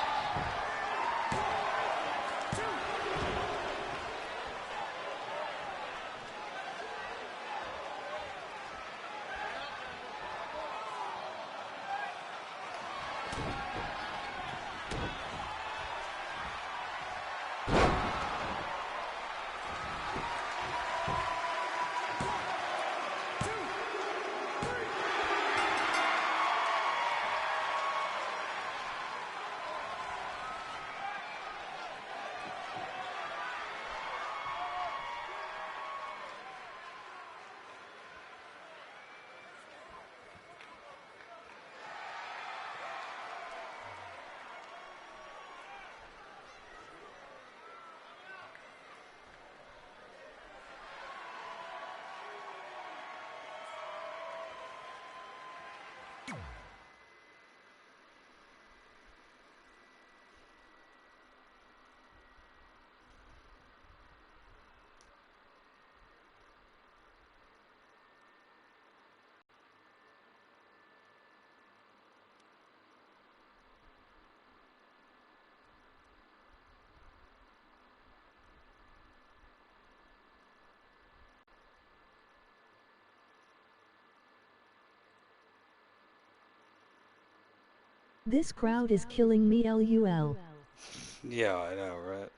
This crowd is killing me, LUL. Yeah, I know, right?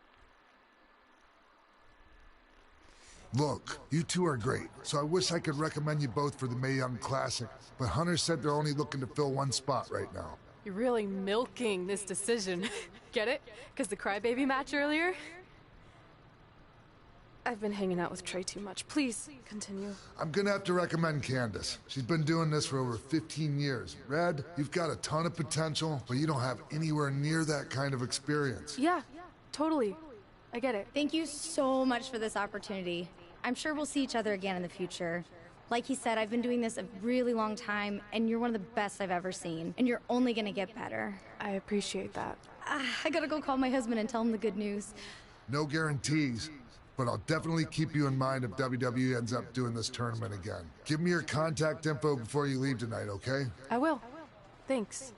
Look, you two are great, so I wish I could recommend you both for the Mae Young Classic, but Hunter said they're only looking to fill one spot right now. You're really milking this decision. Get it? Because the crybaby match earlier? I've been hanging out with Trey too much. Please, continue. I'm gonna have to recommend Candace. She's been doing this for over 15 years. Red, you've got a ton of potential, but you don't have anywhere near that kind of experience. Yeah, totally. I get it. Thank you so much for this opportunity. I'm sure we'll see each other again in the future. Like he said, I've been doing this a really long time, and you're one of the best I've ever seen. And you're only gonna get better. I appreciate that. I gotta go call my husband and tell him the good news. No guarantees, but I'll definitely keep you in mind if WWE ends up doing this tournament again. Give me your contact info before you leave tonight, okay? I will. Thanks.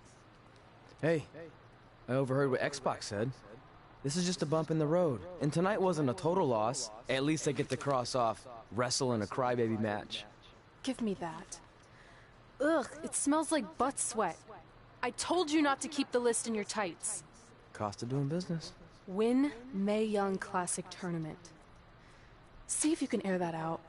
Hey, I overheard what Xbox said. This is just a bump in the road. And tonight wasn't a total loss. At least I get to cross off wrestle in a crybaby match. Give me that. Ugh, it smells like butt sweat. I told you not to keep the list in your tights. Cost of doing business. Win Mae Young Classic Tournament. See if you can air that out.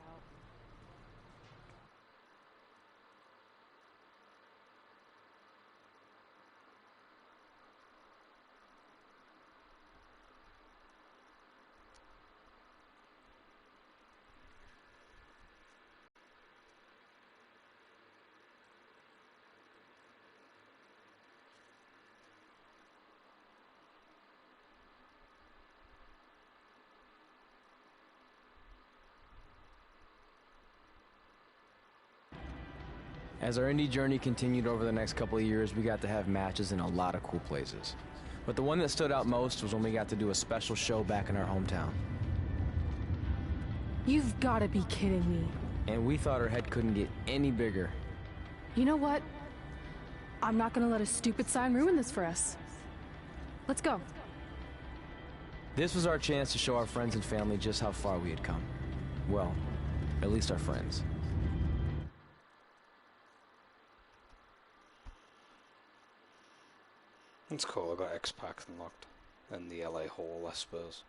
As our indie journey continued over the next couple of years, we got to have matches in a lot of cool places. But the one that stood out most was when we got to do a special show back in our hometown. You've got to be kidding me. And we thought our head couldn't get any bigger. You know what? I'm not gonna let a stupid sign ruin this for us. Let's go. This was our chance to show our friends and family just how far we had come. Well, at least our friends. It's cool, I got X-Pac unlocked. And the LA Hall, I suppose.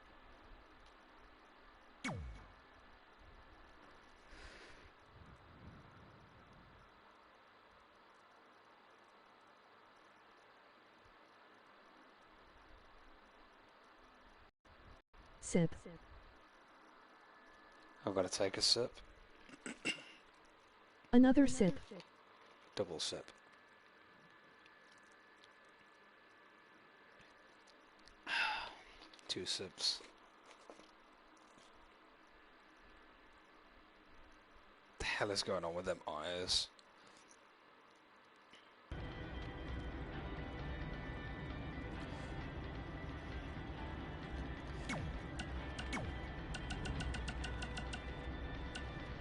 Sip. I'm gonna take a sip. Another sip. Double sip. Two sips. What the hell is going on with them eyes?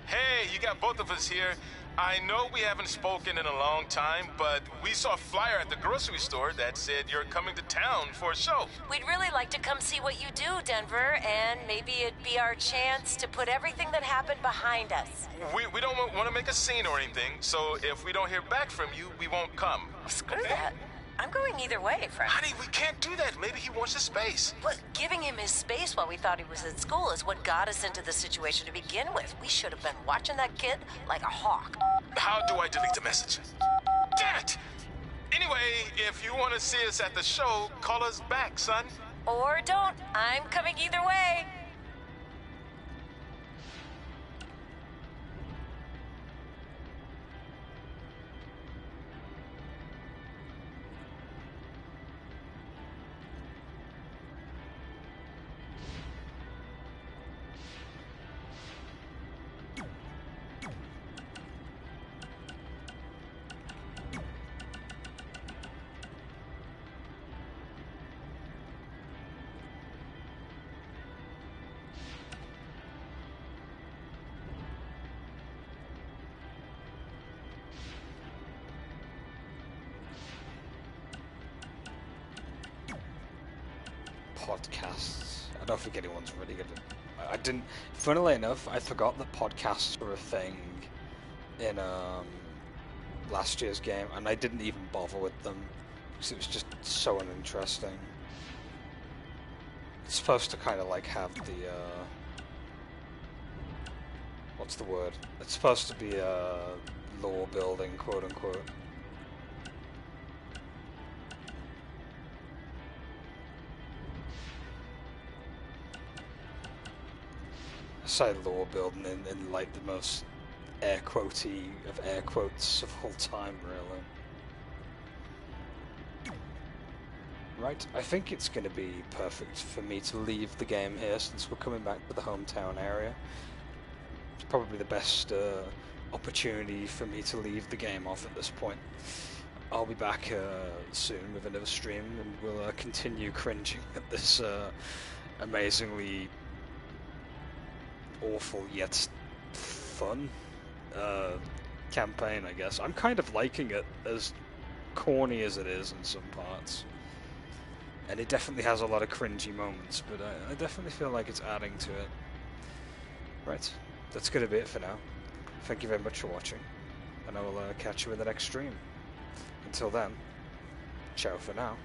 Hey, you got both of us here. I know we haven't spoken in a long time, but we saw a flyer at the grocery store that said you're coming to town for a show. We'd really like to come see what you do, Denver, and maybe it'd be our chance to put everything that happened behind us. We don't want to make a scene or anything, so if we don't hear back from you, we won't come. Screw that. I'm going either way, friend. Honey, we can't do that. Maybe he wants his space. But giving him his space while we thought he was at school is what got us into the situation to begin with. We should have been watching that kid like a hawk. How do I delete the message? Damn it! Anyway, if you want to see us at the show, call us back, son. Or don't. I'm coming either way. Podcasts. I don't think anyone's really good at... I didn't... Funnily enough, I forgot that podcasts were a thing in last year's game, and I didn't even bother with them because it was just so uninteresting. It's supposed to kind of like have the what's the word? It's supposed to be lore building, quote unquote. I say lore building in like the most air quotey of air quotes of all time, really. Right, I think it's going to be perfect for me to leave the game here since we're coming back to the hometown area. It's probably the best opportunity for me to leave the game off at this point. I'll be back soon with another stream and we'll continue cringing at this amazingly awful yet fun campaign, I guess. I'm kind of liking it, as corny as it is in some parts. And it definitely has a lot of cringy moments, but I definitely feel like it's adding to it. Right, that's going to be it for now. Thank you very much for watching, and I will catch you in the next stream. Until then, ciao for now.